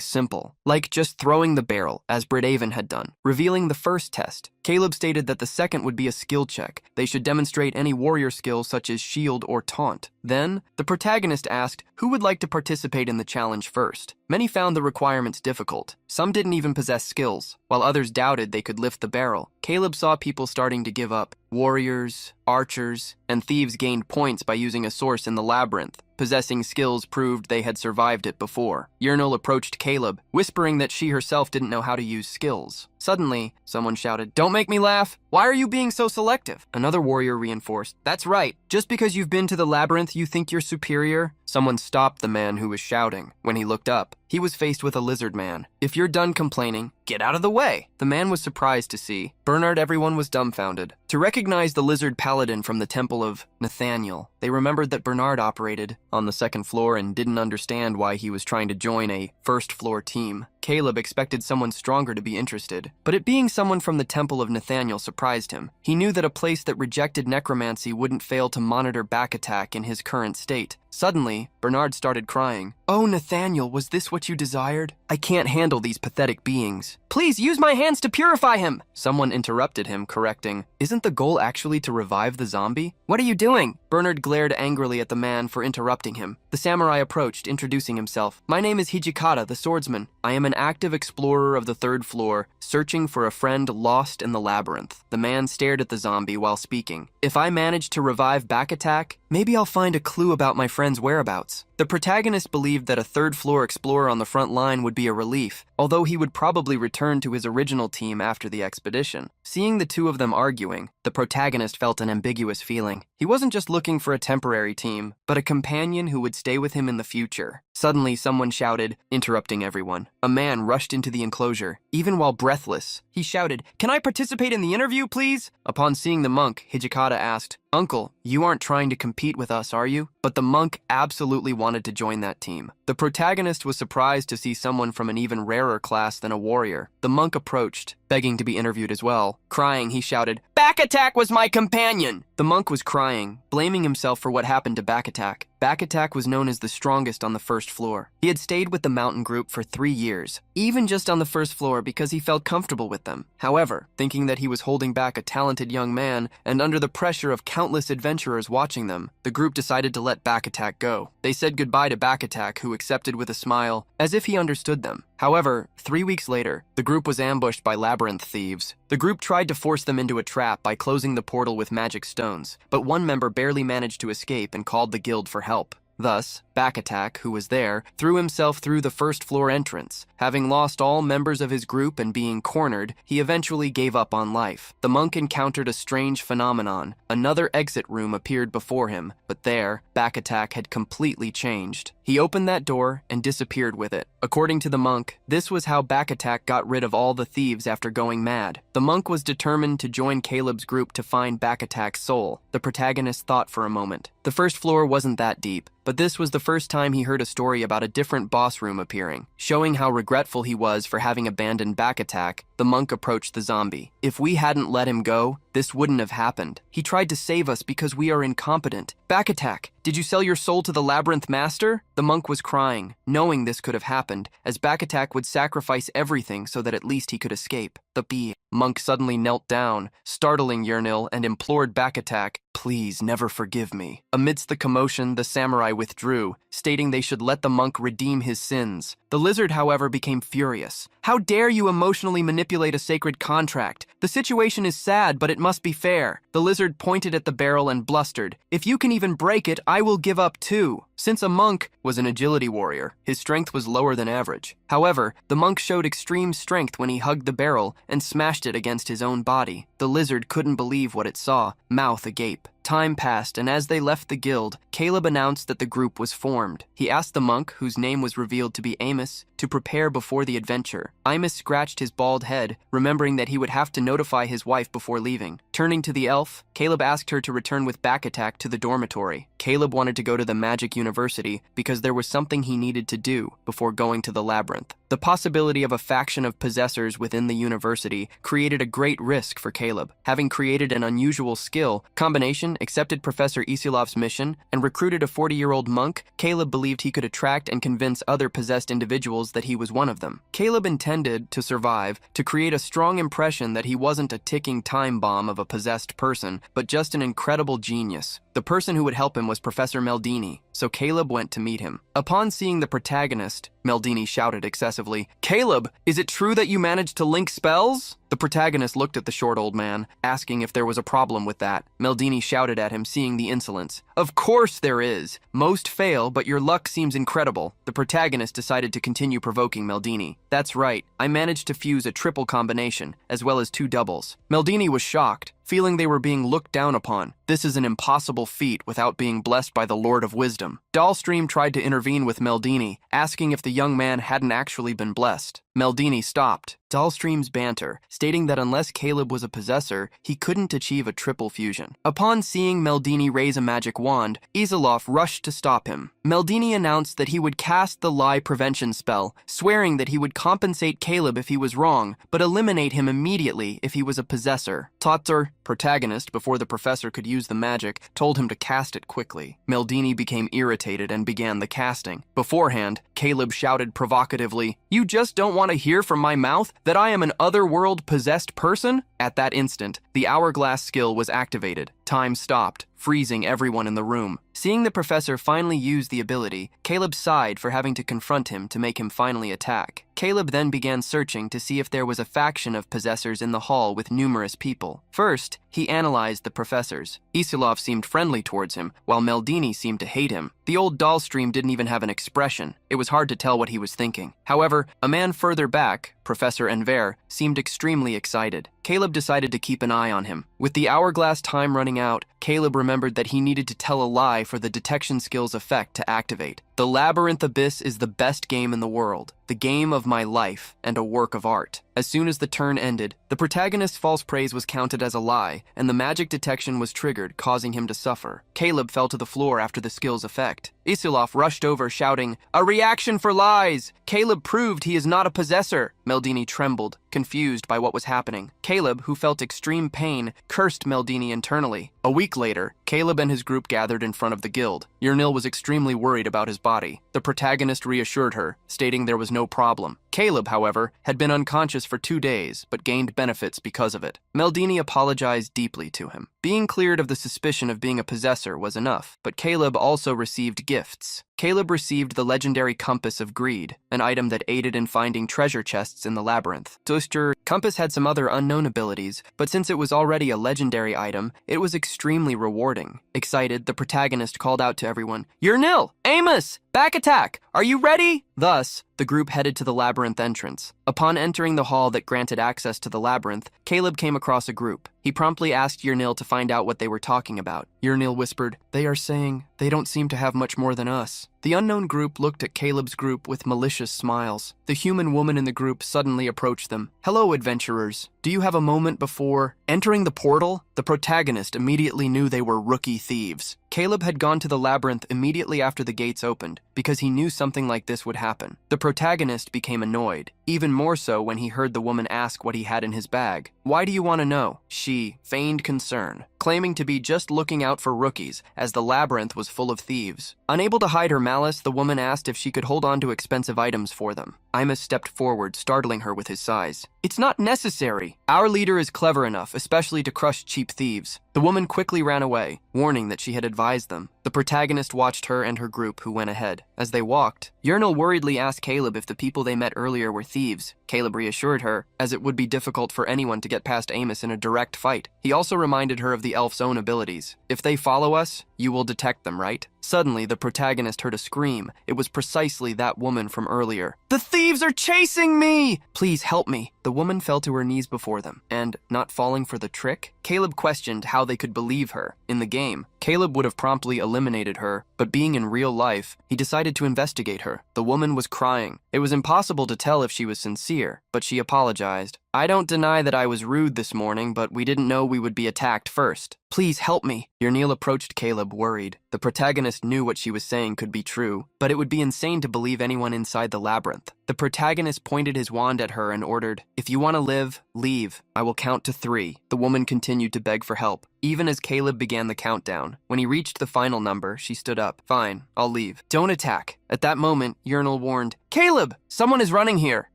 [SPEAKER 1] simple, like just throwing the barrel, as Brittaven had done. Revealing the first test, Caleb stated that the second would be a skill check. They should demonstrate any warrior skill such as shield or taunt. Then, the protagonist asked who would like to participate in the challenge first. Many found the requirements difficult. Some didn't even possess skills, while others doubted they could lift the barrel. Caleb saw people starting to give up. Warriors, archers, and thieves gained points by using a source in the labyrinth. Possessing skills proved they had survived it before. Yurnal approached Caleb, whispering that she herself didn't know how to use skills. Suddenly, someone shouted, "Don't make me laugh! Why are you being so selective?" Another warrior reinforced, "That's right. Just because you've been to the labyrinth, you think you're superior?" Someone stopped the man who was shouting. When he looked up, he was faced with a lizard man. "If you're done complaining, get out of the way." The man was surprised to see Bernard. Everyone was dumbfounded. To recognize the lizard paladin from the temple of Nathaniel, they remembered that Bernard operated on the second floor and didn't understand why he was trying to join a first-floor team. Caleb expected someone stronger to be interested, but it being someone from the temple of Nathaniel surprised him. He knew that a place that rejected necromancy wouldn't fail to monitor Backattack in his current state. Suddenly, Bernard started crying. "Oh, Nathaniel, was this what you desired? I can't handle these pathetic beings. Please use my hands to purify him!" Someone interrupted him, correcting, "Isn't the goal actually to revive the zombie?" "What are you doing?" Bernard glared angrily at the man for interrupting him. The samurai approached, introducing himself. "My name is Hijikata, the swordsman. I am an active explorer of the third floor, searching for a friend lost in the labyrinth." The man stared at the zombie while speaking. "If I manage to revive back attack, maybe I'll find a clue about my friend's whereabouts." The protagonist believed that a third-floor explorer on the front line would be a relief, although he would probably return to his original team after the expedition. Seeing the two of them arguing, the protagonist felt an ambiguous feeling. He wasn't just looking for a temporary team, but a companion who would stay with him in the future. Suddenly, someone shouted, interrupting everyone. A man rushed into the enclosure. Even while breathless, he shouted, "Can I participate in the interview, please?" Upon seeing the monk, Hijikata asked, "Uncle, you aren't trying to compete with us, are you?" But the monk absolutely wanted to join that team. The protagonist was surprised to see someone from an even rarer class than a warrior. The monk approached, begging to be interviewed as well. Crying, he shouted, "Back Attack was my companion!" The monk was crying, blaming himself for what happened to Back Attack. Back Attack was known as the strongest on the first floor. He had stayed with the mountain group for 3 years, even just on the first floor because he felt comfortable with them. However, thinking that he was holding back a talented young man, and under the pressure of countless adventurers watching them, the group decided to let Back Attack go. They said goodbye to Back Attack, who accepted with a smile, as if he understood them. However, 3 weeks later, the group was ambushed by labyrinth thieves. The group tried to force them into a trap by closing the portal with magic stones, but one member barely managed to escape and called the guild for help. Thus, Back Attack, who was there, threw himself through the first floor entrance. Having lost all members of his group and being cornered, he eventually gave up on life. The monk encountered a strange phenomenon. Another exit room appeared before him, but there, Back Attack had completely changed. He opened that door and disappeared with it. According to the monk, this was how Back Attack got rid of all the thieves after going mad. The monk was determined to join Caleb's group to find Back Attack's soul. The protagonist thought for a moment. The first floor wasn't that deep, but this was the first time he heard a story about a different boss room appearing. Showing how regretful he was for having abandoned Back Attack, the monk approached the zombie. "If we hadn't let him go, this wouldn't have happened. He tried to save us because we are incompetent. Back Attack, did you sell your soul to the Labyrinth Master?" The monk was crying, knowing this could have happened, as Back Attack would sacrifice everything so that at least he could escape. The monk suddenly knelt down, startling Yernil, and implored Back Attack, "Please never forgive me." Amidst the commotion, the samurai withdrew, stating they should let the monk redeem his sins. The lizard, however, became furious. "How dare you emotionally manipulate a sacred contract? The situation is sad, but it must be fair." The lizard pointed at the barrel and blustered, "If you can even break it, I will give up too." Since a monk was an agility warrior, his strength was lower than average. However, the monk showed extreme strength when he hugged the barrel and smashed it against his own body. The lizard couldn't believe what it saw, mouth agape. Time passed, and as they left the guild, Caleb announced that the group was formed. He asked the monk, whose name was revealed to be Amos, to prepare before the adventure. Amos scratched his bald head, remembering that he would have to notify his wife before leaving. Turning to the elf, Caleb asked her to return with Back Attack to the dormitory. Caleb wanted to go to the Magic University because there was something he needed to do before going to the labyrinth. The possibility of a faction of possessors within the university created a great risk for Caleb. Having created an unusual skill combination, accepted Professor Isilov's mission, and recruited a 40-year-old monk, Caleb believed he could attract and convince other possessed individuals that he was one of them. Caleb intended, to survive, to create a strong impression that he wasn't a ticking time bomb of a possessed person, but just an incredible genius. The person who would help him was Professor Meldini, so Caleb went to meet him. Upon seeing the protagonist, Meldini shouted excessively, "Caleb, is it true that you managed to link spells?" The protagonist looked at the short old man, asking if there was a problem with that. Meldini shouted at him, seeing the insolence. "Of course there is. Most fail, but your luck seems incredible." The protagonist decided to continue provoking Meldini. "That's right. I managed to fuse a triple combination, as well as 2 doubles." Meldini was shocked, feeling they were being looked down upon. This is an impossible feat without being blessed by the Lord of Wisdom. Dahlstream tried to intervene with Meldini, asking if the young man hadn't actually been blessed. Meldini stopped Dahlstream's banter, stating that unless Caleb was a possessor, he couldn't achieve a triple fusion. Upon seeing Meldini raise a magic wand, Isilov rushed to stop him. Meldini announced that he would cast the lie prevention spell, swearing that he would compensate Caleb if he was wrong, but eliminate him immediately if he was a possessor. Totter, protagonist before the professor could use use the magic, told him to cast it quickly. Meldini became irritated and began the casting. Beforehand, Caleb shouted provocatively, "You just don't want to hear from my mouth that I am an otherworld-possessed person?" At that instant, the hourglass skill was activated. Time stopped, freezing everyone in the room. Seeing the professor finally use the ability, Caleb sighed for having to confront him to make him finally attack. Caleb then began searching to see if there was a faction of possessors in the hall with numerous people. First, he analyzed the professors. Isilov seemed friendly towards him, while Meldini seemed to hate him. The old Dahlstream didn't even have an expression. It was hard to tell what he was thinking. However, a man further back, Professor Enver, seemed extremely excited. Caleb decided to keep an eye on him. With the hourglass time running out, Caleb remembered that he needed to tell a lie for the detection skill's effect to activate. The Labyrinth Abyss is the best game in the world, the game of my life, and a work of art. As soon as the turn ended, the protagonist's false praise was counted as a lie, and the magic detection was triggered, causing him to suffer. Caleb fell to the floor after the skill's effect. Isilov rushed over, shouting, "A reaction for lies! Caleb proved he is not a possessor!" Meldini trembled, confused by what was happening. Caleb, who felt extreme pain, cursed Meldini internally. A week later, Caleb and his group gathered in front of the guild. Yernil was extremely worried about his body. The protagonist reassured her, stating there was no problem. Caleb, however, had been unconscious for 2 days, but gained benefits because of it. Meldini apologized deeply to him. Being cleared of the suspicion of being a possessor was enough, but Caleb also received gifts. Caleb received the legendary Compass of Greed, an item that aided in finding treasure chests in the labyrinth. Duster Compass had some other unknown abilities, but since it was already a legendary item, it was extremely rewarding. Excited, the protagonist called out to everyone, "Yernil! Amos! Back attack! Are you ready?" Thus, the group headed to the labyrinth entrance. Upon entering the hall that granted access to the labyrinth, Caleb came across a group. He promptly asked Yernil to find out what they were talking about. Yernil whispered, "They are saying they don't seem to have much more than us." The unknown group looked at Caleb's group with malicious smiles. The human woman in the group suddenly approached them. "Hello, adventurers. Do you have a moment before entering the portal?" The protagonist immediately knew they were rookie thieves. Caleb had gone to the labyrinth immediately after the gates opened, because he knew something like this would happen. The protagonist became annoyed, even more so when he heard the woman ask what he had in his bag. "Why do you want to know?" She feigned concern, claiming to be just looking out for rookies, as the labyrinth was full of thieves. Unable to hide her malice, the woman asked if she could hold on to expensive items for them. Imus stepped forward, startling her with his size. "It's not necessary. Our leader is clever enough, especially to crush cheap thieves." The woman quickly ran away, warning that she had advised them. The protagonist watched her and her group, who went ahead. As they walked, Yernil worriedly asked Caleb if the people they met earlier were thieves. Caleb reassured her, as it would be difficult for anyone to get past Amos in a direct fight. He also reminded her of the elf's own abilities. "If they follow us, you will detect them, right?" Suddenly, the protagonist heard a scream. It was precisely that woman from earlier. "The thieves are chasing me! Please help me!" The woman fell to her knees before them, and, not falling for the trick, Caleb questioned how they could believe her. In the game, Caleb would have promptly eliminated her, but being in real life, he decided to investigate her. The woman was crying. It was impossible to tell if she was sincere, but she apologized. "I don't deny that I was rude this morning, but we didn't know we would be attacked first. Please help me." Yernil approached Caleb, worried. The protagonist knew what she was saying could be true, but it would be insane to believe anyone inside the labyrinth. The protagonist pointed his wand at her and ordered, "If you want to live, leave. I will count to 3. The woman continued to beg for help, even as Caleb began the countdown. When he reached the final number, she stood up. "Fine, I'll leave. Don't attack." At that moment, Yernil warned, "Caleb, someone is running here."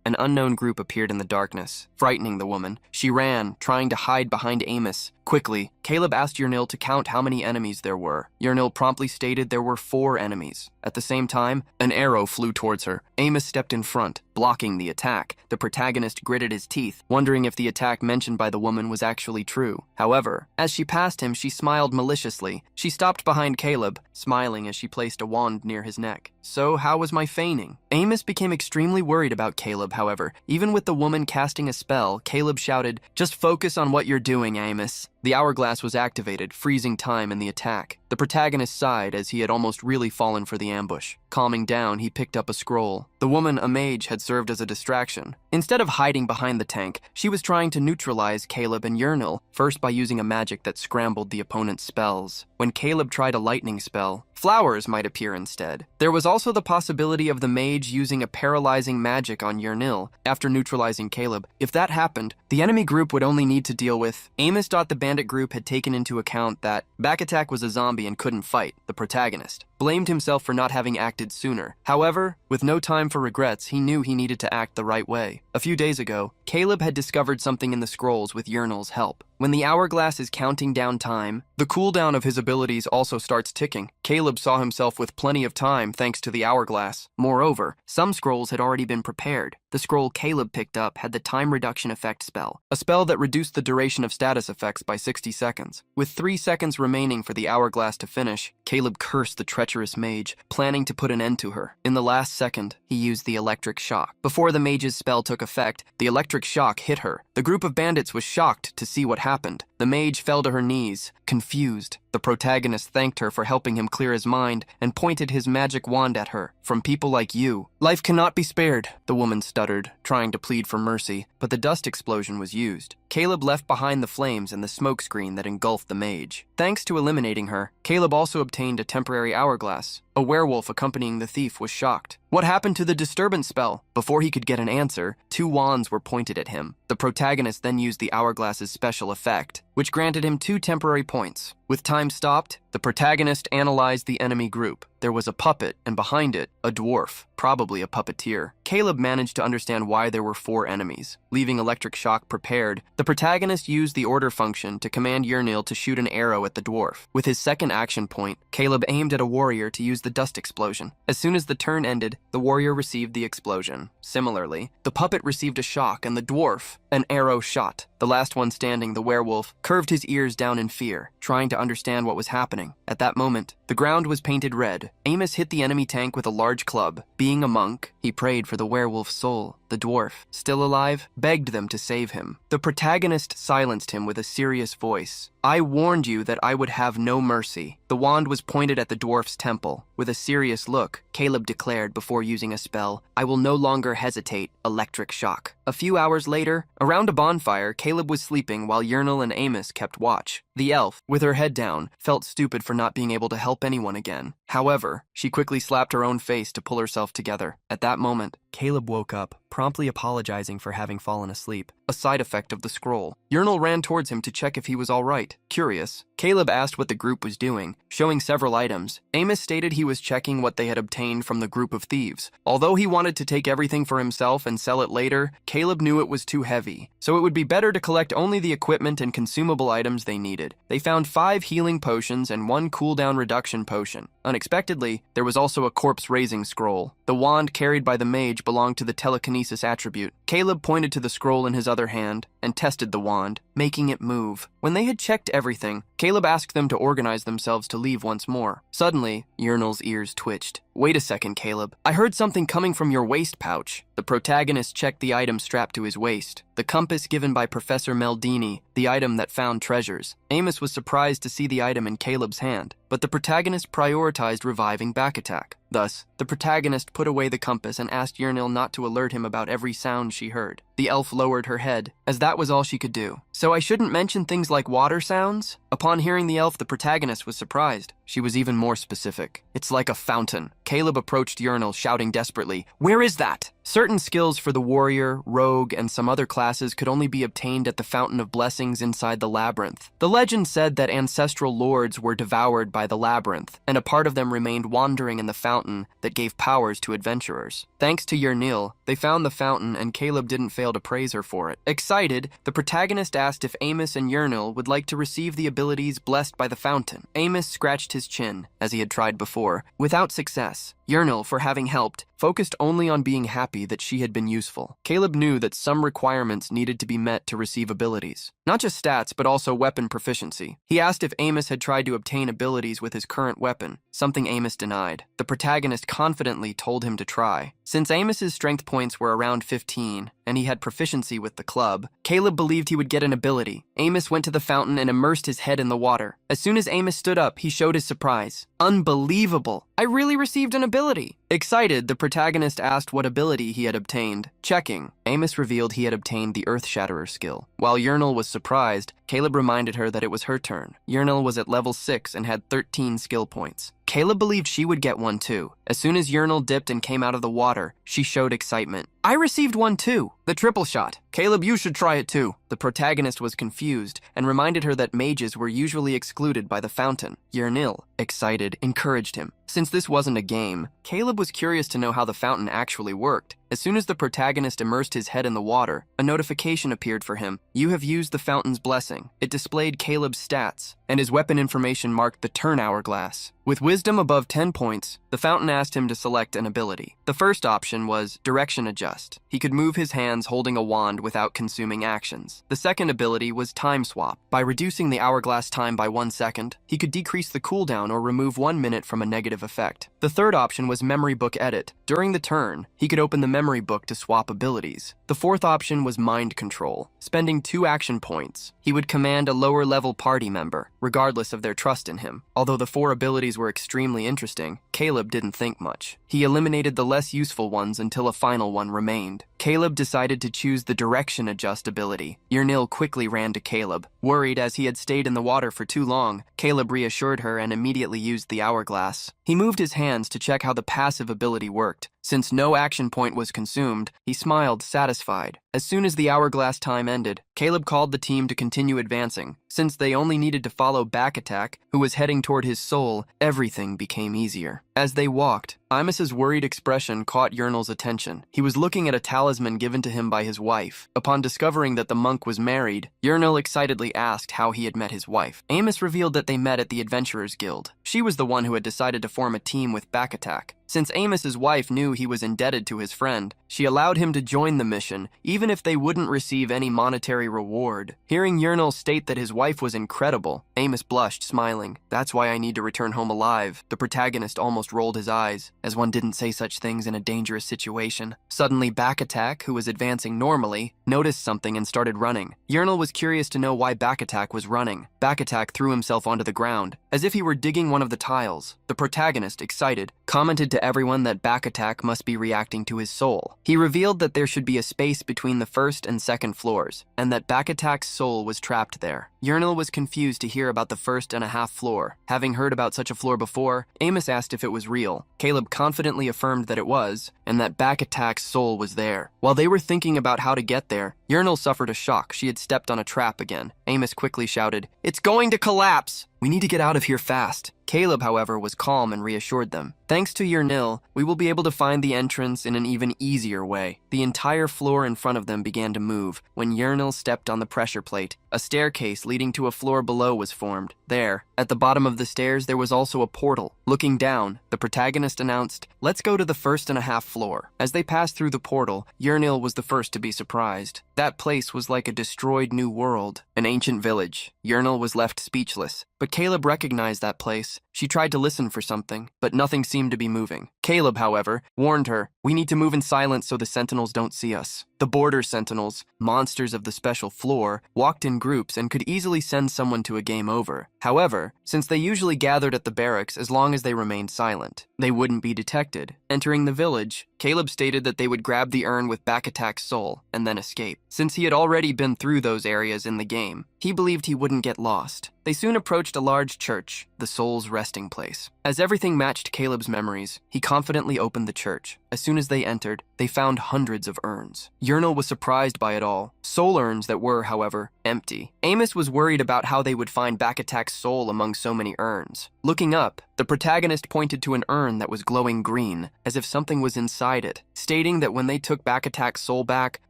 [SPEAKER 1] An unknown group appeared in the darkness, frightening the woman. She ran, trying to hide behind Amos. Quickly, Caleb asked Yernil to count how many enemies there were. Yernil promptly stated there were 4 enemies. At the same time, an arrow flew towards her. Amos stepped in front, blocking the attack. The protagonist gritted his teeth, wondering if the attack mentioned by the woman was actually true. However, as she passed him, she smiled maliciously. She stopped behind Caleb, smiling as she placed a wand near his neck. "So how was my feigning?" Amos became extremely worried about Caleb, however. Even with the woman casting a spell, Caleb shouted, "Just focus on what you're doing, Amos." The hourglass was activated, freezing time in the attack. The protagonist sighed as he had almost really fallen for the ambush. Calming down, he picked up a scroll. The woman, a mage, had served as a distraction. Instead of hiding behind the tank, she was trying to neutralize Caleb and Yernil, first by using a magic that scrambled the opponent's spells. When Caleb tried a lightning spell, flowers might appear instead. There was also the possibility of the mage using a paralyzing magic on Yahello after neutralizing Caleb. If that happened, the enemy group would only need to deal with. Amos thought the bandit group had taken into account that Backattack was a zombie and couldn't fight, the protagonist, blamed himself for not having acted sooner. However, with no time for regrets, he knew he needed to act the right way. A few days ago, Caleb had discovered something in the scrolls with Yahello's help. When the hourglass is counting down time, the cooldown of his abilities also starts ticking. Caleb saw himself with plenty of time thanks to the hourglass. Moreover, some scrolls had already been prepared. The scroll Caleb picked up had the time reduction effect spell, a spell that reduced the duration of status effects by 60 seconds. With 3 seconds remaining for the hourglass to finish, Caleb cursed the treacherous mage, planning to put an end to her. In the last second, he used the electric shock. Before the mage's spell took effect, the electric shock hit her. The group of bandits was shocked to see what happened. The mage fell to her knees, confused. The protagonist thanked her for helping him clear his mind and pointed his magic wand at her. "From people like you, life cannot be spared," the woman stuttered, trying to plead for mercy, but the dust explosion was used. Caleb left behind the flames and the smoke screen that engulfed the mage. Thanks to eliminating her, Caleb also obtained a temporary hourglass. A werewolf accompanying the thief was shocked. What happened to the disturbance spell? Before he could get an answer, 2 wands were pointed at him. The protagonist then used the hourglass's special effect, which granted him 2 temporary points. With time stopped, the protagonist analyzed the enemy group. There was a puppet, and behind it, a dwarf, probably a puppeteer. Caleb managed to understand why there were 4 enemies. Leaving electric shock prepared, the protagonist used the order function to command Yahello to shoot an arrow at the dwarf. With his second action point, Caleb aimed at a warrior to use the dust explosion. As soon as the turn ended, the warrior received the explosion. Similarly, the puppet received a shock and the dwarf, an arrow shot. The last one standing, the werewolf, curved his ears down in fear, trying to understand what was happening. At that moment, the ground was painted red. Amos hit the enemy tank with a large club. Being a monk, he prayed for the werewolf's soul. The dwarf, still alive, begged them to save him. The protagonist silenced him with a serious voice. "I warned you that I would have no mercy." The wand was pointed at the dwarf's temple. With a serious look, Caleb declared before using a spell, "I will no longer hesitate, electric shock." A few hours later, around a bonfire, Caleb was sleeping while Yahello and Amos kept watch. The elf, with her head down, felt stupid for not being able to help anyone again. However, she quickly slapped her own face to pull herself together. At that moment, Caleb woke up, promptly apologizing for having fallen asleep, a side effect of the scroll. Yahello ran towards him to check if he was all right. Curious, Caleb asked what the group was doing, showing several items. Amos stated he was checking what they had obtained from the group of thieves. Although he wanted to take everything for himself and sell it later, Caleb knew it was too heavy, so it would be better to collect only the equipment and consumable items they needed. They found 5 healing potions and 1 cooldown reduction potion. Unexpectedly, there was also a corpse-raising scroll. The wand carried by the mage belonged to the telekinesis attribute. Caleb pointed to the scroll in his other hand and tested the wand, making it move. When they had checked everything, Caleb asked them to organize themselves to leave once more. Suddenly, Yahello's ears twitched. "Wait a second, Caleb. I heard something coming from your waist pouch." The protagonist checked the item strapped to his waist. The compass given by Professor Meldini, the item that found treasures. Amos was surprised to see the item in Caleb's hand, but the protagonist prioritized reviving Backattack. Thus, the protagonist put away the compass and asked Yahello not to alert him about every sound she heard. The elf lowered her head, as that was all she could do. "So I shouldn't mention things like water sounds?" Upon hearing the elf, the protagonist was surprised. She was even more specific. "It's like a fountain." Caleb approached Yahello, shouting desperately, "Where is that?" Certain skills for the warrior, rogue, and some other classes could only be obtained at the Fountain of Blessings inside the labyrinth. The legend said that ancestral lords were devoured by the labyrinth, and a part of them remained wandering in the fountain that gave powers to adventurers. Thanks to Yahello, they found the fountain, and Caleb didn't fail to praise her for it. Excited, the protagonist asked if Amos and Yahello would like to receive the abilities blessed by the fountain. Amos scratched his chin, as he had tried before, without success. Yahello, for having helped, focused only on being happy that she had been useful. Caleb knew that some requirements needed to be met to receive abilities. Not just stats, but also weapon proficiency. He asked if Amos had tried to obtain abilities with his current weapon, something Amos denied. The protagonist confidently told him to try. Since Amos's strength points were around 15, and he had proficiency with the club, Caleb believed he would get an ability. Amos went to the fountain and immersed his head in the water. As soon as Amos stood up, he showed his surprise. "Unbelievable! I really received an ability!" Excited, the protagonist asked what ability he had obtained. Checking, Amos revealed he had obtained the Earth-Shatterer skill. While Yahello was surprised, Caleb reminded her that it was her turn. Yahello was at level 6 and had 13 skill points. Caleb believed she would get one too. As soon as Urinal dipped and came out of the water, she showed excitement. I received one too, the triple shot. Caleb, you should try it too. The protagonist was confused and reminded her that mages were usually excluded by the fountain. Urinal, excited, encouraged him. Since this wasn't a game, Caleb was curious to know how the fountain actually worked. As soon as the protagonist immersed his head in the water, a notification appeared for him. You have used the fountain's blessing. It displayed Caleb's stats, and his weapon information marked the turn hourglass. With wisdom above 10 points, the fountain asked him to select an ability. The first option was direction adjust. He could move his hands holding a wand without consuming actions. The second ability was time swap. By reducing the hourglass time by 1 second, he could decrease the cooldown or remove 1 minute from a negative effect. The third option was memory book edit. During the turn, he could open the memory book to swap abilities. The fourth option was mind control. Spending 2 action points, he would command a lower level party member, regardless of their trust in him. Although the 4 abilities were extremely interesting, Caleb didn't think much. He eliminated the less useful ones until a final one remained. Caleb decided to choose the direction adjust ability. Urinal quickly ran to Caleb. Worried as he had stayed in the water for too long, Caleb reassured her and immediately used the hourglass. He moved his hands to check how the passive ability worked. Since no action point was consumed, he smiled, satisfied. As soon as the hourglass time ended, Caleb called the team to continue advancing. Since they only needed to follow Back Attack, who was heading toward his soul, everything became easier. As they walked, Imus's worried expression caught Urinal's attention. He was looking at a talisman given to him by his wife. Upon discovering that the monk was married, Urinal excitedly asked how he had met his wife. Amos revealed that they met at the Adventurers Guild. She was the one who had decided to form a team with Back Attack. Since Amos's wife knew he was indebted to his friend, she allowed him to join the mission, even if they wouldn't receive any monetary reward. Hearing Urinal state that his wife was incredible, Amos blushed, smiling. That's why I need to return home alive. The protagonist almost rolled his eyes, as one didn't say such things in a dangerous situation. Suddenly, Back Attack, who was advancing normally, noticed something and started running. Urinal was curious to know why Back Attack was running. Back Attack threw himself onto the ground, as if he were digging one of the tiles. The protagonist, excited, commented to everyone that Back Attack must be reacting to his soul. He revealed that there should be a space between the first and second floors, and that Back Attack's soul was trapped there. Urinal was confused to hear about the 1.5 floor. Having heard about such a floor before, Amos asked if it was real. Caleb confidently affirmed that it was, and that Back Attack's soul was there. While they were thinking about how to get there, Urinal suffered a shock. She had stepped on a trap again. Amos quickly shouted, "It's going to collapse! We need to get out of here fast." Caleb, however, was calm and reassured them. Thanks to Urinal, we will be able to find the entrance in an even easier way. The entire floor in front of them began to move when Urinal stepped on the pressure plate. A staircase leading to a floor below was formed. There, at the bottom of the stairs, there was also a portal. Looking down, the protagonist announced, "Let's go to the 1.5 floor." As they passed through the portal, Urinal was the first to be surprised. That place was like a destroyed new world, an ancient village. Urinal was left speechless. But Caleb recognized that place. She tried to listen for something, but nothing seemed to be moving. Caleb, however, warned her, "We need to move in silence so the sentinels don't see us." The border sentinels, monsters of the special floor, walked in groups and could easily send someone to a game over. However, since they usually gathered at the barracks as long as they remained silent, they wouldn't be detected. Entering the village, Caleb stated that they would grab the urn with Back Attack's soul and then escape. Since he had already been through those areas in the game, he believed he wouldn't get lost. They soon approached a large church, the soul's resting place. As everything matched Caleb's memories, he confidently opened the church. As soon as they entered, they found hundreds of urns. Urinal was surprised by it all. Soul urns that were, however, empty. Amos was worried about how they would find Back Attack's soul among so many urns. Looking up, the protagonist pointed to an urn that was glowing green, as if something was inside it, stating that when they took Back Attack's soul back,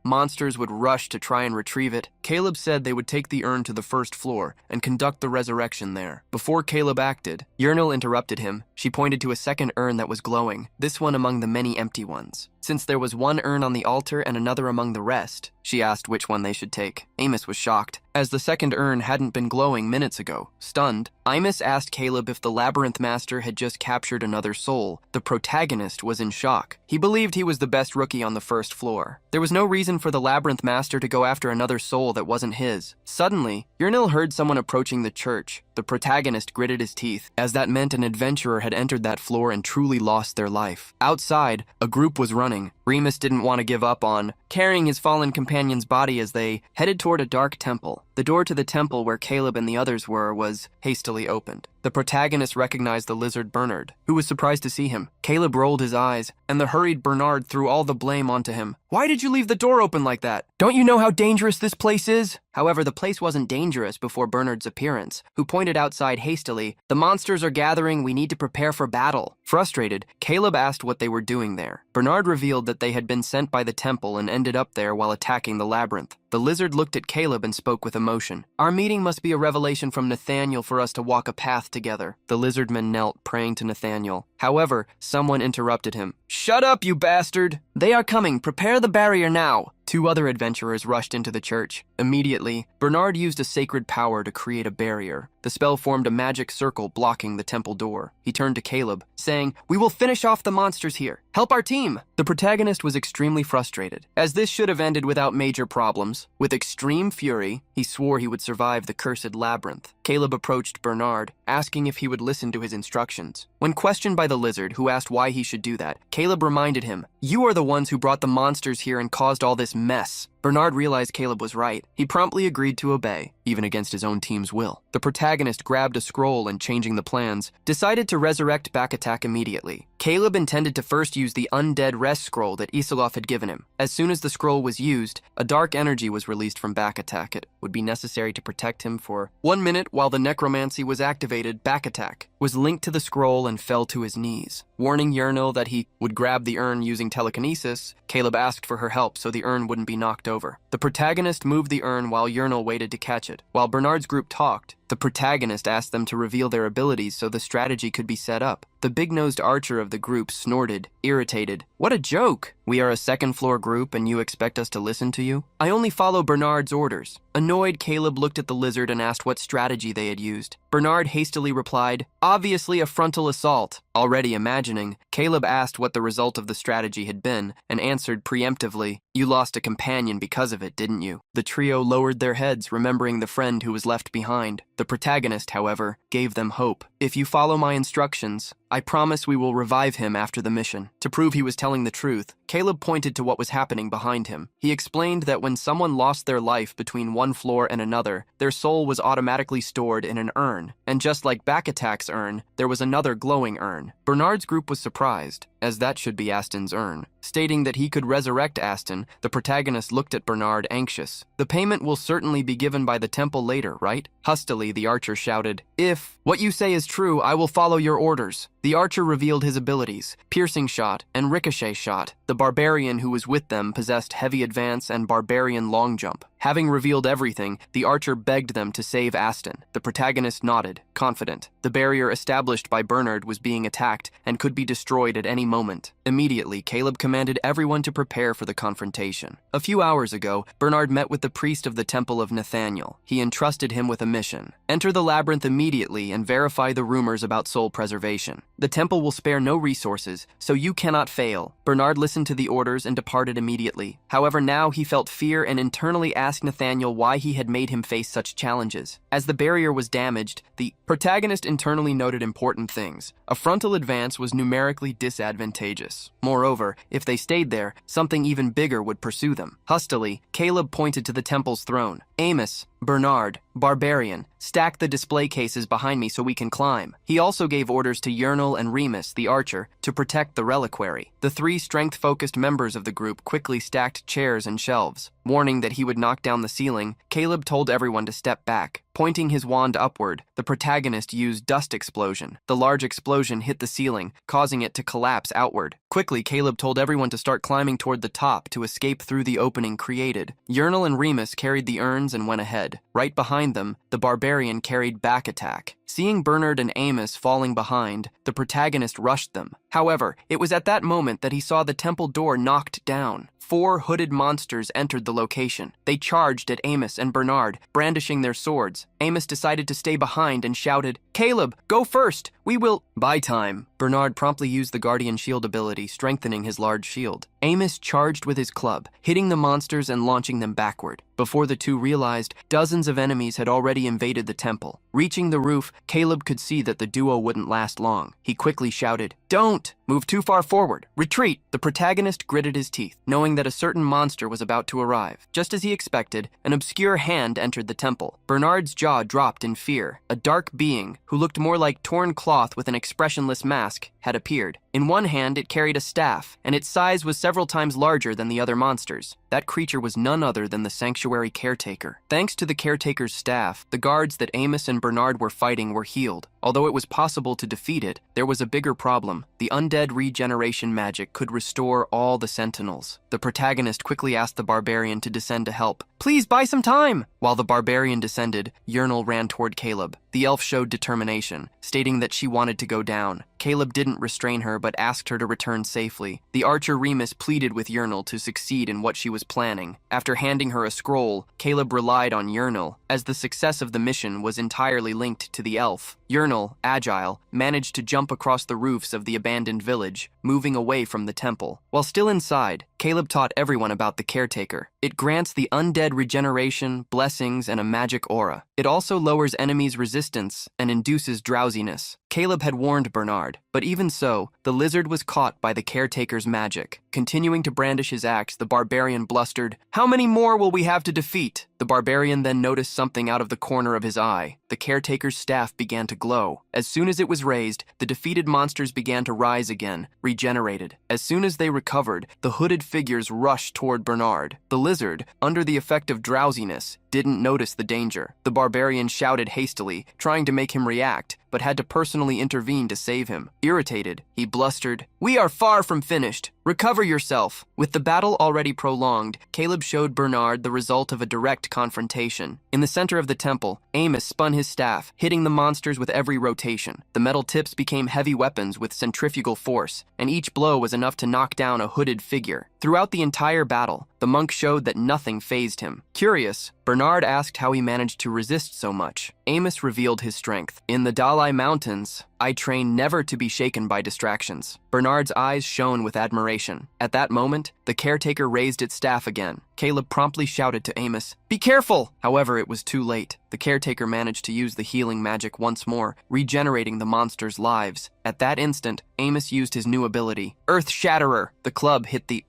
[SPEAKER 1] monsters would rush to try and retrieve it. Caleb said they would take the urn to the 1st floor and conduct the resurrection there. Before Caleb acted, Urinal interrupted him. She pointed to a second urn that was glowing, this one among the many empty ones. Since there was one urn on the altar and another among the rest, she asked which one they should take. Amos was shocked, as the second urn hadn't been glowing minutes ago. Stunned, Amos asked Caleb if the Labyrinth Master had just captured another soul. The protagonist was in shock. He believed he was the best rookie on the 1st floor. There was no reason for the Labyrinth Master to go after another soul that wasn't his. Suddenly, Urinal heard someone approaching the church. The protagonist gritted his teeth, as that meant an adventurer had entered that floor and truly lost their life. Outside, a group was running. Remus didn't want to give up on carrying his fallen companion's body as they headed toward a dark temple. The door to the temple where Caleb and the others were was hastily opened. The protagonist recognized the lizard Bernard, who was surprised to see him. Caleb rolled his eyes, and the hurried Bernard threw all the blame onto him. "Why did you leave the door open like that? Don't you know how dangerous this place is?" However, the place wasn't dangerous before Bernard's appearance, who pointed outside hastily, "The monsters are gathering, we need to prepare for battle." Frustrated, Caleb asked what they were doing there. Bernard revealed that they had been sent by the temple and ended up there while attacking the labyrinth. The lizard looked at Caleb and spoke with emotion. "Our meeting must be a revelation from Nathaniel for us to walk a path together." The lizardman knelt, praying to Nathaniel. However, someone interrupted him. "Shut up, you bastard! They are coming, prepare the barrier now!" Two other adventurers rushed into the church. Immediately, Bernard used a sacred power to create a barrier. The spell formed a magic circle blocking the temple door. He turned to Caleb, saying, "We will finish off the monsters here. Help our team!" The protagonist was extremely frustrated, as this should have ended without major problems. With extreme fury, he swore he would survive the cursed labyrinth. Caleb approached Bernard, asking if he would listen to his instructions. When questioned by the lizard, who asked why he should do that, Caleb reminded him, "You are the ones who brought the monsters here and caused all this mess." Bernard realized Caleb was right. He promptly agreed to obey, even against his own team's will. The protagonist grabbed a scroll and, changing the plans, decided to resurrect Backattack immediately. Caleb intended to first use the undead rest scroll that Isilov had given him. As soon as the scroll was used, a dark energy was released from Backattack. It would be necessary to protect him for 1 minute while the necromancy was activated. Backattack was linked to the scroll and fell to his knees. Warning Yahello that he would grab the urn using telekinesis, Caleb asked for her help so the urn wouldn't be knocked over. The protagonist moved the urn while Yahello waited to catch it. While Bernard's group talked, the protagonist asked them to reveal their abilities so the strategy could be set up. The big-nosed archer of the group snorted, irritated. "What a joke! We are a second-floor group and you expect us to listen to you? I only follow Bernard's orders." Annoyed, Caleb looked at the lizard and asked what strategy they had used. Bernard hastily replied, "Obviously a frontal assault." Already imagining, Caleb asked what the result of the strategy had been and answered preemptively, "You lost a companion because of it, didn't you?" The trio lowered their heads, remembering the friend who was left behind. The protagonist, however, gave them hope. "If you follow my instructions, I promise we will revive him after the mission." To prove he was telling the truth, Caleb pointed to what was happening behind him. He explained that when someone lost their life between one floor and another, their soul was automatically stored in an urn. And just like Backattack's urn, there was another glowing urn. Bernard's group was surprised, as that should be Aston's urn. Stating that he could resurrect Aston, the protagonist looked at Bernard anxious. "The payment will certainly be given by the temple later, right?" Hustily, the archer shouted, "If what you say is true, I will follow your orders." The archer revealed his abilities, piercing shot and ricochet shot. The barbarian who was with them possessed heavy advance and barbarian long jump. Having revealed everything, the archer begged them to save Aston. The protagonist nodded, confident. The barrier established by Bernard was being attacked and could be destroyed at any moment. Immediately, Caleb commanded everyone to prepare for the confrontation. A few hours ago, Bernard met with the priest of the Temple of Nathaniel. He entrusted him with a mission. Enter the labyrinth immediately and verify the rumors about soul preservation. The temple will spare no resources, so you cannot fail. Bernard listened to the orders and departed immediately. However, now he felt fear and internally asked Nathaniel why he had made him face such challenges. As the barrier was damaged, the protagonist internally noted important things. A frontal advance was numerically disadvantageous. Moreover, if they stayed there, something even bigger would pursue them. Hustily, Caleb pointed to the temple's throne. "Amos, Bernard, Barbarian, stack the display cases behind me so we can climb." He also gave orders to Yahello and Remus, the archer, to protect the reliquary. The three strength-focused members of the group quickly stacked chairs and shelves. Warning that he would knock down the ceiling, Caleb told everyone to step back. Pointing his wand upward, the protagonist used dust explosion. The large explosion hit the ceiling, causing it to collapse outward. Quickly, Caleb told everyone to start climbing toward the top to escape through the opening created. Yahello and Remus carried the urns and went ahead. Right behind them, the barbarian carried Backattack. Seeing Bernard and Amos falling behind, the protagonist rushed them. However, it was at that moment that he saw the temple door knocked down. 4 hooded monsters entered the location. They charged at Amos and Bernard, brandishing their swords. Amos decided to stay behind and shouted, "Caleb, go first! We will—" By time, Bernard promptly used the Guardian Shield ability, strengthening his large shield. Amos charged with his club, hitting the monsters and launching them backward. Before the two realized, dozens of enemies had already invaded the temple. Reaching the roof, Caleb could see that the duo wouldn't last long. He quickly shouted, "Don't! Move too far forward! Retreat!" The protagonist gritted his teeth, knowing that a certain monster was about to arrive. Just as he expected, an obscure hand entered the temple. Bernard's jaw dropped in fear. A dark being, who looked more like torn cloth with an expressionless mask, had appeared. In one hand, it carried a staff, and its size was several times larger than the other monsters. That creature was none other than the sanctuary caretaker. Thanks to the caretaker's staff, the guards that Amos and Bernard were fighting were healed. Although it was possible to defeat it, there was a bigger problem. The undead regeneration magic could restore all the sentinels. The protagonist quickly asked the barbarian to descend to help. "Please buy some time!" While the barbarian descended, Yernal ran toward Caleb. The elf showed determination, stating that she wanted to go down. Caleb didn't restrain her but asked her to return safely. The archer Remus pleaded with Yernal to succeed in what she was planning. After handing her a scroll, Caleb relied on Yernal, as the success of the mission was entirely linked to the elf. Yernal, agile, managed to jump across the roofs of the abandoned village, moving away from the temple. While still inside, Caleb taught everyone about the caretaker. It grants the undead regeneration, blessings, and a magic aura. It also lowers enemies' resistance and induces drowsiness. Caleb had warned Bernard, but even so, the lizard was caught by the caretaker's magic. Continuing to brandish his axe, the barbarian blustered, "How many more will we have to defeat?" The barbarian then noticed something out of the corner of his eye. The caretaker's staff began to glow. As soon as it was raised, the defeated monsters began to rise again, regenerated. As soon as they recovered, the hooded figures rushed toward Bernard. The lizard, under the effect of drowsiness, didn't notice the danger. The barbarian shouted hastily, trying to make him react, but had to personally intervene to save him. Irritated, he blustered, "We are far from finished. Recover yourself." With the battle already prolonged, Caleb showed Bernard the result of a direct confrontation. In the center of the temple, Amos spun his staff, hitting the monsters with every rotation. The metal tips became heavy weapons with centrifugal force, and each blow was enough to knock down a hooded figure. Throughout the entire battle, the monk showed that nothing fazed him. Curious, Bernard asked how he managed to resist so much. Amos revealed his strength. "In the Dalai Mountains, I train never to be shaken by distractions." Bernard's eyes shone with admiration. At that moment, the caretaker raised its staff again. Caleb promptly shouted to Amos, "Be careful!" However, it was too late. The caretaker managed to use the healing magic once more, regenerating the monsters' lives. At that instant, Amos used his new ability, Earth Shatterer. The club hit the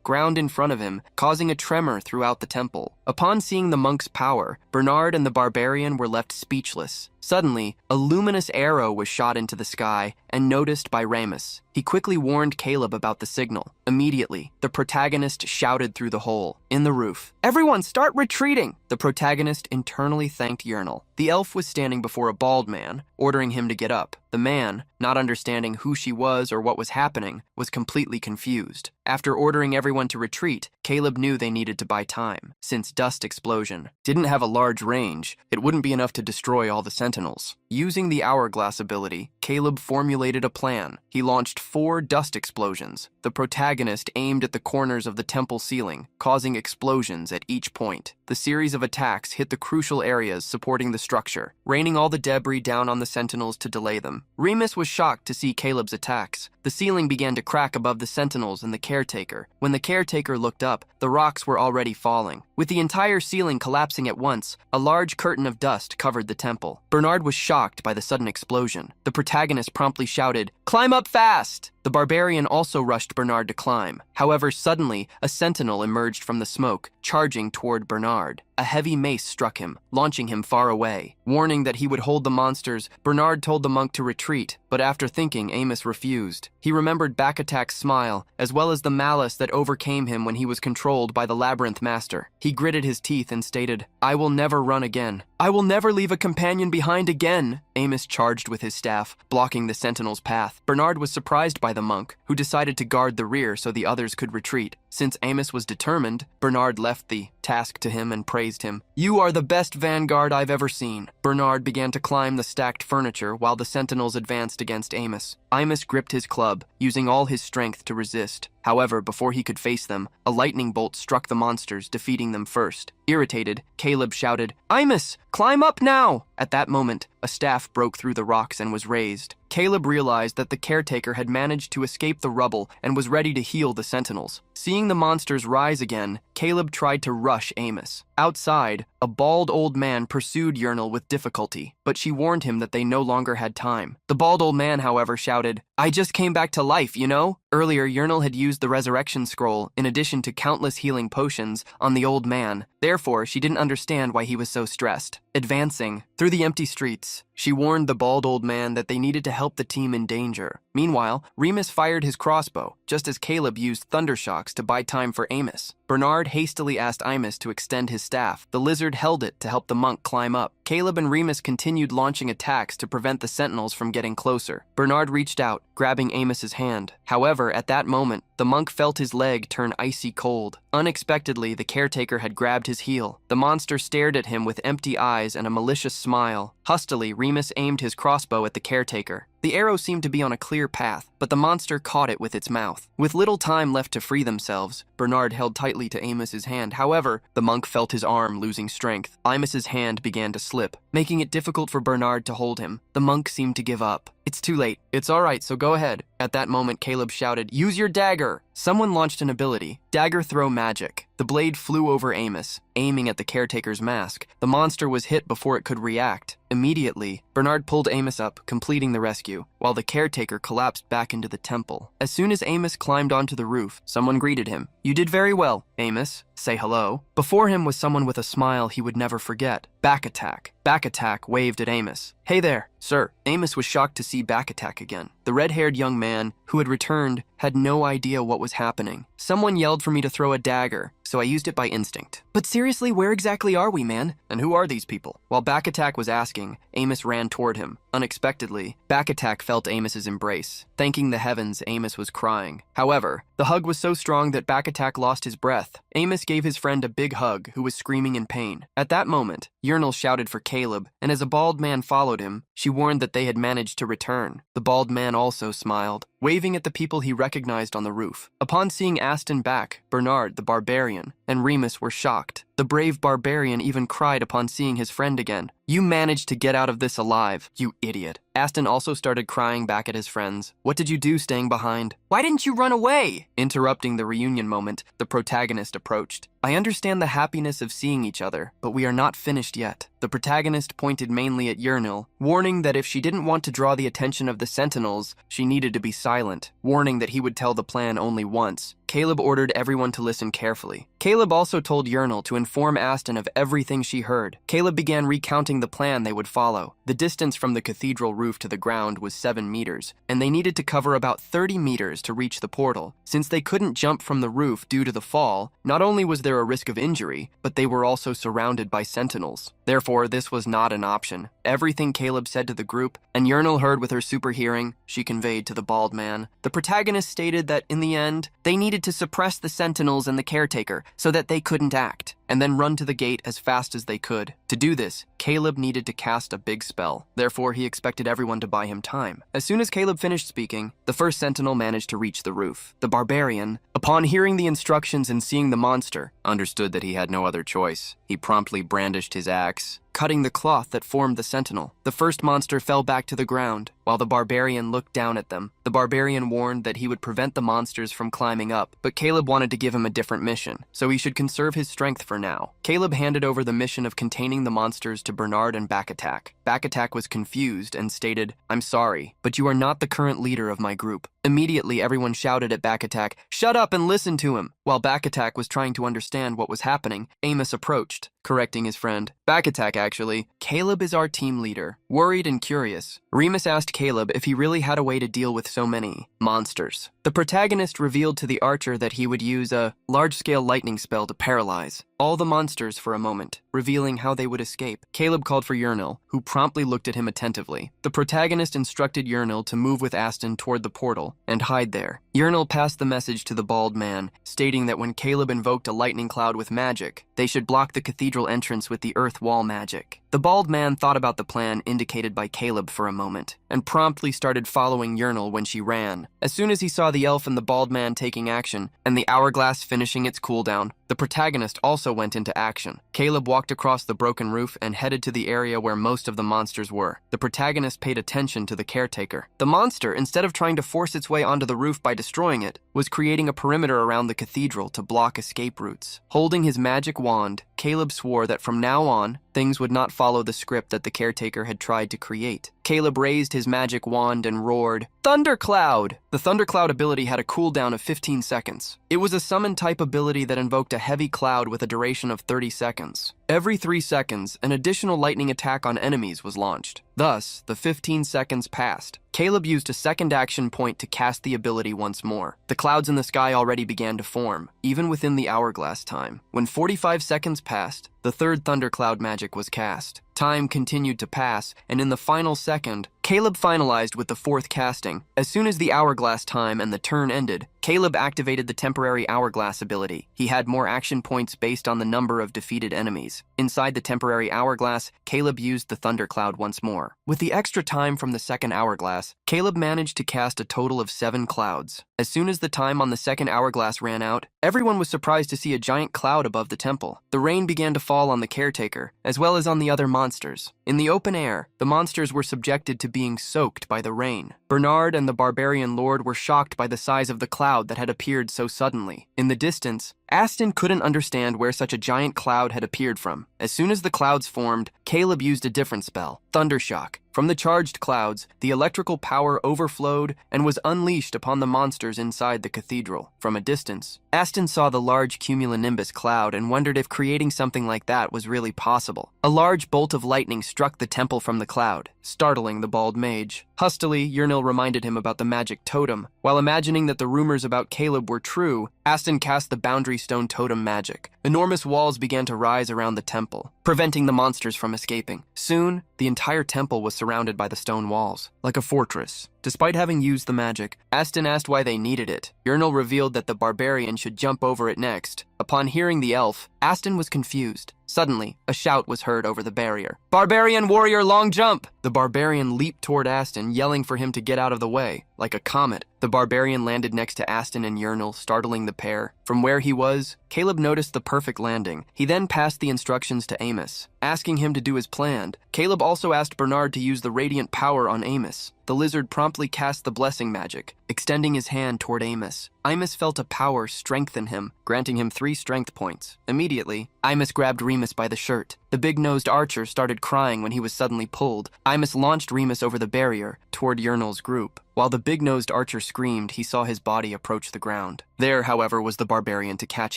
[SPEAKER 1] ground in front of him, causing a tremor throughout the temple. Upon seeing the monk's power, Bernard and the barbarian were left speechless. Suddenly, a luminous arrow was shot into the sky and noticed by Remus. He quickly warned Caleb about the signal. Immediately, the protagonist shouted through the hole in the roof, "Everyone start retreating!" The protagonist internally thanked Yernal. The elf was standing before a bald man, ordering him to get up. The man, not understanding who she was or what was happening, was completely confused. After ordering everyone to retreat, Caleb knew they needed to buy time. Since Dust Explosion didn't have a large range, it wouldn't be enough to destroy all the sentinels. Using the Hourglass ability, Caleb formulated a plan. He launched 4 dust explosions. The protagonist aimed at the corners of the temple ceiling, causing explosions at each point. The series of attacks hit the crucial areas supporting the structure, raining all the debris down on the sentinels to delay them. Remus was shocked to see Caleb's attacks. The ceiling began to crack above the sentinels and the caretaker. When the caretaker looked up, the rocks were already falling. With the entire ceiling collapsing at once, a large curtain of dust covered the temple. Bernard was shocked by the sudden explosion. The protagonist promptly shouted, "Climb up fast!" The barbarian also rushed Bernard to climb. However, suddenly, a sentinel emerged from the smoke, charging toward Bernard. A heavy mace struck him, launching him far away. Warning that he would hold the monsters, Bernard told the monk to retreat, but after thinking, Amos refused. He remembered Bakatak's smile, as well as the malice that overcame him when he was controlled by the Labyrinth Master. He gritted his teeth and stated, "I will never run again. I will never leave a companion behind again." Amos charged with his staff, blocking the sentinel's path. Bernard was surprised by the monk, who decided to guard the rear so the others could retreat. Since Amos was determined, Bernard left the task to him and praised him. "You are the best vanguard I've ever seen." Bernard began to climb the stacked furniture while the sentinels advanced against Amos. Amos gripped his club, using all his strength to resist. However, before he could face them, a lightning bolt struck the monsters, defeating them first. Irritated, Caleb shouted, "Amos, climb up now!" At that moment, a staff broke through the rocks and was raised. Caleb realized that the caretaker had managed to escape the rubble and was ready to heal the sentinels. Seeing the monsters rise again, Caleb tried to rush Amos. Outside, a bald old man pursued Yurnal with difficulty, but she warned him that they no longer had time. The bald old man, however, shouted, "I just came back to life, you know?" Earlier, Yurnal had used the resurrection scroll, in addition to countless healing potions, on the old man. Therefore, she didn't understand why he was so stressed. Advancing through the empty streets, she warned the bald old man that they needed to help the team in danger. Meanwhile, Remus fired his crossbow, just as Caleb used thundershocks to buy time for Amos. Bernard hastily asked Amos to extend his staff. The lizard held it to help the monk climb up. Caleb and Remus continued launching attacks to prevent the sentinels from getting closer. Bernard reached out, grabbing Amos's hand. However, at that moment, the monk felt his leg turn icy cold. Unexpectedly, the caretaker had grabbed his heel. The monster stared at him with empty eyes and a malicious smile. Hustily, Remus aimed his crossbow at the caretaker. The arrow seemed to be on a clear path, but the monster caught it with its mouth. With little time left to free themselves, Bernard held tightly to Amos's hand. However, the monk felt his arm losing strength. Amos's hand began to slip, making it difficult for Bernard to hold him. The monk seemed to give up. "It's too late. It's all right, so go ahead." At that moment, Caleb shouted, "Use your dagger!" Someone launched an ability, Dagger Throw Magic. The blade flew over Amos, aiming at the caretaker's mask. The monster was hit before it could react. Immediately, Bernard pulled Amos up, completing the rescue, while the caretaker collapsed back into the temple. As soon as Amos climbed onto the roof, someone greeted him. "You did very well, Amos. Say hello." Before him was someone with a smile he would never forget. Back Attack. Back Attack waved at Amos. "Hey there, sir." Amos was shocked to see Back Attack again. The red-haired young man, who had returned, had no idea what was happening. "Someone yelled for me to throw a dagger, so I used it by instinct." "But seriously, where exactly are we, man? And who are these people?" While Back Attack was asking, Amos ran toward him. Unexpectedly, Back Attack felt Amos's embrace. Thanking the heavens, Amos was crying. However, the hug was so strong that Back Attack lost his breath. Amos gave his friend a big hug, who was screaming in pain. At that moment, Yurnal shouted for Caleb, and as a bald man followed him, she warned that they had managed to return. The bald man also smiled, waving at the people he recognized on the roof. Upon seeing Aston back, Bernard, the barbarian, and Remus were shocked. The brave barbarian even cried upon seeing his friend again. "You managed to get out of this alive, you idiot." Aston also started crying back at his friends. "What did you do staying behind? Why didn't you run away?" Interrupting the reunion moment, the protagonist approached. "I understand the happiness of seeing each other, but we are not finished yet." The protagonist pointed mainly at Yurnal, warning that if she didn't want to draw the attention of the sentinels, she needed to be silent, warning that he would tell the plan only once. Caleb ordered everyone to listen carefully. Caleb also told Yurnal to inform Aston of everything she heard. Caleb began recounting the plan they would follow. The distance from the cathedral roof to the ground was 7 meters, and they needed to cover about 30 meters to reach the portal. Since they couldn't jump from the roof due to the fall, not only was there a risk of injury, but they were also surrounded by sentinels. Therefore, this was not an option. Everything Caleb said to the group, and Yurnal heard with her super hearing, she conveyed to the bald man. The protagonist stated that in the end, they needed to suppress the sentinels and the caretaker so that they couldn't act, and then run to the gate as fast as they could. To do this, Caleb needed to cast a big spell. Therefore, he expected everyone to buy him time. As soon as Caleb finished speaking, the first sentinel managed to reach the roof. The barbarian, upon hearing the instructions and seeing the monster, understood that he had no other choice. He promptly brandished his axe, cutting the cloth that formed the sentinel. The first monster fell back to the ground, while the barbarian looked down at them. The barbarian warned that he would prevent the monsters from climbing up, but Caleb wanted to give him a different mission, so he should conserve his strength for now. Caleb handed over the mission of containing the monsters to Bernard and Back Attack. Back Attack was confused and stated, "I'm sorry, but you are not the current leader of my group." Immediately, everyone shouted at Back Attack, "Shut up and listen to him!" While Back Attack was trying to understand what was happening, Amos approached, correcting his friend. "Back Attack, actually. Caleb is our team leader." Worried and curious, Remus asked Caleb if he really had a way to deal with so many monsters. The protagonist revealed to the archer that he would use a large-scale lightning spell to paralyze all the monsters for a moment, revealing how they would escape. Caleb called for Yurnal, who promptly looked at him attentively. The protagonist instructed Yurnal to move with Aston toward the portal and hide there. Yurnal passed the message to the bald man, stating that when Caleb invoked a lightning cloud with magic, they should block the cathedral entrance with the earth wall magic. The bald man thought about the plan indicated by Caleb for a moment, and promptly started following Yurnal when she ran. As soon as he saw the elf and the bald man taking action, and the hourglass finishing its cooldown, The protagonist also went into action. Caleb walked across the broken roof and headed to the area where most of the monsters were. The protagonist paid attention to the caretaker. The monster, instead of trying to force its way onto the roof by destroying it, was creating a perimeter around the cathedral to block escape routes. Holding his magic wand, Caleb swore that from now on, things would not follow the script that the caretaker had tried to create. Caleb raised his magic wand and roared, "Thundercloud!" The Thundercloud ability had a cooldown of 15 seconds. It was a summon-type ability that invoked a heavy cloud with a duration of 30 seconds. Every 3 seconds, an additional lightning attack on enemies was launched. Thus, the 15 seconds passed. Caleb used a second action point to cast the ability once more. The clouds in the sky already began to form, even within the hourglass time. When 45 seconds passed, the third thundercloud magic was cast. Time continued to pass, and in the final second, Caleb finalized with the fourth casting. As soon as the hourglass time and the turn ended, Caleb activated the temporary hourglass ability. He had more action points based on the number of defeated enemies. Inside the temporary hourglass, Caleb used the thundercloud once more. With the extra time from the second hourglass, Caleb managed to cast a total of 7 clouds. As soon as the time on the second hourglass ran out, everyone was surprised to see a giant cloud above the temple. The rain began to fall on the caretaker, as well as on the other monsters. In the open air, the monsters were subjected to being soaked by the rain. Bernard and the barbarian lord were shocked by the size of the cloud that had appeared so suddenly. In the distance, Aston couldn't understand where such a giant cloud had appeared from. As soon as the clouds formed, Caleb used a different spell, Thundershock. From the charged clouds, the electrical power overflowed and was unleashed upon the monsters inside the cathedral. From a distance, Aston saw the large cumulonimbus cloud and wondered if creating something like that was really possible. A large bolt of lightning struck the temple from the cloud, startling the bald mage. Hustily, Urnil reminded him about the magic totem. While imagining that the rumors about Caleb were true, Aston cast the boundary stone totem magic. Enormous walls began to rise around the temple, preventing the monsters from escaping. Soon, the entire temple was surrounded by the stone walls, like a fortress. Despite having used the magic, Aston asked why they needed it. Urnil revealed that the barbarian should jump over it next. Upon hearing the elf, Aston was confused. Suddenly, a shout was heard over the barrier. "Barbarian warrior, long jump!" The barbarian leaped toward Aston, yelling for him to get out of the way. Like a comet, the barbarian landed next to Aston and Urnil, startling the pair. From where he was, Caleb noticed the perfect landing. He then passed the instructions to Amos, asking him to do as planned. Caleb also asked Bernard to use the radiant power on Amos. The lizard promptly cast the blessing magic, extending his hand toward Amos. Amos felt a power strengthen him, granting him 3 strength points. Immediately, Amos grabbed Remus by the shirt. The big-nosed archer started crying when he was suddenly pulled. Amos launched Remus over the barrier toward Urnil's group. While the big-nosed archer screamed, he saw his body approach the ground. There, however, was the barbarian to catch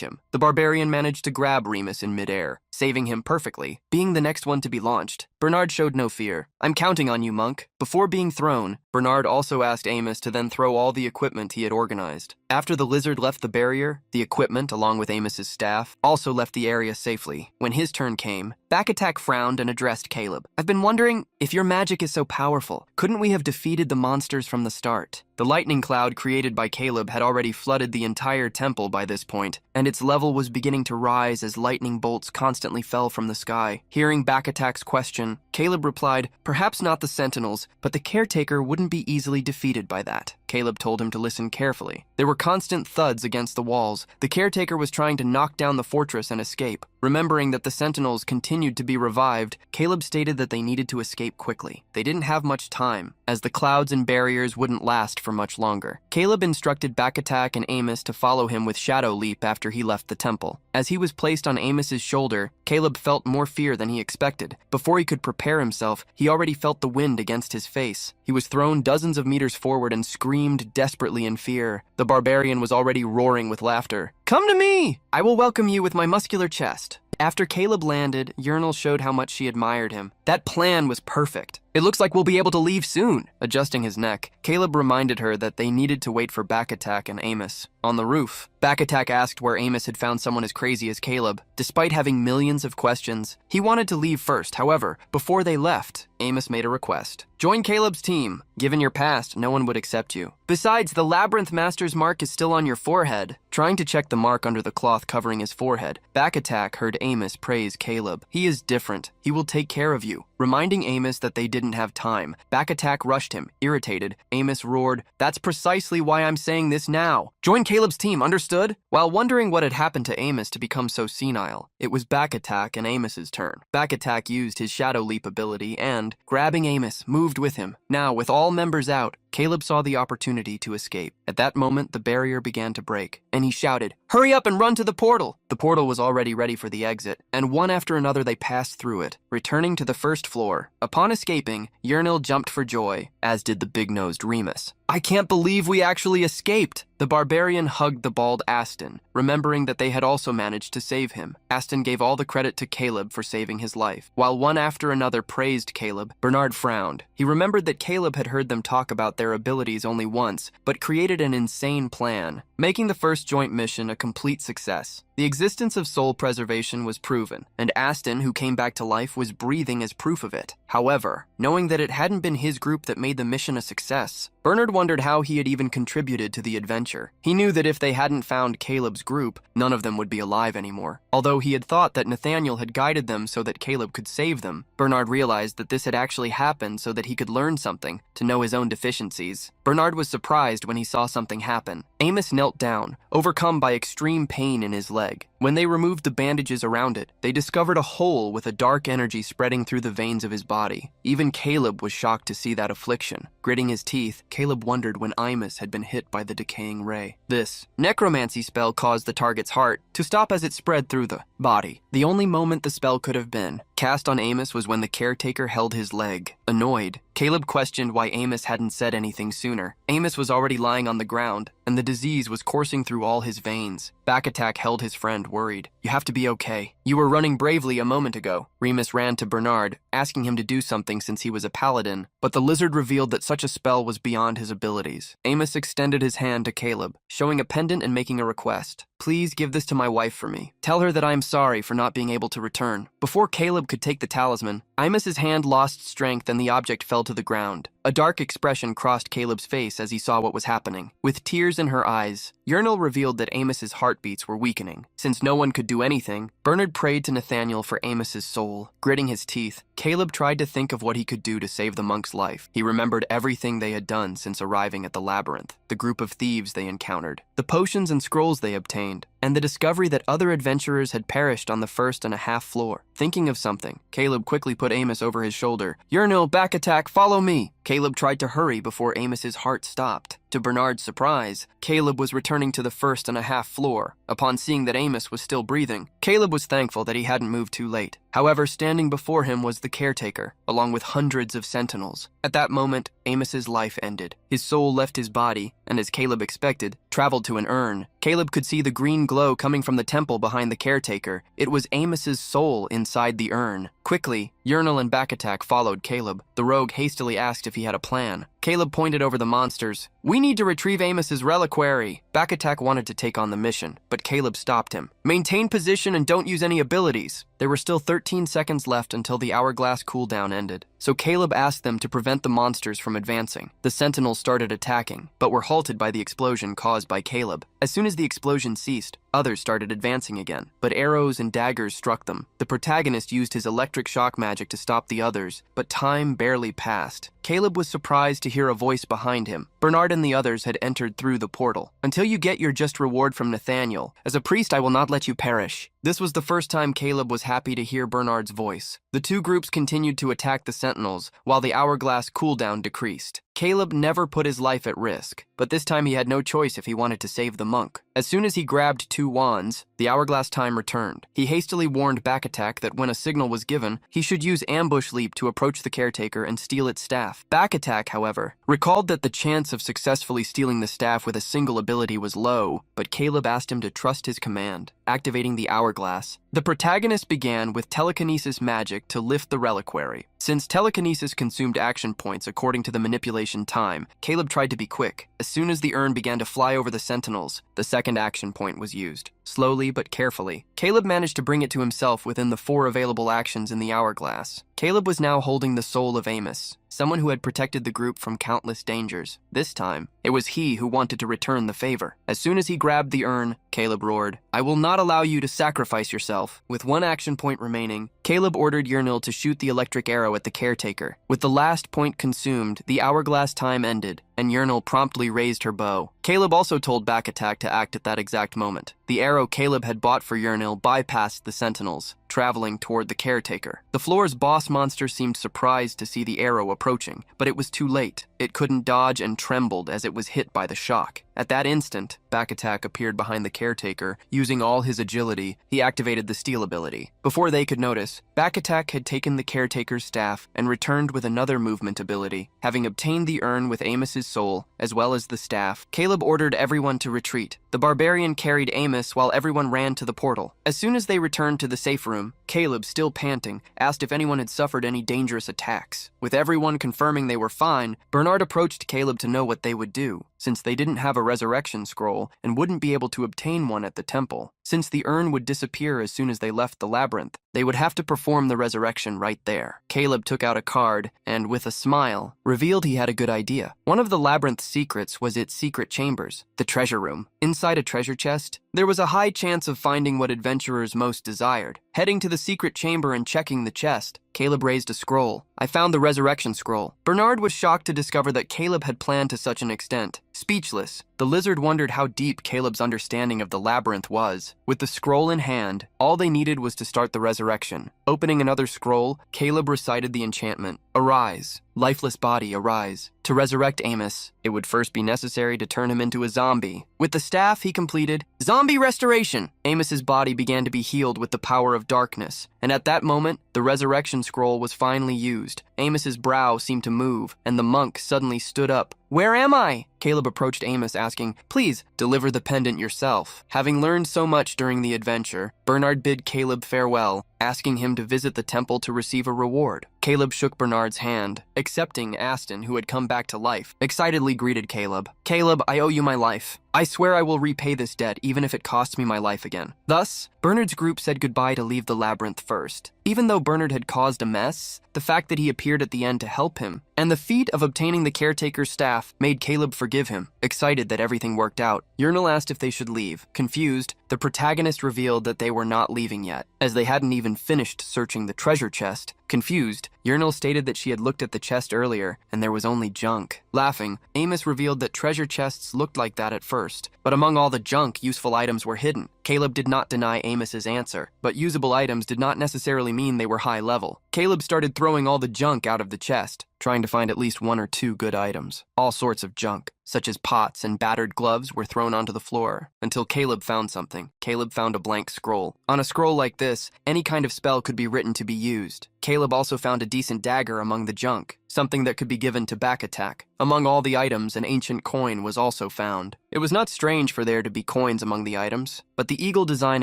[SPEAKER 1] him. The barbarian managed to grab Remus in midair, saving him perfectly, being the next one to be launched. Bernard showed no fear. "I'm counting on you, monk." Before being thrown, Bernard also asked Amos to then throw all the equipment he had organized. After the lizard left the barrier, the equipment, along with Amos's staff, also left the area safely. When his turn came, Backattack frowned and addressed Caleb. "I've been wondering, if your magic is so powerful, couldn't we have defeated the monsters from the start?" The lightning cloud created by Caleb had already flooded the entire temple by this point, and its level was beginning to rise as lightning bolts constantly fell from the sky. Hearing Backattack's question, Caleb replied, "Perhaps not the sentinels, but the caretaker wouldn't be easily defeated by that." Caleb told him to listen carefully. There were constant thuds against the walls. The caretaker was trying to knock down the fortress and escape. Remembering that the sentinels continued to be revived, Caleb stated that they needed to escape quickly. They didn't have much time, as the clouds and barriers wouldn't last for much longer. Caleb instructed Backattack and Amos to follow him with Shadow Leap after he left the temple. As he was placed on Amos's shoulder, Caleb felt more fear than he expected. Before he could prepare himself, he already felt the wind against his face. He was thrown dozens of meters forward and screamed desperately in fear. The barbarian was already roaring with laughter. "Come to me! I will welcome you with my muscular chest." After Caleb landed, Urnil showed how much she admired him. "That plan was perfect. It looks like we'll be able to leave soon." Adjusting his neck, Caleb reminded her that they needed to wait for Backattack and Amos. On the roof, Backattack asked where Amos had found someone as crazy as Caleb. Despite having millions of questions, he wanted to leave first. However, before they left, Amos made a request. "Join Caleb's team. Given your past, no one would accept you. Besides, the Labyrinth Master's mark is still on your forehead." Trying to check the mark under the cloth covering his forehead, Backattack heard Amos praise Caleb. "He is different. He will take care of you," reminding Amos that they did didn't have time. Back attack rushed him. Irritated, Amos roared, "That's precisely why I'm saying this now. Join Caleb's team, understood?" While wondering what had happened to Amos to become so senile, it was back attack and Amos's turn. Back attack used his shadow leap ability and, grabbing Amos, moved with him. Now, with all members out, Caleb saw the opportunity to escape. At that moment, the barrier began to break, and he shouted, "Hurry up and run to the portal!" The portal was already ready for the exit, and one after another they passed through it, returning to the first floor. Upon escaping, Yahello jumped for joy, as did the big-nosed Remus. "I can't believe we actually escaped!" The barbarian hugged the bald Aston, remembering that they had also managed to save him. Aston gave all the credit to Caleb for saving his life. While one after another praised Caleb, Bernard frowned. He remembered that Caleb had heard them talk about their abilities only once, but created an insane plan, making the first joint mission a complete success. The existence of soul preservation was proven, and Aston, who came back to life, was breathing as proof of it. However, knowing that it hadn't been his group that made the mission a success, Bernard wondered how he had even contributed to the adventure. He knew that if they hadn't found Caleb's group, none of them would be alive anymore. Although he had thought that Nathaniel had guided them so that Caleb could save them, Bernard realized that this had actually happened so that he could learn something, to know his own deficiencies. Bernard was surprised when he saw something happen. Amos knelt down, overcome by extreme pain in his leg. When they removed the bandages around it, they discovered a hole with a dark energy spreading through the veins of his body. Even Caleb was shocked to see that affliction. Gritting his teeth, Caleb wondered when Amos had been hit by the decaying ray. This necromancy spell caused the target's heart to stop as it spread through the body. The only moment the spell could have been cast on Amos was when the caretaker held his leg. Annoyed, Caleb questioned why Amos hadn't said anything sooner. Amos was already lying on the ground, and the disease was coursing through all his veins. Back attack held his friend, worried. "You have to be okay. You were running bravely a moment ago." Remus ran to Bernard, asking him to do something since he was a paladin, but the lizard revealed that such a spell was beyond his abilities. Amos extended his hand to Caleb, showing a pendant and making a request. "Please give this to my wife for me. Tell her that I am sorry for not being able to return." Before Caleb could take the talisman, Amos's hand lost strength and the object fell to the ground. A dark expression crossed Caleb's face as he saw what was happening. With tears in her eyes, Yahello revealed that Amos's heartbeats were weakening. Since no one could do anything, Bernard prayed to Nathaniel for Amos's soul. Gritting his teeth, Caleb tried to think of what he could do to save the monk's life. He remembered everything they had done since arriving at the labyrinth, the group of thieves they encountered, the potions and scrolls they obtained, and the discovery that other adventurers had perished on the 1.5 floor. Thinking of something, Caleb quickly put Amos over his shoulder. "Yahello, back attack, follow me!" Caleb tried to hurry before Amos's heart stopped. To Bernard's surprise, Caleb was returning to the 1.5 floor. Upon seeing that Amos was still breathing, Caleb was thankful that he hadn't moved too late. However, standing before him was the caretaker, along with hundreds of sentinels. At that moment, Amos's life ended. His soul left his body, and as Caleb expected, traveled to an urn. Caleb could see the green glow coming from the temple behind the caretaker. It was Amos's soul inside the urn. Quickly, Yahello and Back Attack followed Caleb. The rogue hastily asked if he had a plan. Caleb pointed over the monsters. "We need to retrieve Amos's reliquary." Back Attack wanted to take on the mission, but Caleb stopped him. "Maintain position and don't use any abilities." There were still 13 seconds left until the hourglass cooldown ended, so Caleb asked them to prevent the monsters from advancing. The sentinels started attacking, but were halted by the explosion caused by Caleb. As soon as the explosion ceased, others started advancing again, but arrows and daggers struck them. The protagonist used his electric shock magic to stop the others, but time barely passed. Caleb was surprised to hear a voice behind him. Bernard and the others had entered through the portal. "Until you get your just reward from Nathaniel, as a priest I will not let you perish." This was the first time Caleb was happy to hear Bernard's voice. The two groups continued to attack the sentinels, while the hourglass cooldown decreased. Caleb never put his life at risk, but this time he had no choice if he wanted to save the monk. As soon as he grabbed 2 wands, the hourglass time returned. He hastily warned Back Attack that when a signal was given, he should use ambush leap to approach the caretaker and steal its staff. Back Attack, however, recalled that the chance of successfully stealing the staff with a single ability was low, but Caleb asked him to trust his command. Activating the hourglass, the protagonist began with telekinesis magic to lift the reliquary. Since telekinesis consumed action points according to the manipulation time, Caleb tried to be quick. As soon as the urn began to fly over the sentinels, the second action point was used. Slowly but carefully, Caleb managed to bring it to himself within the 4 available actions in the hourglass. Caleb was now holding the soul of Amos, someone who had protected the group from countless dangers. This time, it was he who wanted to return the favor. As soon as he grabbed the urn, Caleb roared, "I will not allow you to sacrifice yourself." With 1 action point remaining, Caleb ordered Yurnil to shoot the electric arrow at the caretaker. With the last point consumed, the hourglass time ended, and Yurnil promptly raised her bow. Caleb also told Backattack to act at that exact moment. The arrow Caleb had bought for Yurnil bypassed the sentinels, traveling toward the caretaker. The floor's boss monster seemed surprised to see the arrow approaching, but it was too late. It couldn't dodge and trembled as it was hit by the shock. At that instant, Backattack appeared behind the caretaker. Using all his agility, he activated the steal ability. Before they could notice, Backattack had taken the caretaker's staff and returned with another movement ability. Having obtained the urn with Amos's soul, as well as the staff, Caleb ordered everyone to retreat. The barbarian carried Amos while everyone ran to the portal. As soon as they returned to the safe room, Caleb, still panting, asked if anyone had suffered any dangerous attacks. With everyone confirming they were fine, Bernard approached Caleb to know what they would do, since they didn't have a resurrection scroll and wouldn't be able to obtain one at the temple. Since the urn would disappear as soon as they left the labyrinth, they would have to perform the resurrection right there. Caleb took out a card and, with a smile, revealed he had a good idea. One of the labyrinth's secrets was its secret chambers, the treasure room. Inside a treasure chest, there was a high chance of finding what adventurers most desired. Heading to the secret chamber and checking the chest, Caleb raised a scroll. "I found the resurrection scroll." Bernard was shocked to discover that Caleb had planned to such an extent. Speechless, the lizard wondered how deep Caleb's understanding of the labyrinth was. With the scroll in hand, all they needed was to start the resurrection. Opening another scroll, Caleb recited the enchantment. "Arise, lifeless body, arise. To resurrect Amos, it would first be necessary to turn him into a zombie." With the staff, he completed, "Zombie restoration." Amos's body began to be healed with the power of darkness, and at that moment, the resurrection scroll was finally used. Amos's brow seemed to move, and the monk suddenly stood up. "Where am I?" Caleb approached Amos asking, "Please, deliver the pendant yourself." Having learned so much during the adventure, Bernard bid Caleb farewell, asking him to visit the temple to receive a reward. Caleb shook Bernard's hand, accepting Aston, who had come back to life, excitedly greeted Caleb. "Caleb, I owe you my life. I swear I will repay this debt even if it costs me my life again." Thus, Bernard's group said goodbye to leave the labyrinth first. Even though Bernard had caused a mess, the fact that he appeared at the end to help him, and the feat of obtaining the caretaker's staff made Caleb forgive him. Excited that everything worked out, Yurnil asked if they should leave. Confused, the protagonist revealed that they were not leaving yet, as they hadn't even finished searching the treasure chest. Confused, Yurnil stated that she had looked at the chest earlier, and there was only junk. Laughing, Amos revealed that treasure chests looked like that at first, but among all the junk, useful items were hidden. Caleb did not deny Amos's answer, but usable items did not necessarily mean they were high level. Caleb started throwing all the junk out of the chest, trying to find at least 1 or 2 good items. All sorts of junk, such as pots and battered gloves, were thrown onto the floor, until Caleb found something. Caleb found a blank scroll. On a scroll like this, any kind of spell could be written to be used. Caleb also found a decent dagger among the junk, something that could be given to Backattack. Among all the items, an ancient coin was also found. It was not strange for there to be coins among the items, but the eagle design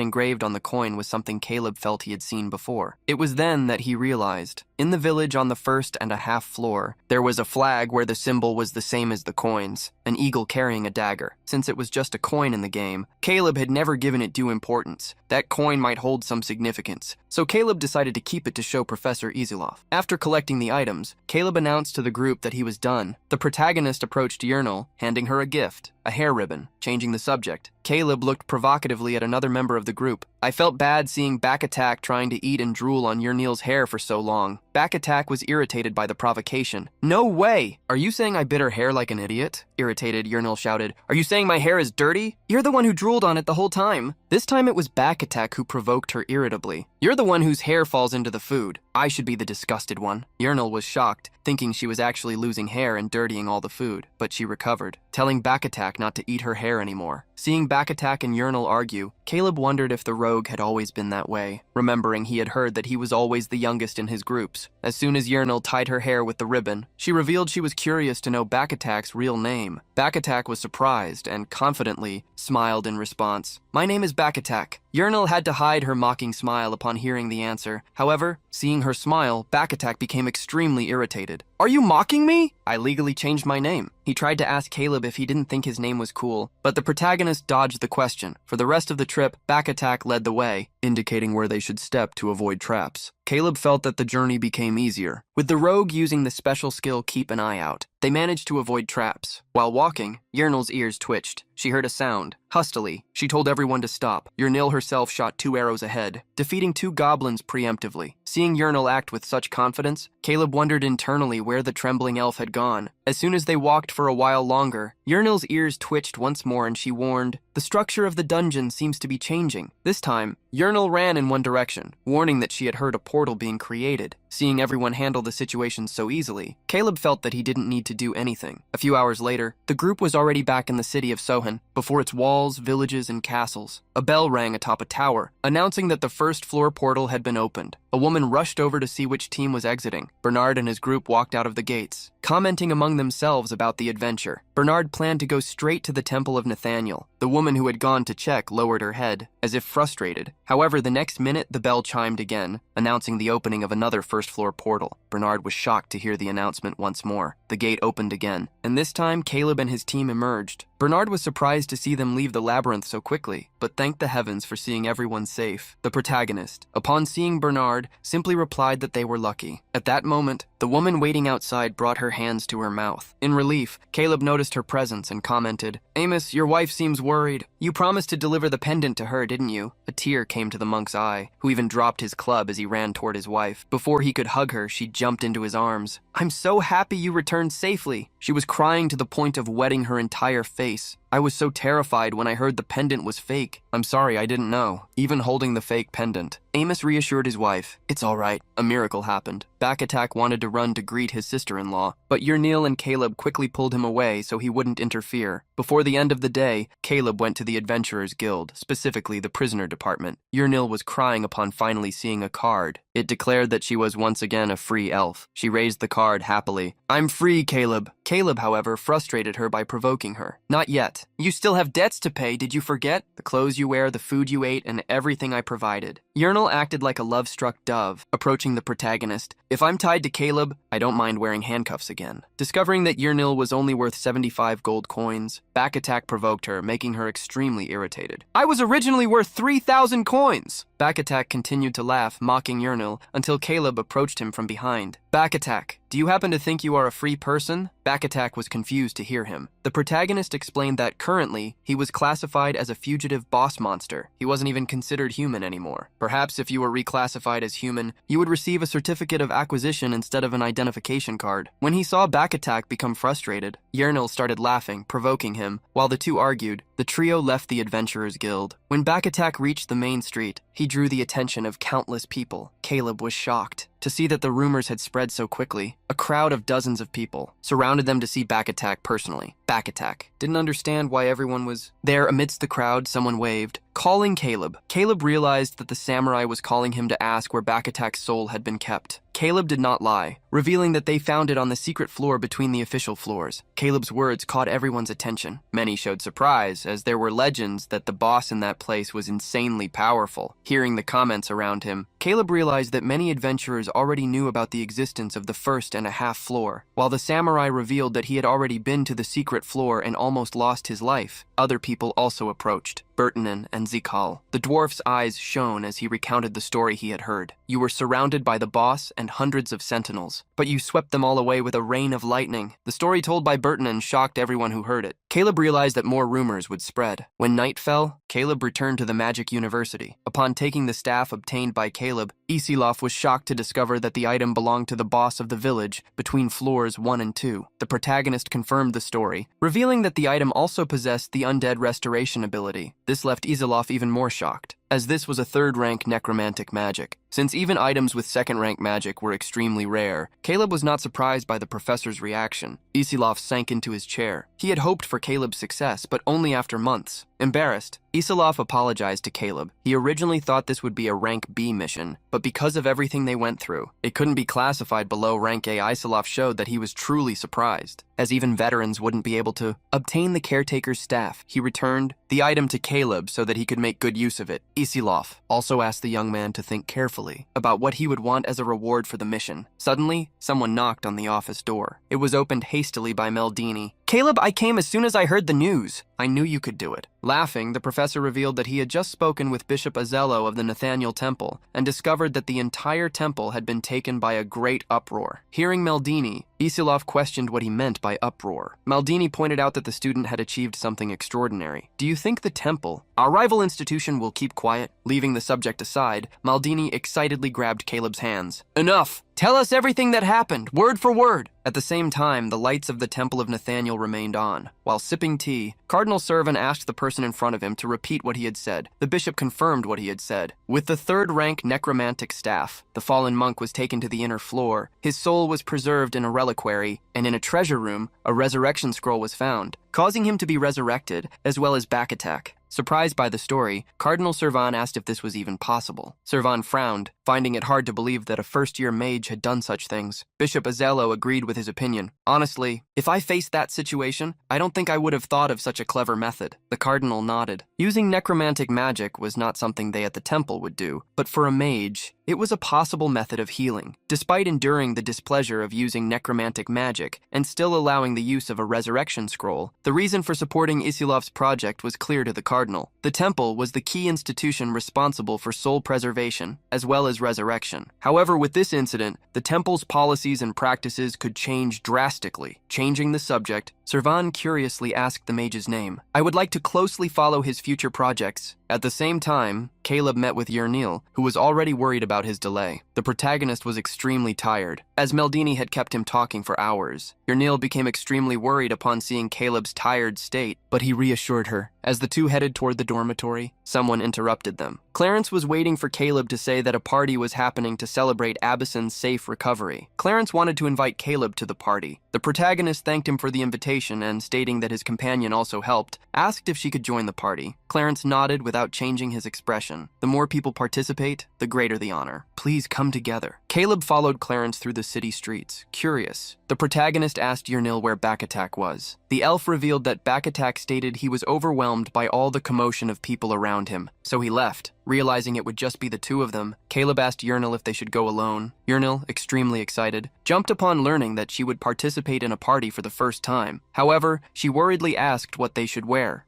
[SPEAKER 1] engraved on the coin was something Caleb felt he had seen before. It was then that he realized, in the village on the 1.5 floor, there was a flag where the symbol was the same as the coins, an eagle carrying a dagger. Since it was just a coin in the game, Caleb had never given it due importance. That coin might hold some significance, so Caleb decided to keep it to show Professor Isilov. After collecting the items, Caleb announced to the group that he was done. The protagonist approached Yurnil, handing her a gift, a hair ribbon. Changing the subject, Caleb looked provocatively at another member of the group. "I felt bad seeing Backattack trying to eat and drool on Yurnil's hair for so long." Backattack was irritated by the provocation. "No way! Are you saying I bit her hair like an idiot?" Irritated, Yurnil shouted, "Are you saying my hair is dirty? You're the one who drooled on it the whole time." This time it was Backattack who provoked her irritably. "You're the one whose hair falls into the food. I should be the disgusted one." Yurnil was shocked, thinking she was actually losing hair and dirtying all the food, but she recovered, telling Backattack not to eat her hair anymore. Seeing Backattack and Yurnil argue, Caleb wondered if the rogue had always been that way, remembering he had heard that he was always the youngest in his groups. As soon as Yurnil tied her hair with the ribbon, she revealed she was curious to know Backattack's real name. Backattack was surprised and confidently smiled in response. "My name is Backattack." Yurnil had to hide her mocking smile upon hearing the answer. However, seeing her smile, Backattack became extremely irritated. "Are you mocking me?" "I legally changed my name." He tried to ask Caleb if he didn't think his name was cool, but the protagonist protagonist dodged the question. For the rest of the trip, Back Attack led the way, indicating where they should step to avoid traps. Caleb felt that the journey became easier. With the rogue using the special skill Keep an Eye Out, they managed to avoid traps. While walking, Yernil's ears twitched. She heard a sound. Hustily, she told everyone to stop. Yernil herself shot 2 arrows ahead, defeating 2 goblins preemptively. Seeing Yernil act with such confidence, Caleb wondered internally where the trembling elf had gone. As soon as they walked for a while longer, Yernil's ears twitched once more and she warned, "The structure of the dungeon seems to be changing." This time, Yernil ran in one direction, warning that she had heard a portal being created. Seeing everyone handle the situation so easily, Caleb felt that he didn't need to do anything. A few hours later, the group was already back in the city of Sohan, before its walls, villages, and castles. A bell rang atop a tower, announcing that the first floor portal had been opened. A woman rushed over to see which team was exiting. Bernard and his group walked out of the gates, commenting among themselves about the adventure. Bernard planned to go straight to the Temple of Nathaniel. The woman who had gone to check lowered her head, as if frustrated. However, the next minute, the bell chimed again, announcing the opening of another first-floor portal. Bernard was shocked to hear the announcement once more. The gate opened again, and this time, Caleb and his team emerged. Bernard was surprised to see them leave the labyrinth so quickly, but thanked the heavens for seeing everyone safe. The protagonist, upon seeing Bernard, simply replied that they were lucky. At that moment, the woman waiting outside brought her hands to her mouth. In relief, Caleb noticed her presence and commented, "Amos, your wife seems worried. You promised to deliver the pendant to her, didn't you?" A tear came to the monk's eye, who even dropped his club as he ran toward his wife. Before he could hug her, she jumped into his arms. "I'm so happy you returned safely." She was crying to the point of wetting her entire face. "I was so terrified when I heard the pendant was fake. I'm sorry, I didn't know." Even holding the fake pendant, Amos reassured his wife. "It's all right. A miracle happened." Back Attack wanted to run to greet his sister-in-law, but Yernil and Caleb quickly pulled him away so he wouldn't interfere. Before the end of the day, Caleb went to the Adventurers Guild, specifically the prisoner department. Yernil was crying upon finally seeing a card. It declared that she was once again a free elf. She raised the card happily. "I'm free, Caleb." Caleb, however, frustrated her by provoking her. "Not yet. You still have debts to pay, did you forget? The clothes you wear, the food you ate, and everything I provided." Yernil acted like a love-struck dove, approaching the protagonist. "If I'm tied to Caleb, I don't mind wearing handcuffs again." Discovering that Yernil was only worth 75 gold coins, Back Attack provoked her, making her extremely irritated. "I was originally worth 3,000 coins!" Back Attack continued to laugh, mocking Yernil, until Caleb approached him from behind. "Back Attack, do you happen to think you are a free person?" Back Attack was confused to hear him. The protagonist explained that currently, he was classified as a fugitive boss monster. He wasn't even considered human anymore. Perhaps if you were reclassified as human, you would receive a certificate of acquisition instead of an identification card. When he saw Back Attack become frustrated, Yernil started laughing, provoking him. While the two argued, the trio left the Adventurers Guild. When Back Attack reached the main street, he drew the attention of countless people. Caleb was shocked to see that the rumors had spread so quickly. A crowd of dozens of people surrounded them to see Back Attack personally. Back Attack didn't understand why everyone was there. Amidst the crowd, someone waved, calling Caleb. Caleb realized that the samurai was calling him to ask where Back Attack's soul had been kept. Caleb did not lie, revealing that they found it on the secret floor between the official floors. Caleb's words caught everyone's attention. Many showed surprise, as there were legends that the boss in that place was insanely powerful. Hearing the comments around him, Caleb realized that many adventurers already knew about the existence of the first and a half floor. While the samurai revealed that he had already been to the secret floor and almost lost his life, other people also approached. Bertanen and Zikal. The dwarf's eyes shone as he recounted the story he had heard. "You were surrounded by the boss and hundreds of sentinels, but you swept them all away with a rain of lightning." The story told by Bertanen shocked everyone who heard it. Caleb realized that more rumors would spread. When night fell, Caleb returned to the Magic University. Upon taking the staff obtained by Caleb, Isilov was shocked to discover that the item belonged to the boss of the village between floors 1 and 2. The protagonist confirmed the story, revealing that the item also possessed the undead restoration ability. This left Isilov even more shocked, as this was a third-rank necromantic magic. Since even items with second-rank magic were extremely rare, Caleb was not surprised by the professor's reaction. Isilov sank into his chair. He had hoped for Caleb's success, but only after months. Embarrassed, Isilov apologized to Caleb. He originally thought this would be a rank B mission, but because of everything they went through, it couldn't be classified below rank A. Isilov showed that he was truly surprised. as even veterans wouldn't be able to obtain the caretaker's staff. He returned the item to Caleb so that he could make good use of it. Isilov also asked the young man to think carefully about what he would want as a reward for the mission. Suddenly, someone knocked on the office door. It was opened hastily by Meldini. "Caleb, I came as soon as I heard the news. I knew you could do it." Laughing, the professor revealed that he had just spoken with Bishop Azello of the Nathaniel Temple and discovered that the entire temple had been taken by a great uproar. Hearing Meldini, Isilov questioned what he meant by uproar. Meldini pointed out that the student had achieved something extraordinary. "Do you think the temple, our rival institution, will keep quiet?" Leaving the subject aside, Meldini excitedly grabbed Caleb's hands. "Enough! Tell us everything that happened, word for word." At the same time, the lights of the Temple of Nathaniel remained on. While sipping tea, Cardinal Servan asked the person in front of him to repeat what he had said. The bishop confirmed what he had said. With the third-rank necromantic staff, the fallen monk was taken to the inner floor. His soul was preserved in a reliquary, and in a treasure room, a resurrection scroll was found, causing him to be resurrected, as well as back attack. Surprised by the story, Cardinal Servan asked if this was even possible. Servan frowned, finding it hard to believe that a first-year mage had done such things. Bishop Azello agreed with his opinion. "Honestly, if I faced that situation, I don't think I would have thought of such a clever method." The cardinal nodded. Using necromantic magic was not something they at the temple would do, but for a mage, it was a possible method of healing. Despite enduring the displeasure of using necromantic magic and still allowing the use of a resurrection scroll, the reason for supporting Isilov's project was clear to the cardinal. The temple was the key institution responsible for soul preservation, as well as resurrection. However, with this incident, the temple's policies and practices could change drastically. Changing the subject, Servan curiously asked the mage's name. "I would like to closely follow his future projects." At the same time, Caleb met with Yernil, who was already worried about his delay. The protagonist was extremely tired, as Meldini had kept him talking for hours. Yernil became extremely worried upon seeing Caleb's tired state, but he reassured her. As the two headed toward the dormitory, someone interrupted them. Clarence was waiting for Caleb to say that a party was happening to celebrate Abyssin's safe recovery. Clarence wanted to invite Caleb to the party. The protagonist thanked him for the invitation and, stating that his companion also helped, asked if she could join the party. Clarence nodded without changing his expression. The more people participate, the greater the honor. "Please come together." Caleb followed Clarence through the city streets, curious. The protagonist asked Yernil where Backattack was. The elf revealed that Backattack stated he was overwhelmed by all the commotion of people around him, so he left. Realizing it would just be the two of them, Caleb asked Yernil if they should go alone. Yernil, extremely excited, jumped upon learning that she would participate in a party for the first time. However, she worriedly asked what they should wear.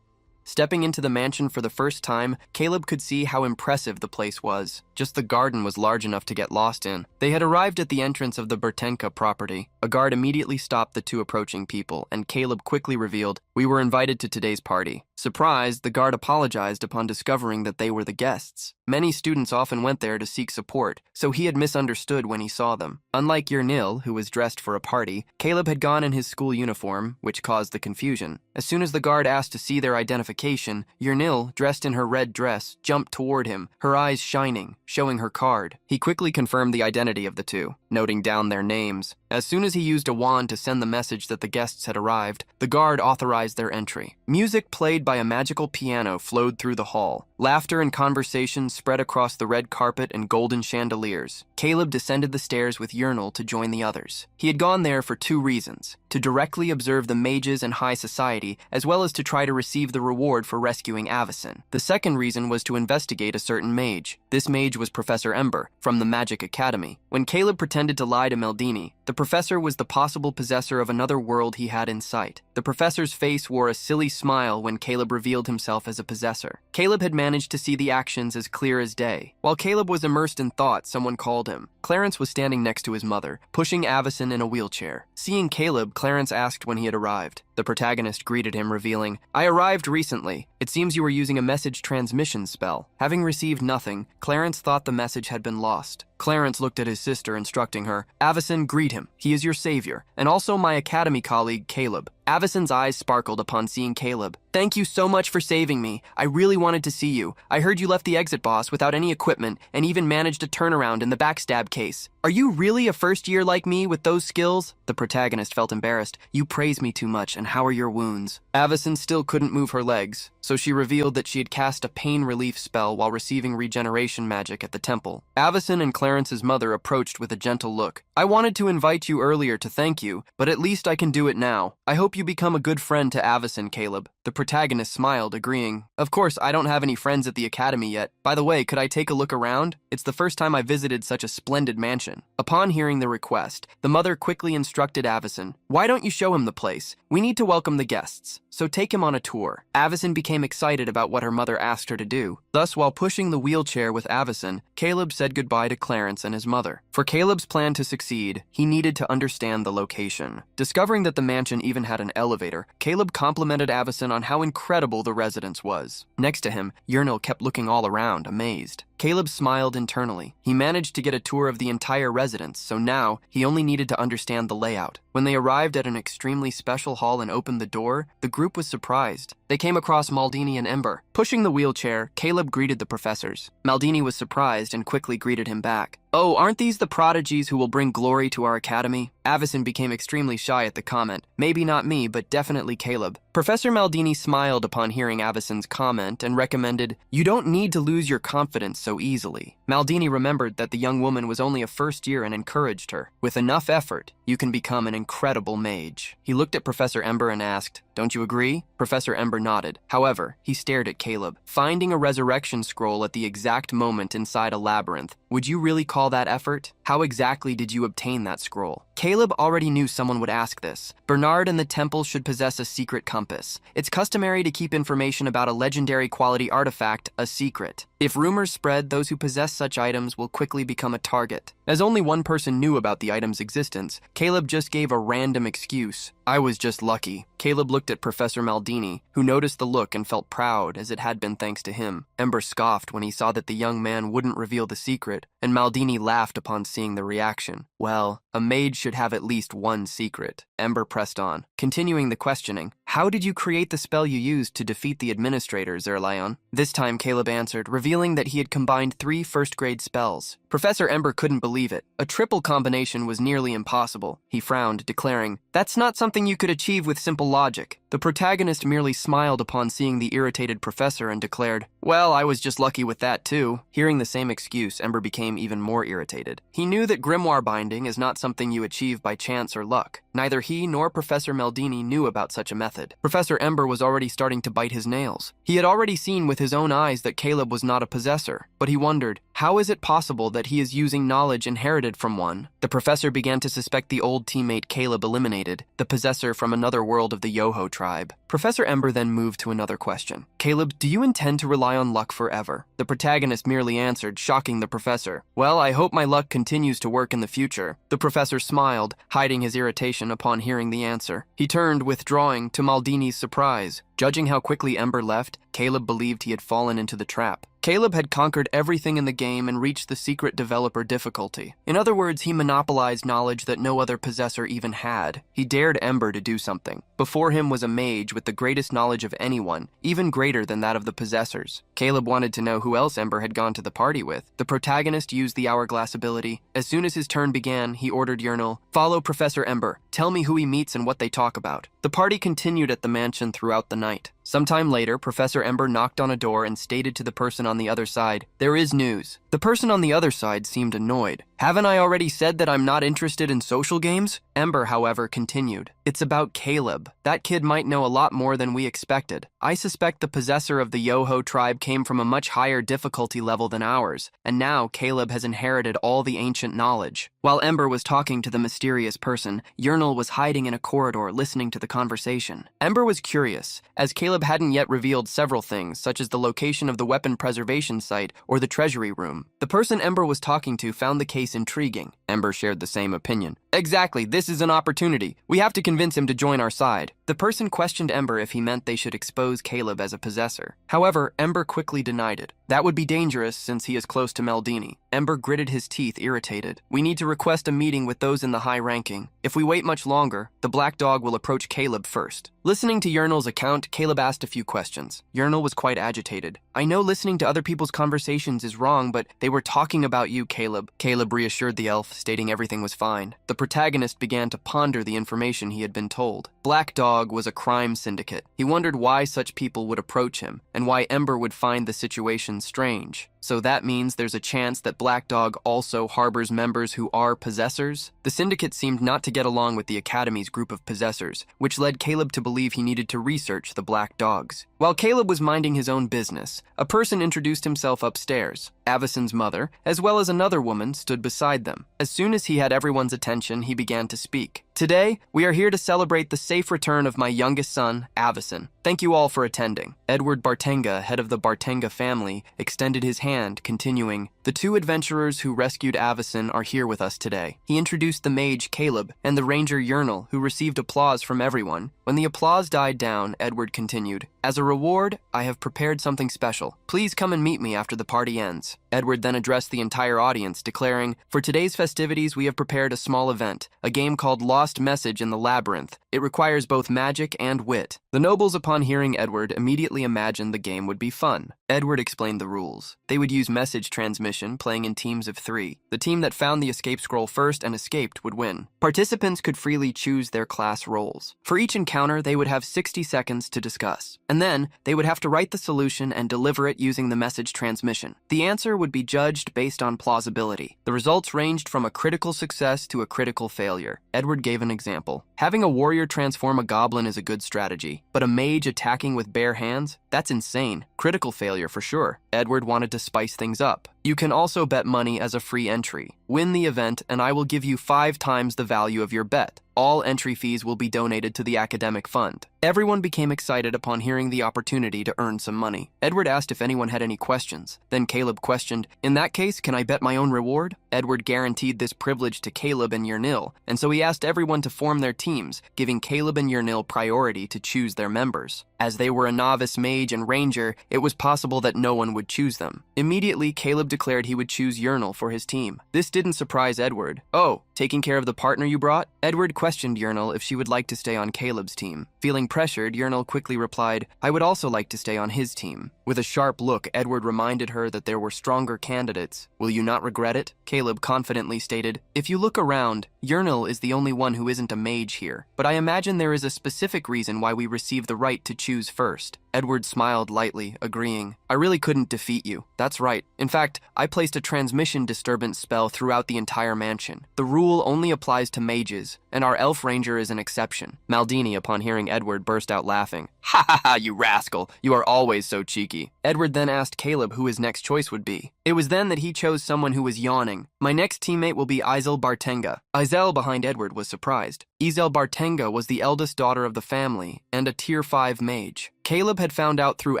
[SPEAKER 1] Stepping into the mansion for the first time, Caleb could see how impressive the place was. Just the garden was large enough to get lost in. They had arrived at the entrance of the Bertenka property. A guard immediately stopped the two approaching people, and Caleb quickly revealed, "We were invited to today's party." Surprised, the guard apologized upon discovering that they were the guests. Many students often went there to seek support, so he had misunderstood when he saw them. Unlike Yernil, who was dressed for a party, Caleb had gone in his school uniform, which caused the confusion. As soon as the guard asked to see their identification, Yernil, dressed in her red dress, jumped toward him, her eyes shining, showing her card. He quickly confirmed the identity of the two, noting down their names. As soon as he used a wand to send the message that the guests had arrived, the guard authorized their entry. Music played by a magical piano flowed through the hall. Laughter and conversation spread across the red carpet and golden chandeliers. Caleb descended the stairs with Yernil to join the others. He had gone there for two reasons: to directly observe the mages and high society, as well as to try to receive the reward for rescuing Avicen. The second reason was to investigate a certain mage. This mage was Professor Ember, from the Magic Academy. When Caleb pretended to lie to Meldini, the professor was the possible possessor of another world he had in sight. The professor's face wore a silly smile when Caleb revealed himself as a possessor. Caleb had managed to see the actions as clear as day. While Caleb was immersed in thought, someone called him. Clarence was standing next to his mother, pushing Avicen in a wheelchair. Seeing Caleb, Clarence asked when he had arrived. The protagonist greeted him, revealing, "I arrived recently. It seems you were using a message transmission spell." Having received nothing, Clarence thought the message had been lost. Clarence looked at his sister, instructing her, "Avicen, greet him. He is your savior, and also my academy colleague, Caleb." Avicen's eyes sparkled upon seeing Caleb. "Thank you so much for saving me. I really wanted to see you. I heard you left the exit boss without any equipment and even managed a turnaround in the backstab case. Are you really a first year like me with those skills?" The protagonist felt embarrassed. "You praise me too much, and how are your wounds?" Avicen still couldn't move her legs, so she revealed that she had cast a pain relief spell while receiving regeneration magic at the temple. Avicen and Clarence Clarence's mother approached with a gentle look. I wanted to invite you earlier to thank you, but at least I can do it now. I hope you become a good friend to Avison, Caleb. The protagonist smiled, agreeing. Of course, I don't have any friends at the academy yet. By the way, could I take a look around? It's the first time I visited such a splendid mansion. Upon hearing the request, the mother quickly instructed Avison, why don't you show him the place? We need to welcome the guests, so take him on a tour. Avison became excited about what her mother asked her to do. Thus, while pushing the wheelchair with Avison, Caleb said goodbye to Clarence and his mother. For Caleb's plan to succeed, he needed to understand the location. Discovering that the mansion even had an elevator, Caleb complimented Avison on how incredible the residence was. Next to him, Yahello kept looking all around, amazed. Caleb smiled internally. He managed to get a tour of the entire residence, so now he only needed to understand the layout. When they arrived at an extremely special hall and opened the door, the group was surprised. They came across Maldini and Ember. Pushing the wheelchair, Caleb greeted the professors. Maldini was surprised and quickly greeted him back. Oh, aren't these the prodigies who will bring glory to our academy? Avison became extremely shy at the comment. Maybe not me, but definitely Caleb. Professor Maldini smiled upon hearing Avison's comment and recommended, you don't need to lose your confidence so easily. Maldini remembered that the young woman was only a first year and encouraged her. With enough effort, you can become an incredible mage. He looked at Professor Ember and asked, don't you agree? Professor Ember nodded. However, he stared at Caleb. Finding a resurrection scroll at the exact moment inside a labyrinth, would you really call that effort? How exactly did you obtain that scroll? Caleb already knew someone would ask this. Bernard and the temple should possess a secret compass. It's customary to keep information about a legendary quality artifact a secret. If rumors spread, those who possess such items will quickly become a target. As only one person knew about the item's existence, Caleb just gave a random excuse. I was just lucky. Caleb looked at Professor Maldini, who noticed the look and felt proud as it had been thanks to him. Ember scoffed when he saw that the young man wouldn't reveal the secret, and Maldini laughed upon seeing the reaction. Well, a mage should have at least one secret. Ember pressed on, continuing the questioning. How did you create the spell you used to defeat the administrator, Zerlion? This time Caleb answered, revealing that he had combined 3 first-grade spells. Professor Ember couldn't believe it. A triple combination was nearly impossible. He frowned, declaring, that's not something you could achieve with simple logic. The protagonist merely smiled upon seeing the irritated professor and declared, well, I was just lucky with that too. Hearing the same excuse, Ember became even more irritated. He knew that grimoire binding is not something you achieve by chance or luck. Neither he nor Professor Maldini knew about such a method. Professor Ember was already starting to bite his nails. He had already seen with his own eyes that Caleb was not a possessor, but he wondered, how is it possible that he is using knowledge inherited from one? The professor began to suspect the old teammate Caleb eliminated, the possessor from another world of the Yoho tribe. Professor Ember then moved to another question. Caleb, do you intend to rely on luck forever? The protagonist merely answered, shocking the professor. Well, I hope my luck continues to work in the future. The professor smiled, hiding his irritation upon hearing the answer. He turned, withdrawing, to Maldini's surprise. Judging how quickly Ember left, Caleb believed he had fallen into the trap. Caleb had conquered everything in the game and reached the secret developer difficulty. In other words, he monopolized knowledge that no other possessor even had. He dared Ember to do something. Before him was a mage with the greatest knowledge of anyone, even greater than that of the possessors. Caleb wanted to know who else Ember had gone to the party with. The protagonist used the hourglass ability. As soon as his turn began, he ordered Yahello, follow Professor Ember. Tell me who he meets and what they talk about. The party continued at the mansion throughout the night. Sometime later, Professor Ember knocked on a door and stated to the person on the other side, there is news. The person on the other side seemed annoyed. Haven't I already said that I'm not interested in social games? Ember, however, continued. It's about Caleb. That kid might know a lot more than we expected. I suspect the possessor of the Yoho tribe came from a much higher difficulty level than ours, and now Caleb has inherited all the ancient knowledge. While Ember was talking to the mysterious person, Yahello was hiding in a corridor listening to the conversation. Ember was curious, as Caleb hadn't yet revealed several things, such as the location of the weapon preservation site or the treasury room. The person Ember was talking to found the case intriguing. Ember shared the same opinion. Exactly, this is an opportunity. We have to convince him to join our side. The person questioned Ember if he meant they should expose Caleb as a possessor. However, Ember quickly denied it. That would be dangerous since he is close to Maldini. Ember gritted his teeth, irritated. We need to request a meeting with those in the high ranking. If we wait much longer, the black dog will approach Caleb first. Listening to Yahello's account, Caleb asked a few questions. Yahello was quite agitated. I know listening to other people's conversations is wrong, but they were talking about you, Caleb. Caleb reassured the elf, stating everything was fine. The protagonist began to ponder the information he had been told. Black Dog was a crime syndicate. He wondered why such people would approach him, and why Ember would find the situation strange. So that means there's a chance that Black Dog also harbors members who are possessors? The syndicate seemed not to get along with the Academy's group of possessors, which led Caleb to believe he needed to research the Black Dogs. While Caleb was minding his own business, a person introduced himself upstairs. Avison's mother, as well as another woman, stood beside them. As soon as he had everyone's attention, he began to speak. Today, we are here to celebrate the safe return of my youngest son, Avison. Thank you all for attending. Edward Bartenga, head of the Bartenga family, extended his hand, continuing, the two adventurers who rescued Avison are here with us today. He introduced the mage Caleb and the ranger Yernal, who received applause from everyone. When the applause died down, Edward continued, as a reward, I have prepared something special. Please come and meet me after the party ends. Edward then addressed the entire audience, declaring, for today's festivities, we have prepared a small event, a game called Lost Message in the Labyrinth. It requires both magic and wit. The nobles, upon hearing Edward, immediately imagined the game would be fun. Edward explained the rules. They would use message transmission, playing in teams of 3. The team that found the escape scroll first and escaped would win. Participants could freely choose their class roles. For each encounter, they would have 60 seconds to discuss. And then, they would have to write the solution and deliver it using the message transmission. The answer would be judged based on plausibility. The results ranged from a critical success to a critical failure. Edward gave an example. Having a warrior transform a goblin is a good strategy, but a mage attacking with bare hands? That's insane. Critical failure for sure. Edward wanted to spice things up. You can also bet money as a free entry. Win the event and I will give you 5 times the value of your bet. All entry fees will be donated to the academic fund. Everyone became excited upon hearing the opportunity to earn some money. Edward asked if anyone had any questions. Then Caleb questioned, in that case, can I bet my own reward? Edward guaranteed this privilege to Caleb and Yernil, and so he asked everyone to form their teams, giving Caleb and Yernil priority to choose their members. As they were a novice mage and ranger, it was possible that no one would choose them. Immediately, Caleb declared he would choose Yernil for his team. This didn't surprise Edward. Oh, taking care of the partner you brought? Edward questioned Yernil if she would like to stay on Caleb's team. Feeling pressured, Yernil quickly replied, I would also like to stay on his team. With a sharp look, Edward reminded her that there were stronger candidates. Will you not regret it? Caleb confidently stated, if you look around, Yernil is the only one who isn't a mage here, but I imagine there is a specific reason why we receive the right to choose first. Edward smiled lightly, agreeing, I really couldn't defeat you. That's right. In fact, I placed a transmission disturbance spell throughout the entire mansion. The rule only applies to mages, and our elf ranger is an exception. Maldini, upon hearing Edward, burst out laughing. Ha ha ha, you rascal. You are always so cheeky. Edward then asked Caleb who his next choice would be. It was then that he chose someone who was yawning. My next teammate will be Izel Bartenga. Izel, behind Edward, was surprised. Izel Bartenga was the eldest daughter of the family and a tier 5 mage. Caleb had found out through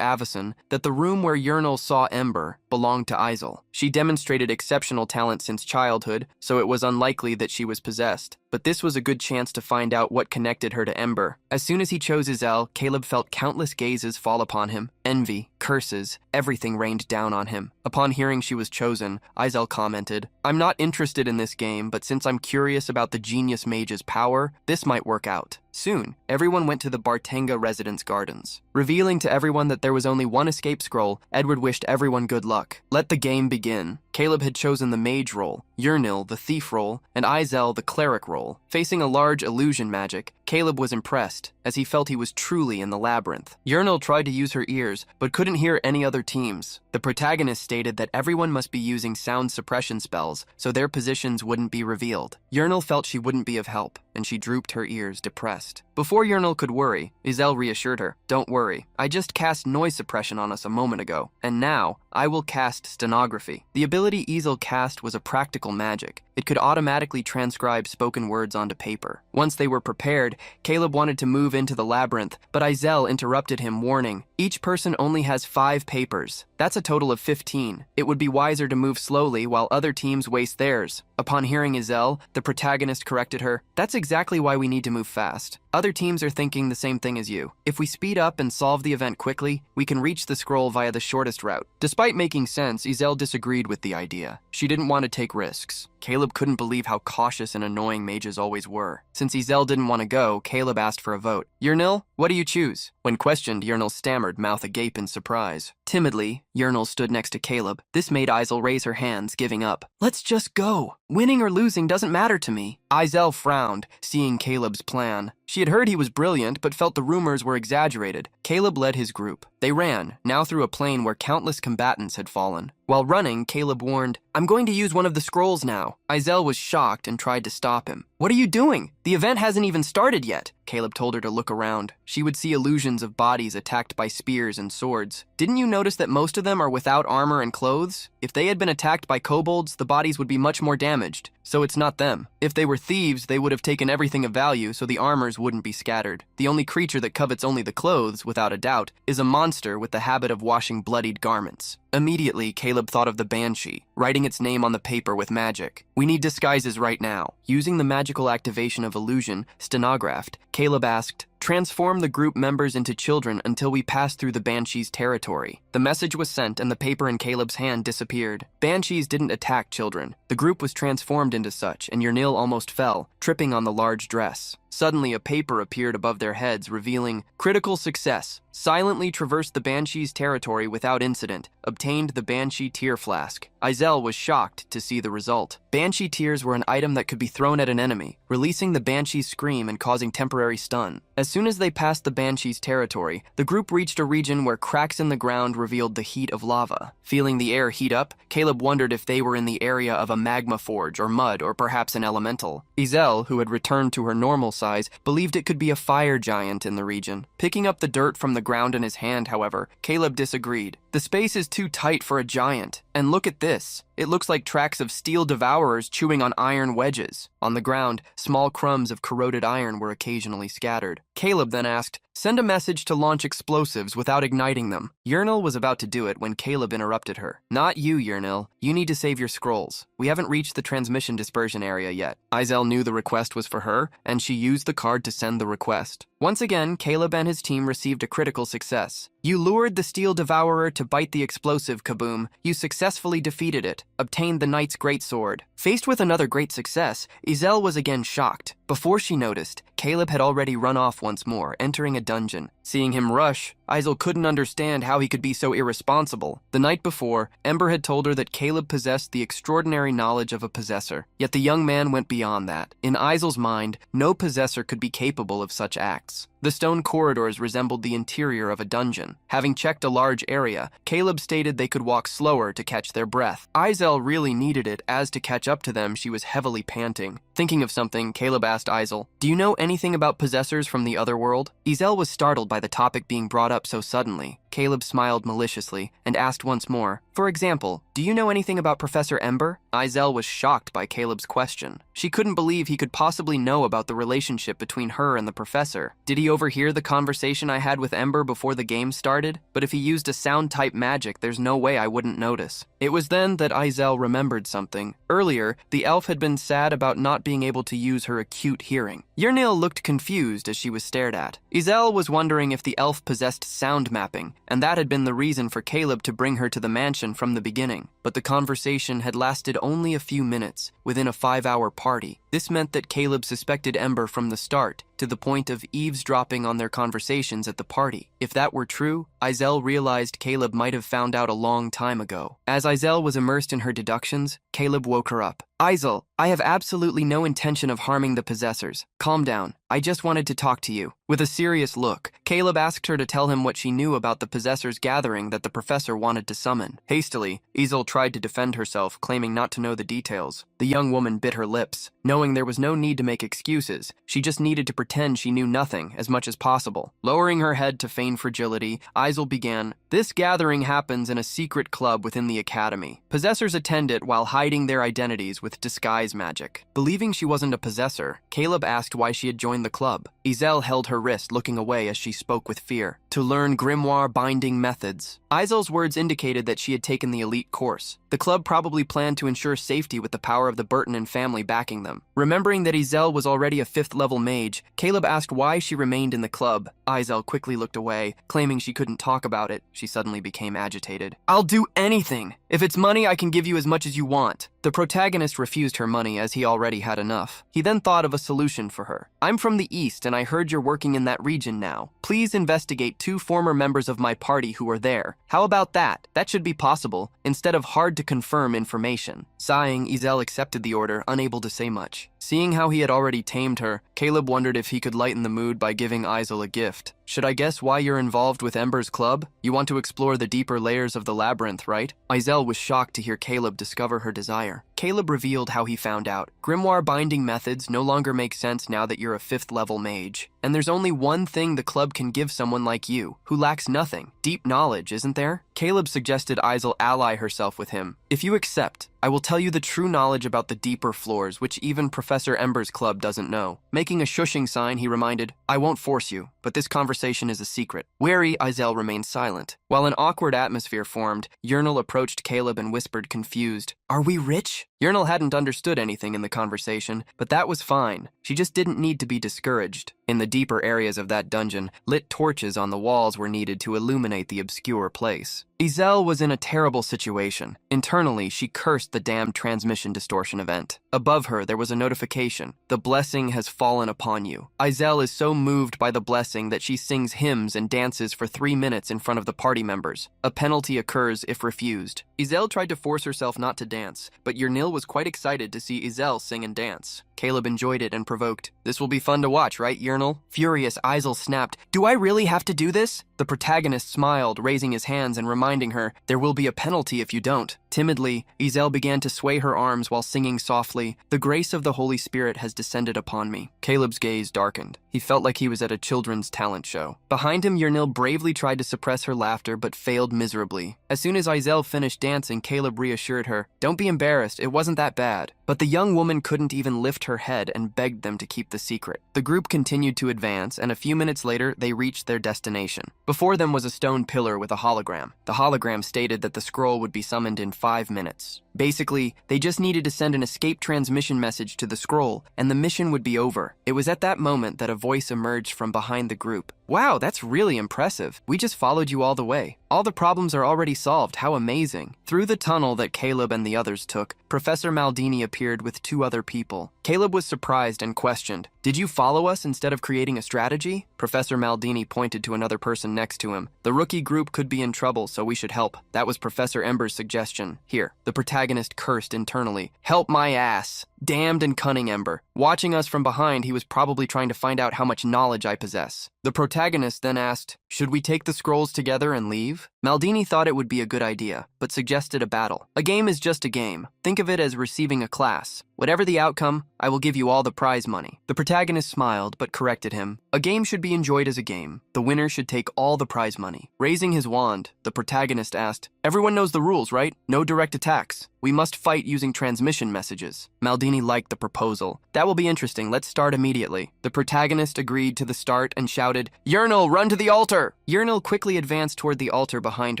[SPEAKER 1] Avison that the room where Yernil saw Ember belonged to Izel. She demonstrated exceptional talent since childhood, so it was unlikely that she was possessed. But this was a good chance to find out what connected her to Ember. As soon as he chose Izel, Caleb felt countless gazes fall upon him. Envy, curses, everything rained down on him. Upon hearing she was chosen, Izel commented, I'm not interested in this game, but since I'm curious about the genius mage's power, this might work out. Soon, everyone went to the Bartenga residence gardens. Revealing to everyone that there was only one escape scroll, Edward wished everyone good luck. Let the game begin. Caleb had chosen the mage role, Yernil the thief role, and Izel the cleric role. Facing a large illusion magic, Caleb was impressed, as he felt he was truly in the labyrinth. Yernil tried to use her ears, but couldn't hear any other teams. The protagonist stated that everyone must be using sound suppression spells, so their positions wouldn't be revealed. Yernil felt she wouldn't be of help, and she drooped her ears, depressed. Before Yernil could worry, Izel reassured her, Don't worry, I just cast noise suppression on us a moment ago, and now, I will cast stenography. The ability Izel cast was a practical magic. It could automatically transcribe spoken words onto paper. Once they were prepared, Caleb wanted to move into the labyrinth, but Izel interrupted him, warning, Each person only has 5 papers. That's a total of 15. It would be wiser to move slowly while other teams waste theirs. Upon hearing Izel, the protagonist corrected her, That's exactly why we need to move fast. Other teams are thinking the same thing as you. If we speed up and solve the event quickly, we can reach the scroll via the shortest route. Despite making sense, Izel disagreed with the idea. She didn't want to take risks. Caleb couldn't believe how cautious and annoying mages always were. Since Izel didn't want to go, Caleb asked for a vote. Yernil, what do you choose? When questioned, Yernil stammered, mouth agape in surprise. Timidly, Yernil stood next to Caleb. This made Izel raise her hands, giving up. Let's just go. Winning or losing doesn't matter to me. Izel frowned, seeing Caleb's plan. She had heard he was brilliant, but felt the rumors were exaggerated. Caleb led his group. They ran, now through a plain where countless combatants had fallen. While running, Caleb warned, "I'm going to use one of the scrolls now." Izel was shocked and tried to stop him. "What are you doing? The event hasn't even started yet." Caleb told her to look around. She would see illusions of bodies attacked by spears and swords. "Didn't you notice that most of them are without armor and clothes? If they had been attacked by kobolds, the bodies would be much more damaged. So it's not them. If they were thieves, they would have taken everything of value so the armors wouldn't be scattered. The only creature that covets only the clothes, without a doubt, is a monster with the habit of washing bloodied garments." Immediately, Caleb thought of the Banshee, writing its name on the paper with magic. "We need disguises right now." Using the magical activation of illusion, stenographed, Caleb asked, "Transform the group members into children until we pass through the Banshee's territory." The message was sent and the paper in Caleb's hand disappeared. Banshees didn't attack children. The group was transformed into such, and Yahello almost fell, tripping on the large dress. Suddenly, a paper appeared above their heads, revealing, "Critical success. Silently traversed the Banshee's territory without incident. Obtained the Banshee Tear Flask." Izel was shocked to see the result. Banshee tears were an item that could be thrown at an enemy, releasing the Banshee's scream and causing temporary stun. As soon as they passed the Banshee's territory, the group reached a region where cracks in the ground revealed the heat of lava. Feeling the air heat up, Caleb wondered if they were in the area of a magma forge or mud or perhaps an elemental. Izel, who had returned to her normal size, believed it could be a fire giant in the region. Picking up the dirt from the ground in his hand, however, Caleb disagreed. "The space is too tight for a giant. And look at this. It looks like tracks of steel devourers chewing on iron wedges." On the ground, small crumbs of corroded iron were occasionally scattered. Caleb then asked, "Send a message to launch explosives without igniting them." Yahello was about to do it when Caleb interrupted her. "Not you, Yahello. You need to save your scrolls. We haven't reached the transmission dispersion area yet." Izel knew the request was for her, and she used the card to send the request. Once again, Caleb and his team received a critical success. "You lured the steel devourer to bite the explosive, Kaboom. You successfully defeated it. Obtained the knight's greatsword." Faced with another great success, Izel was again shocked. Before she noticed, Caleb had already run off once more, entering a dungeon. Seeing him rush, Izel couldn't understand how he could be so irresponsible. The night before, Ember had told her that Caleb possessed the extraordinary knowledge of a possessor. Yet the young man went beyond that. In Izel's mind, no possessor could be capable of such acts. The stone corridors resembled the interior of a dungeon. Having checked a large area, Caleb stated they could walk slower to catch their breath. Izel really needed it, as to catch up to them she was heavily panting. Thinking of something, Caleb asked Izel, "Do you know anything about possessors from the other world?" Izel was startled by the topic being brought up so suddenly. Caleb smiled maliciously and asked once more, "For example, do you know anything about Professor Ember?" Izel was shocked by Caleb's question. She couldn't believe he could possibly know about the relationship between her and the professor. "Did he overhear the conversation I had with Ember before the game started? But if he used a sound-type magic, there's no way I wouldn't notice." It was then that Izel remembered something. Earlier, the elf had been sad about not being able to use her acute hearing. Yahello looked confused as she was stared at. Izel was wondering if the elf possessed sound mapping, and that had been the reason for Caleb to bring her to the mansion from the beginning. But the conversation had lasted only a few minutes, within a 5-hour party. This meant that Caleb suspected Ember from the start, to the point of eavesdropping on their conversations at the party. If that were true, Izel realized Caleb might have found out a long time ago. As Izel was immersed in her deductions, Caleb woke her up. "Izel, I have absolutely no intention of harming the possessors. Calm down. I just wanted to talk to you." With a serious look, Caleb asked her to tell him what she knew about the possessors gathering that the professor wanted to summon. Hastily, Izel tried to defend herself, claiming not to know the details. The young woman bit her lips. Knowing there was no need to make excuses, she just needed to pretend she knew nothing as much as possible. Lowering her head to feign fragility, Izel began, "This gathering happens in a secret club within the academy. Possessors attend it while hiding their identities with disguise magic." Believing she wasn't a possessor, Caleb asked why she had joined the club. Izel held her wrist, looking away as she spoke with fear. "To learn grimoire binding methods." Izel's words indicated that she had taken the elite course. The club probably planned to ensure safety with the power of the Burton and family backing them. Remembering that Izel was already a 5th-level mage, Caleb asked why she remained in the club. Izel quickly looked away, claiming she couldn't talk about it. She suddenly became agitated. "I'll do anything! If it's money, I can give you as much as you want." The protagonist refused her money as he already had enough. He then thought of a solution for her. "I'm from the East and I heard you're working in that region now. Please investigate 2 former members of my party who are there. How about that? That should be possible, instead of hard-to-confirm information." Sighing, Ezel accepted the order, unable to say much. Seeing how he had already tamed her, Caleb wondered if he could lighten the mood by giving Ezel a gift. Should I guess why you're involved with Ember's club? You want to explore the deeper layers of the labyrinth, right? Ezel was shocked to hear Caleb discover her desire. Caleb revealed how he found out. Grimoire binding methods no longer make sense now that you're a 5th level mage. And there's only one thing the club can give someone like you, who lacks nothing. Deep knowledge, isn't there? Caleb suggested Ezel ally herself with him. If you accept, I will tell you the true knowledge about the deeper floors, which even Professor Ember's club doesn't know. Making a shushing sign, he reminded, I won't force you, but this conversation is a secret. Wary, Ezel remained silent. While an awkward atmosphere formed, Yahello approached Caleb and whispered, confused, Are we rich? Yahello hadn't understood anything in the conversation, but that was fine. She just didn't need to be discouraged. In the deeper areas of that dungeon, lit torches on the walls were needed to illuminate the obscure place. Ezel was in a terrible situation. Internally, she cursed the damned transmission distortion event. Above her, there was a notification. The blessing has fallen upon you. Ezel is so moved by the blessing that she sings hymns and dances for 3 minutes in front of the party members. A penalty occurs if refused. Ezel tried to force herself not to dance, but Yahello was quite excited to see Ezel sing and dance. Caleb enjoyed it and provoked. This will be fun to watch, right, Yahello? Furious, Ezel snapped, Do I really have to do this? The protagonist smiled, raising his hands and reminding her, There will be a penalty if you don't. Timidly, Ezel began to sway her arms while singing softly, The grace of the Holy Spirit has descended upon me. Caleb's gaze darkened. He felt like he was at a children's talent show. Behind him, Yahello bravely tried to suppress her laughter but failed miserably. As soon as Ezel finished dancing, Caleb reassured her, Don't be embarrassed, it wasn't that bad. But the young woman couldn't even lift her head and begged them to keep the secret. The group continued to advance, and a few minutes later, they reached their destination. Before them was a stone pillar with a hologram. The hologram stated that the scroll would be summoned in 5 minutes. Basically, they just needed to send an escape transmission message to the scroll, and the mission would be over. It was at that moment that a voice emerged from behind the group. Wow, that's really impressive. We just followed you all the way. All the problems are already solved. How amazing. Through the tunnel that Caleb and the others took, Professor Maldini appeared with 2 other people. Caleb was surprised and questioned, Did you follow us instead of creating a strategy? Professor Maldini pointed to another person next to him. The rookie group could be in trouble, so we should help. That was Professor Ember's suggestion. Here, the protagonist cursed internally. Help my ass. Damned and cunning Ember. Watching us from behind, he was probably trying to find out how much knowledge I possess. The protagonist then asked, Should we take the scrolls together and leave? Maldini thought it would be a good idea, but suggested a battle. A game is just a game. Think of it as receiving a class. Whatever the outcome, I will give you all the prize money. The protagonist smiled, but corrected him. A game should be enjoyed as a game. The winner should take all the prize money. Raising his wand, the protagonist asked, Everyone knows the rules, right? No direct attacks. We must fight using transmission messages. Maldini liked the proposal. That will be interesting. Let's start immediately. The protagonist agreed to the start and shouted, Yahello, run to the altar! Yahello quickly advanced toward the altar behind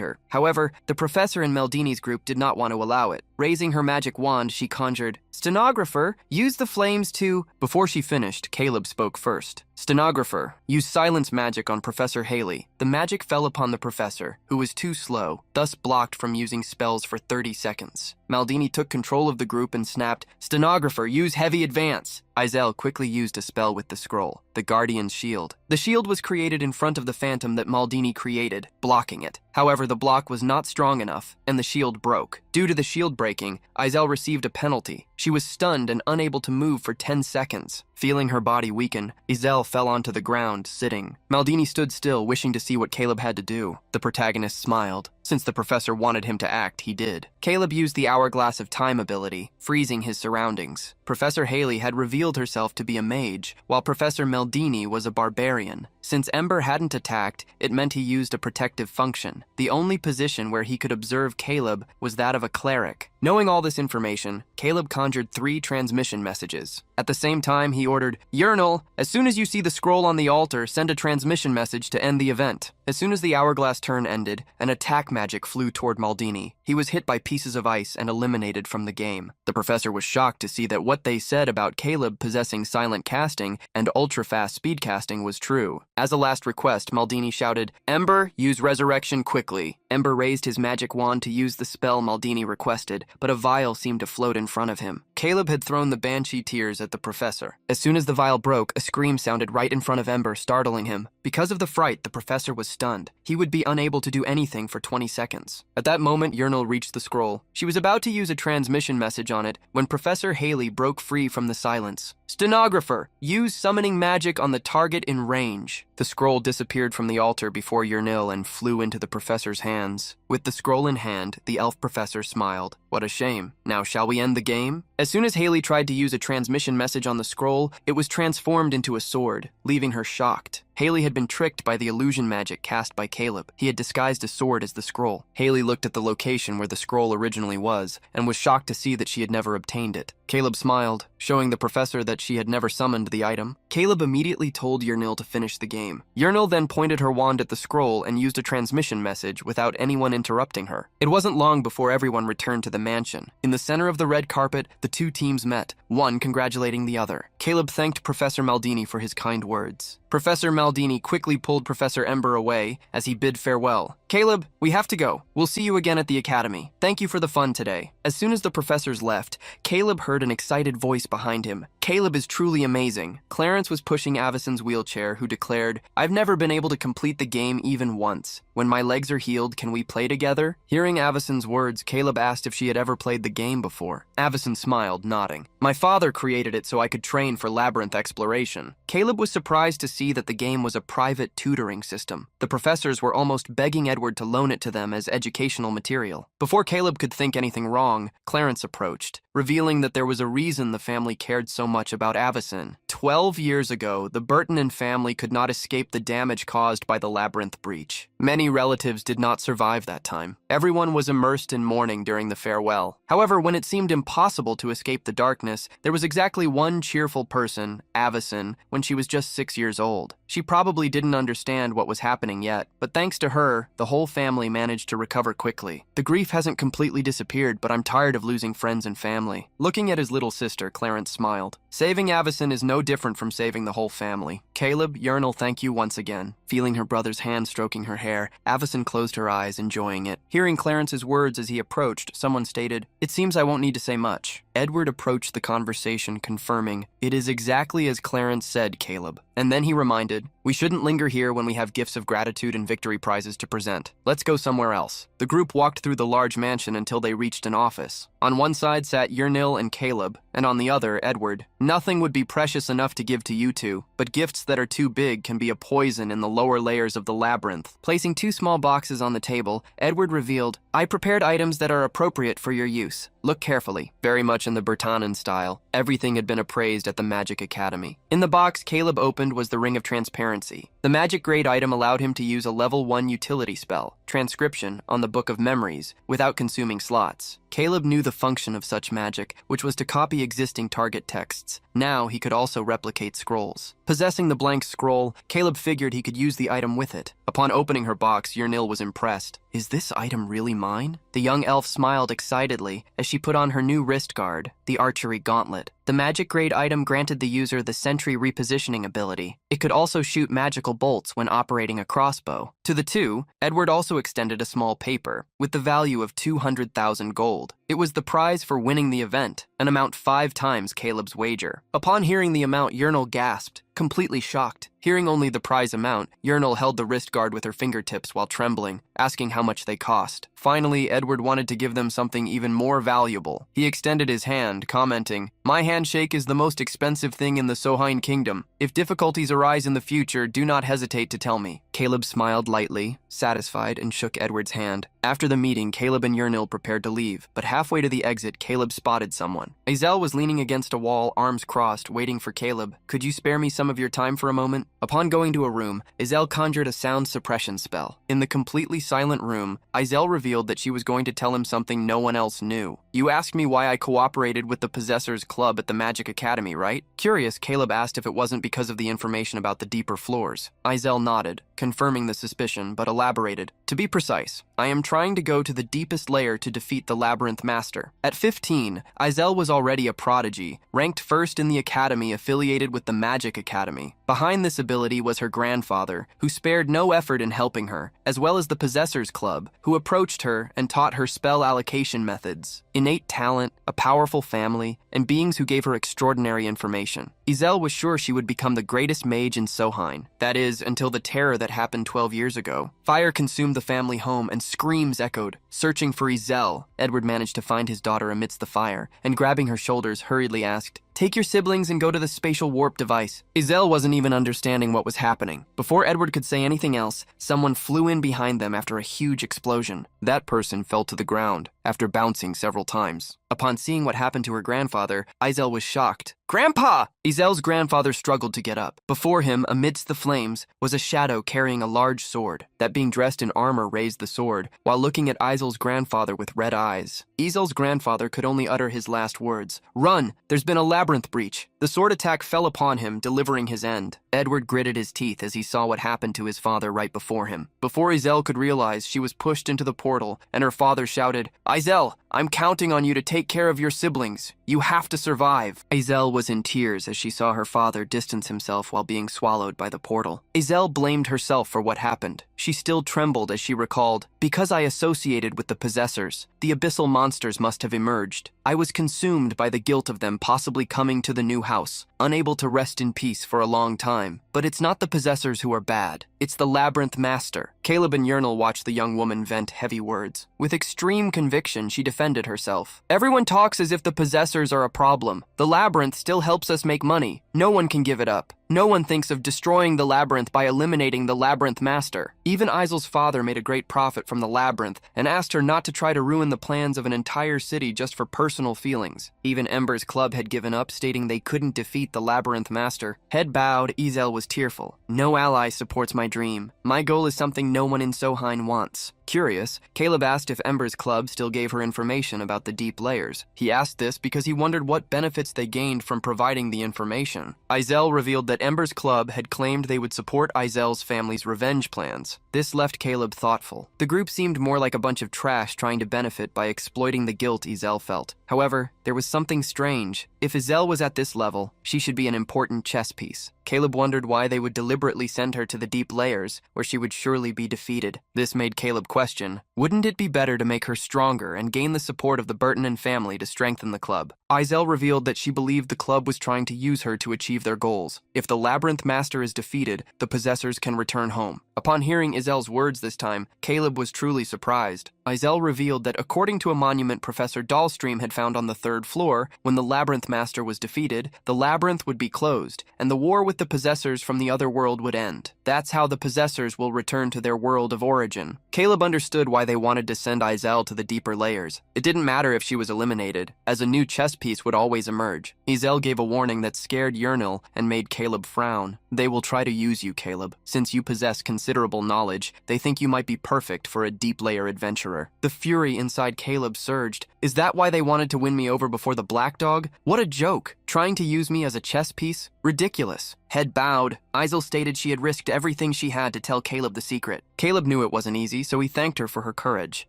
[SPEAKER 1] her. However, the professor in Maldini's group did not want to allow it. Raising her magic wand, she conjured, Stenographer, use the flames to... Before she finished, Caleb spoke first. Stenographer, use silence magic on Professor Haley. The magic fell upon the professor, who was too slow, thus blocked from using spells for 30 seconds. Maldini took control of the group and snapped, Stenographer, use heavy advance. Ezel quickly used a spell with the scroll, the Guardian's Shield. The shield was created in front of the phantom that Maldini created, blocking it. However, the block was not strong enough, and the shield broke. Due to the shield breaking, Ezel received a penalty. She was stunned and unable to move for 10 seconds. Feeling her body weaken, Ezel fell onto the ground, sitting. Maldini stood still, wishing to see what Caleb had to do. The protagonist smiled. Since the professor wanted him to act, he did. Caleb used the Hourglass of Time ability, freezing his surroundings. Professor Haley had revealed herself to be a mage, while Professor Maldini was a barbarian. Since Ember hadn't attacked, it meant he used a protective function. The only position where he could observe Caleb was that of a cleric. Knowing all this information, Caleb conjured 3 transmission messages. At the same time, he ordered, Yahello, as soon as you see the scroll on the altar, send a transmission message to end the event. As soon as the hourglass turn ended, an attack magic flew toward Maldini. He was hit by pieces of ice and eliminated from the game. The professor was shocked to see that what they said about Caleb possessing silent casting and ultra-fast speed casting was true. As a last request, Maldini shouted, Ember, use resurrection quickly. Ember raised his magic wand to use the spell Maldini requested, but a vial seemed to float in front of him. Caleb had thrown the banshee tears at the professor. As soon as the vial broke, a scream sounded right in front of Ember, startling him. Because of the fright, the professor was stunned. He would be unable to do anything for 20 seconds. At that moment, Yurnil reached the scroll. She was about to use a transmission message on it when Professor Haley broke free from the silence. "Stenographer, use summoning magic on the target in range." The scroll disappeared from the altar before Yurnil and flew into the professor's hands. With the scroll in hand, the elf professor smiled. "What a shame. Now shall we end the game?" As soon as Haley tried to use a transmission message on the scroll, it was transformed into a sword, leaving her shocked. Haley had been tricked by the illusion magic cast by Caleb. He had disguised a sword as the scroll. Haley looked at the location where the scroll originally was, and was shocked to see that she had never obtained it. Caleb smiled, showing the professor that she had never summoned the item. Caleb immediately told Yurnil to finish the game. Yurnil then pointed her wand at the scroll and used a transmission message without anyone interrupting her. It wasn't long before everyone returned to the mansion. In the center of the red carpet, the two teams met, one congratulating the other. Caleb thanked Professor Maldini for his kind words. Professor Maldini quickly pulled Professor Ember away as he bid farewell. "Caleb, we have to go. We'll see you again at the academy. Thank you for the fun today." As soon as the professors left, Caleb heard an excited voice behind him. "Caleb is truly amazing." Clarence was pushing Avison's wheelchair, who declared, "I've never been able to complete the game even once. When my legs are healed, can we play together?" Hearing Avison's words, Caleb asked if she had ever played the game before. Avison smiled, nodding. "My father created it so I could train for labyrinth exploration." Caleb was surprised to see that the game was a private tutoring system. The professors were almost begging Edward to loan it to them as educational material. Before Caleb could think anything wrong, Clarence approached, revealing that there was a reason the family cared so much about Avison. 12 years ago, the Burton family could not escape the damage caused by the labyrinth breach. Many relatives did not survive that time. Everyone was immersed in mourning during the farewell. However, when it seemed impossible to escape the darkness, there was exactly one cheerful person, Avison, when she was just 6 years old. She probably didn't understand what was happening yet, but thanks to her, the whole family managed to recover quickly. "The grief hasn't completely disappeared, but I'm tired of losing friends and family." Looking at his little sister, Clarence smiled. Saving Avison is no different from saving the whole family. "Caleb, Yurnil, thank you once again." Feeling her brother's hand stroking her hair, Avison closed her eyes, enjoying it. Hearing Clarence's words as he approached, someone stated, "It seems I won't need to say much." Edward approached the conversation, confirming, "It is exactly as Clarence said, Caleb." And then he reminded, "We shouldn't linger here when we have gifts of gratitude and victory prizes to present. Let's go somewhere else." The group walked through the large mansion until they reached an office. On one side sat Yurnil and Caleb, and on the other, Edward. "Nothing would be precious enough to give to you two, but gifts that are too big can be a poison in the lower layers of the labyrinth." Placing 2 small boxes on the table, Edward revealed, "I prepared items that are appropriate for your use. Look carefully." Very much in the Bertanen style, everything had been appraised at the Magic Academy. In the box Caleb opened was the Ring of Transparency. The magic grade item allowed him to use a level 1 utility spell, Transcription, on the Book of Memories, without consuming slots. Caleb knew the function of such magic, which was to copy existing target texts. Now he could also replicate scrolls. Possessing the blank scroll, Caleb figured he could use the item with it. Upon opening her box, Yurnil was impressed. "Is this item really mine?" The young elf smiled excitedly as she put on her new wrist guard, the archery gauntlet. The magic grade item granted the user the sentry repositioning ability. It could also shoot magical bolts when operating a crossbow. To the two, Edward also extended a small paper, with the value of 200,000 gold. It was the prize for winning the event, an amount 5 times Caleb's wager. Upon hearing the amount, Yurnil gasped, completely shocked. Hearing only the prize amount, Yurnil held the wrist guard with her fingertips while trembling, asking how much they cost. Finally, Edward wanted to give them something even more valuable. He extended his hand, commenting, "My handshake is the most expensive thing in the Sohain Kingdom. If difficulties arise in the future, do not hesitate to tell me." Caleb smiled lightly, satisfied, and shook Edward's hand. After the meeting, Caleb and Yurnil prepared to leave, but halfway to the exit, Caleb spotted someone. Azel was leaning against a wall, arms crossed, waiting for Caleb. "Could you spare me some of your time for a moment?" Upon going to a room, Azel conjured a sound suppression spell. In the completely silent room, Azel revealed that she was going to tell him something no one else knew. "You asked me why I cooperated with the Possessors Club at the Magic Academy, right?" Curious, Caleb asked if it wasn't because of the information about the deeper floors. Azel nodded, confirming the suspicion, but elaborated. "To be precise, I am trying to go to the deepest layer to defeat the Labyrinth Master." At 15, Azel was already a prodigy, ranked first in the academy affiliated with the Magic Academy. Behind this ability was her grandfather, who spared no effort in helping her, as well as the Possessors Club, who approached her and taught her spell allocation methods. In innate talent, a powerful family, and beings who gave her extraordinary information. Izel was sure she would become the greatest mage in Sohine. That is, until the terror that happened 12 years ago. Fire consumed the family home and screams echoed. Searching for Izel, Edward managed to find his daughter amidst the fire, and grabbing her shoulders, hurriedly asked, "Take your siblings and go to the spatial warp device." Izel wasn't even understanding what was happening. Before Edward could say anything else, someone flew in behind them after a huge explosion. That person fell to the ground, after bouncing several times. Upon seeing what happened to her grandfather, Izel was shocked. "Grandpa!" Izel's grandfather struggled to get up. Before him, amidst the flames, was a shadow carrying a large sword. That being dressed in armor raised the sword, while looking at Izel's grandfather with red eyes. Izel's grandfather could only utter his last words. "Run! There's been a labyrinth breach." The sword attack fell upon him, delivering his end. Edward gritted his teeth as he saw what happened to his father right before him. Before Izel could realize, she was pushed into the portal, and her father shouted, "Izel, I'm counting on you to take care of your siblings. You have to survive." Izel was in tears as she saw her father distance himself while being swallowed by the portal. Izel blamed herself for what happened. She still trembled as she recalled, "Because I associated with the possessors, the abyssal monsters must have emerged. I was consumed by the guilt of them possibly coming to the new house, unable to rest in peace for a long time. But it's not the possessors who are bad. It's the labyrinth master." Caleb and Yernal watched the young woman vent heavy words. With extreme conviction, she defended herself. "Everyone talks as if the possessors are a problem. The labyrinth still helps us make money. No one can give it up. No one thinks of destroying the labyrinth by eliminating the labyrinth master. Even Izel's father made a great profit from the labyrinth and asked her not to try to ruin the plans of an entire city just for personal feelings. Even Ember's club had given up, stating they couldn't defeat the labyrinth master. Head bowed, Izel was tearful. "No ally supports my dream. My goal is something no one in Sohine wants." Curious, Caleb asked if Ember's club still gave her information about the deep layers. He asked this because he wondered what benefits they gained from providing the information. Izel revealed that Ember's club had claimed they would support Izel's family's revenge plans. This left Caleb thoughtful. The group seemed more like a bunch of trash trying to benefit by exploiting the guilt Izel felt. However, there was something strange. If Izel was at this level, she should be an important chess piece. Caleb wondered why they would deliberately send her to the deep layers, where she would surely be defeated. This made Caleb question, wouldn't it be better to make her stronger and gain the support of the Burton and family to strengthen the club? Izel revealed that she believed the club was trying to use her to achieve their goals. If the labyrinth master is defeated, the possessors can return home. Upon hearing Izel's words this time, Caleb was truly surprised. Izel revealed that according to a monument Professor Dahlstream had found on the 3rd floor, when the labyrinth master was defeated, the labyrinth would be closed, and the war with the possessors from the other world would end. That's how the possessors will return to their world of origin. Caleb understood why they wanted to send Izel to the deeper layers. It didn't matter if she was eliminated, as a new chess piece would always emerge. Izel gave a warning that scared Yernal and made Caleb frown. "They will try to use you, Caleb. Since you possess considerable knowledge, they think you might be perfect for a deep layer adventurer." The fury inside Caleb surged. Is that why they wanted to win me over before the Black Dog? What a joke! Trying to use me as a chess piece? Ridiculous. Head bowed, Izel stated she had risked everything she had to tell Caleb the secret. Caleb knew it wasn't easy, so he thanked her for her courage.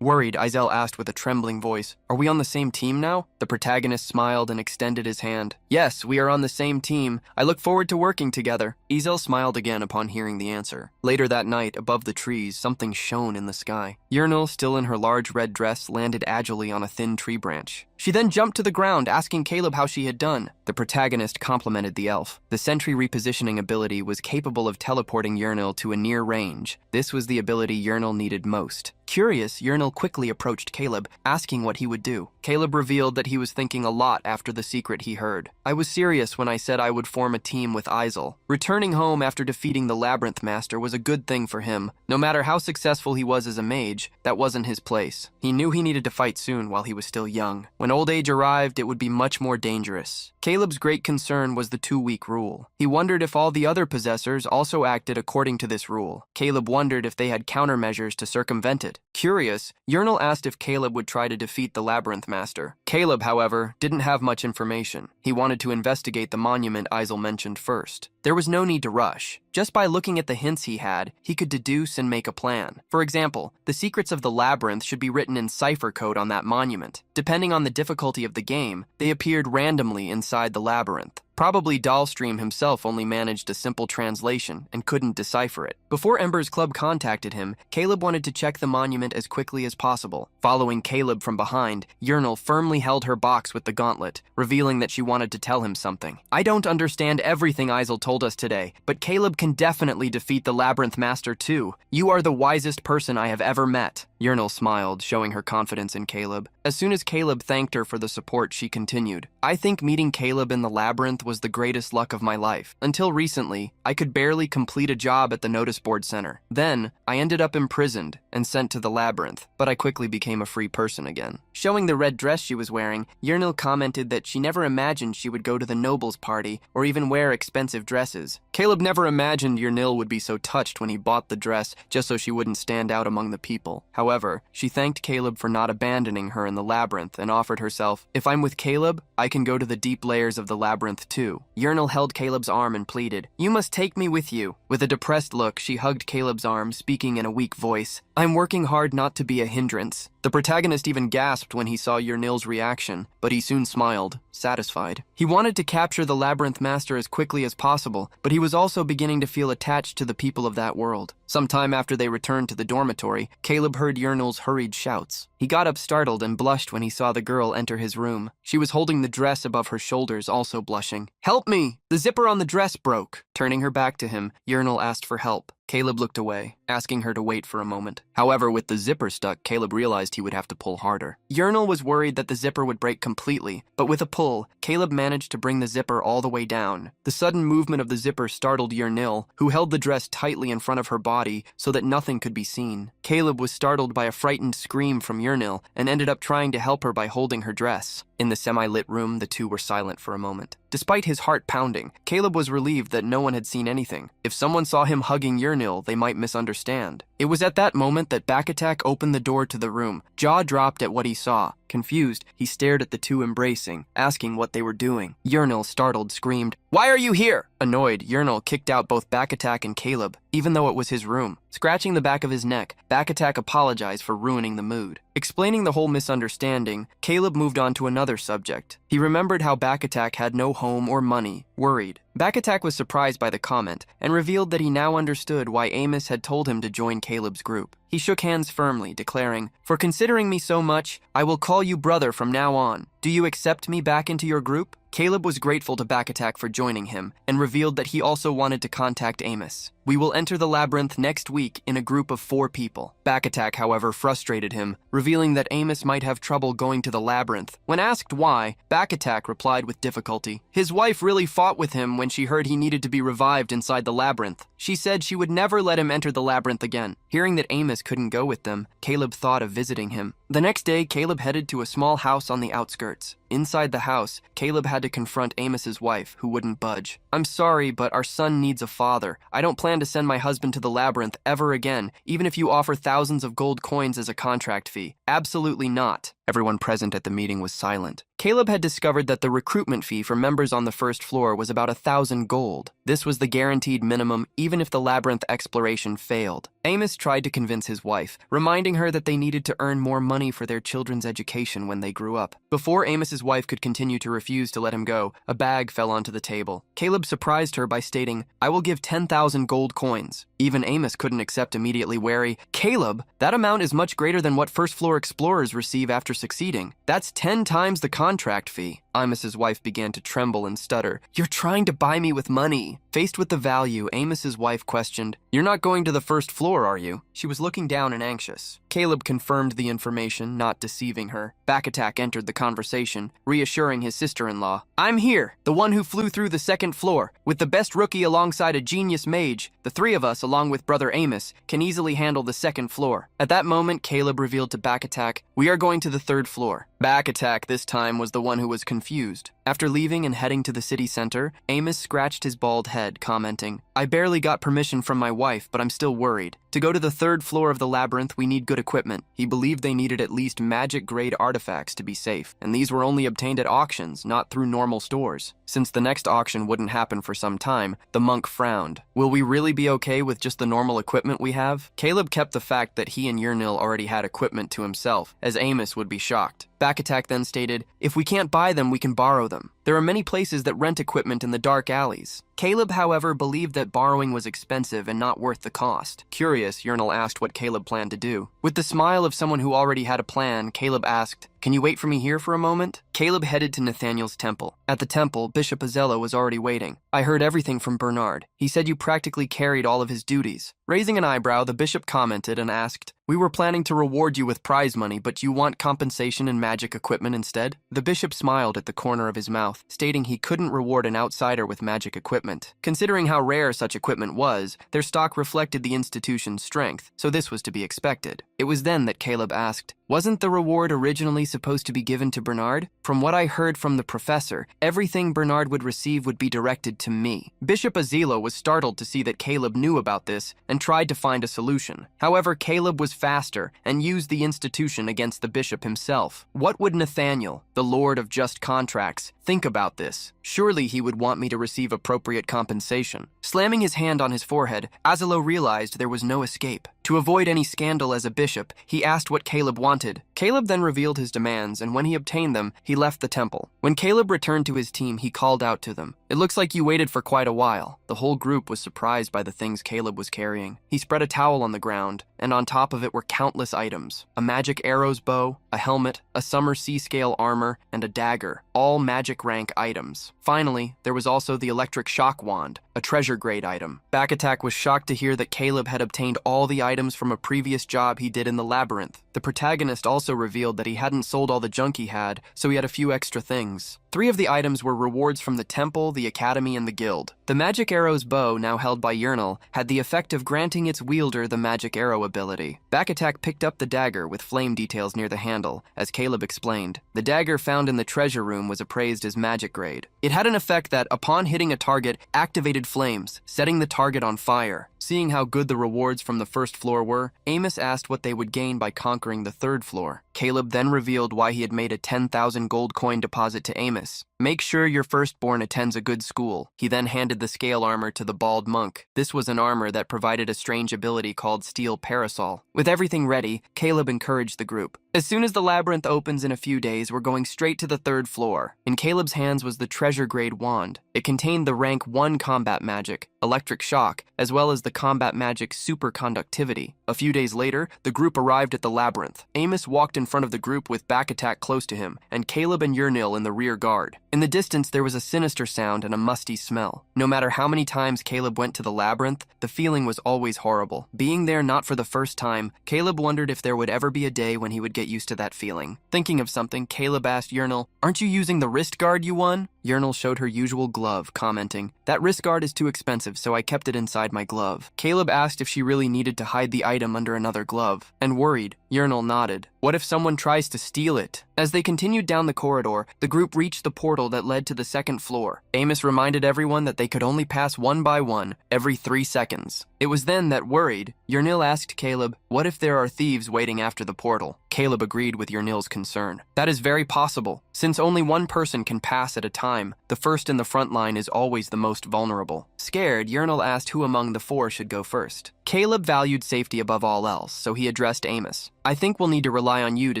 [SPEAKER 1] Worried, Izel asked with a trembling voice, "Are we on the same team now?" The protagonist smiled and extended his hand. "Yes, we are on the same team. I look forward to working together." Izel smiled again upon hearing the answer. Later that night, above the trees, something shone in the sky. Yernal, still in her large red dress, landed agilely on a thin tree branch. She then jumped to the ground, asking Caleb how she had done. The protagonist complimented the elf. The sentry repositioning ability was capable of teleporting Yernal to a near range. This was the ability Yernal needed most. Curious, Yernal quickly approached Caleb, asking what he would do. Caleb revealed that he was thinking a lot after the secret he heard. "I was serious when I said I would form a team with Izel. Returning home after defeating the Labyrinth Master was a good thing for him. No matter how successful he was as a mage, that wasn't his place. He knew he needed to fight soon while he was still young. When old age arrived, it would be much more dangerous." Caleb's great concern was the 2-week rule. He wondered if all the other possessors also acted according to this rule. Caleb wondered if they had countermeasures to circumvent it. Curious, Yernal asked if Caleb would try to defeat the Labyrinth Master. Caleb, however, didn't have much information. He wanted to investigate the monument Izel mentioned first. There was no need to rush. Just by looking at the hints he had, he could deduce and make a plan. For example, the secrets of the labyrinth should be written in cipher code on that monument. Depending on the difficulty of the game, they appeared randomly inside the labyrinth. Probably Dollstream himself only managed a simple translation and couldn't decipher it. Before Ember's club contacted him, Caleb wanted to check the monument as quickly as possible. Following Caleb from behind, Yurnal firmly held her box with the gauntlet, revealing that she wanted to tell him something. I don't understand everything Isel told us today, but Caleb can definitely defeat the Labyrinth Master too. You are the wisest person I have ever met. Yurnal smiled, showing her confidence in Caleb. As soon as Caleb thanked her for the support, she continued. I think meeting Caleb in the labyrinth was the greatest luck of my life. Until recently, I could barely complete a job at the notice board center. Then, I ended up imprisoned and sent to the labyrinth, but I quickly became a free person again. Showing the red dress she was wearing, Yurnal commented that she never imagined she would go to the nobles' party or even wear expensive dresses. Caleb never imagined Yurnal would be so touched when he bought the dress just so she wouldn't stand out among the people. However, she thanked Caleb for not abandoning her in the labyrinth and offered herself, if I'm with Caleb, I can go to the deep layers of the labyrinth too. Yurnal held Caleb's arm and pleaded, you must take me with you. With a depressed look, she hugged Caleb's arm, speaking in a weak voice, I'm working hard not to be a hindrance. The protagonist even gasped when he saw Yurnil's reaction, but he soon smiled, satisfied. He wanted to capture the Labyrinth Master as quickly as possible, but he was also beginning to feel attached to the people of that world. Sometime after they returned to the dormitory, Caleb heard Yurnil's hurried shouts. He got up startled and blushed when he saw the girl enter his room. She was holding the dress above her shoulders, also blushing. Help me! The zipper on the dress broke. Turning her back to him, Yurnil asked for help. Caleb looked away, asking her to wait for a moment. However, with the zipper stuck, Caleb realized he would have to pull harder. Yurnil was worried that the zipper would break completely, but with a pull, Caleb managed to bring the zipper all the way down. The sudden movement of the zipper startled Yurnil, who held the dress tightly in front of her body so that nothing could be seen. Caleb was startled by a frightened scream from Yurnil and ended up trying to help her by holding her dress. In the semi-lit room, the two were silent for a moment. Despite his heart pounding, Caleb was relieved that no one had seen anything. If someone saw him hugging Yurnil, they might misunderstand. It was at that moment that Backattack opened the door to the room, jaw dropped at what he saw. Confused, he stared at the two embracing, asking what they were doing. Yurnil, startled, screamed, "Why are you here?" Annoyed, Yurnil kicked out both Backattack and Caleb, even though it was his room. Scratching the back of his neck, Backattack apologized for ruining the mood. Explaining the whole misunderstanding, Caleb moved on to another subject. He remembered how Backattack had no home or money, worried. Backattack was surprised by the comment and revealed that he now understood why Amos had told him to join Caleb's group. He shook hands firmly, declaring, "For considering me so much, I will call you brother from now on. Do you accept me back into your group?" Caleb was grateful to Backattack for joining him and revealed that he also wanted to contact Amos. "We will enter the labyrinth next week in a group of 4 people. Backattack, however, frustrated him, revealing that Amos might have trouble going to the labyrinth. When asked why, Backattack replied with difficulty. His wife really fought with him when she heard he needed to be revived inside the labyrinth. She said she would never let him enter the labyrinth again. Hearing that Amos couldn't go with them, Caleb thought of visiting him. The next day, Caleb headed to a small house on the outskirts. Inside the house, Caleb had to confront Amos's wife, who wouldn't budge. "I'm sorry, but our son needs a father. I don't plan to send my husband to the labyrinth ever again, even if you offer thousands of gold coins as a contract fee. Absolutely not." Everyone present at the meeting was silent. Caleb had discovered that the recruitment fee for members on the first floor was about 1,000 gold. This was the guaranteed minimum, even if the labyrinth exploration failed. Amos tried to convince his wife, reminding her that they needed to earn more money for their children's education when they grew up. Before Amos's wife could continue to refuse to let him go, a bag fell onto the table. Caleb surprised her by stating, "I will give 10,000 gold coins." Even Amos couldn't accept, immediately wary. "Caleb, that amount is much greater than what first-floor explorers receive after succeeding. That's 10 times the contract fee." Amos's wife began to tremble and stutter. "You're trying to buy me with money." Faced with the value, Amos's wife questioned, "You're not going to the first floor, are you?" She was looking down and anxious. Caleb confirmed the information, not deceiving her. Backattack entered the conversation, reassuring his sister-in-law. "I'm here, the one who flew through the second floor, with the best rookie alongside a genius mage. The 3 of us, along with brother Amos, can easily handle the second floor." At that moment, Caleb revealed to Backattack, "We are going to the 3rd floor." Backattack this time was the one who was confused. After leaving and heading to the city center, Amos scratched his bald head, commenting, "I barely got permission from my wife, but I'm still worried. To go to the 3rd floor of the labyrinth, we need good equipment." He believed they needed at least magic-grade artifacts to be safe, and these were only obtained at auctions, not through normal stores. Since the next auction wouldn't happen for some time, the monk frowned. "Will we really be okay with just the normal equipment we have?" Caleb kept the fact that he and Yurnil already had equipment to himself, as Amos would be shocked. Backattack then stated, "If we can't buy them, we can borrow them. There are many places that rent equipment in the dark alleys." Caleb, however, believed that borrowing was expensive and not worth the cost. Curious, Yernal asked what Caleb planned to do. With the smile of someone who already had a plan, Caleb asked, "Can you wait for me here for a moment?" Caleb headed to Nathaniel's temple. At the temple, Bishop Azello was already waiting. "I heard everything from Bernard. He said you practically carried all of his duties." Raising an eyebrow, the bishop commented and asked, "We were planning to reward you with prize money, but you want compensation in magic equipment instead?" The bishop smiled at the corner of his mouth, stating he couldn't reward an outsider with magic equipment. Considering how rare such equipment was, their stock reflected the institution's strength, so this was to be expected. It was then that Caleb asked, "Wasn't the reward originally supposed to be given to Bernard? From what I heard from the professor, everything Bernard would receive would be directed to me." Bishop Azello was startled to see that Caleb knew about this and tried to find a solution. However, Caleb was faster and used the institution against the bishop himself. What would Nathaniel, the Lord of Just Contracts, think about this? Surely he would want me to receive appropriate compensation. Slamming his hand on his forehead, Azello realized there was no escape. To avoid any scandal as a bishop, he asked what Caleb wanted. Caleb then revealed his demands, and when he obtained them, he left the temple. When Caleb returned to his team, he called out to them, "It looks like you waited for quite a while." The whole group was surprised by the things Caleb was carrying. He spread a towel on the ground, and on top of it were countless items: a magic arrow's bow, a helmet, a summer sea-scale armor, and a dagger, all magic rank items. Finally, there was also the electric shock wand, a treasure-grade item. Backattack was shocked to hear that Caleb had obtained all the items from a previous job he did in the labyrinth. The protagonist also revealed that he hadn't sold all the junk he had, so he had a few extra things. 3 of the items were rewards from the temple, the academy, and the guild. The magic arrow's bow, now held by Yernal, had the effect of granting its wielder the magic arrow ability. Backattack picked up the dagger with flame details near the handle. As Caleb explained, the dagger found in the treasure room was appraised as magic grade. It had an effect that, upon hitting a target, activated flames, setting the target on fire. Seeing how good the rewards from the first floor were, Amos asked what they would gain by conquering the 3rd floor. Caleb then revealed why he had made a 10,000 gold coin deposit to Amos. "Make sure your firstborn attends a good school." He then handed the scale armor to the bald monk. This was an armor that provided a strange ability called Steel Parasol. With everything ready, Caleb encouraged the group. "As soon as the labyrinth opens in a few days, we're going straight to the 3rd floor." In Caleb's hands was the treasure-grade wand. It contained the rank 1 combat magic, electric shock, as well as the combat magic superconductivity. A few days later, the group arrived at the labyrinth. Amos walked in front of the group with Backattack close to him, and Caleb and Yernil in the rear guard. In the distance, there was a sinister sound and a musty smell. No matter how many times Caleb went to the labyrinth, the feeling was always horrible. Being there not for the first time, Caleb wondered if there would ever be a day when he would get used to that feeling. Thinking of something, Caleb asked Yernil, "Aren't you using the wrist guard you won?" Yernil showed her usual glove, commenting, "That wrist guard is too expensive, so I kept it inside my glove." Caleb asked if she really needed to hide the item under another glove, and worried, Yernil nodded. What if someone tries to steal it? As they continued down the corridor, the group reached the portal that led to the 2nd floor. Amos reminded everyone that they could only pass one by one every 3 seconds. It was then that, worried, Yernil asked Caleb, "What if there are thieves waiting after the portal?" Caleb agreed with Yernil's concern. "That is very possible. Since only one person can pass at a time, the first in the front line is always the most vulnerable." Scared, Yernil asked who among the 4 should go first. Caleb valued safety above all else, so he addressed Amos. "I think we'll need to rely on you to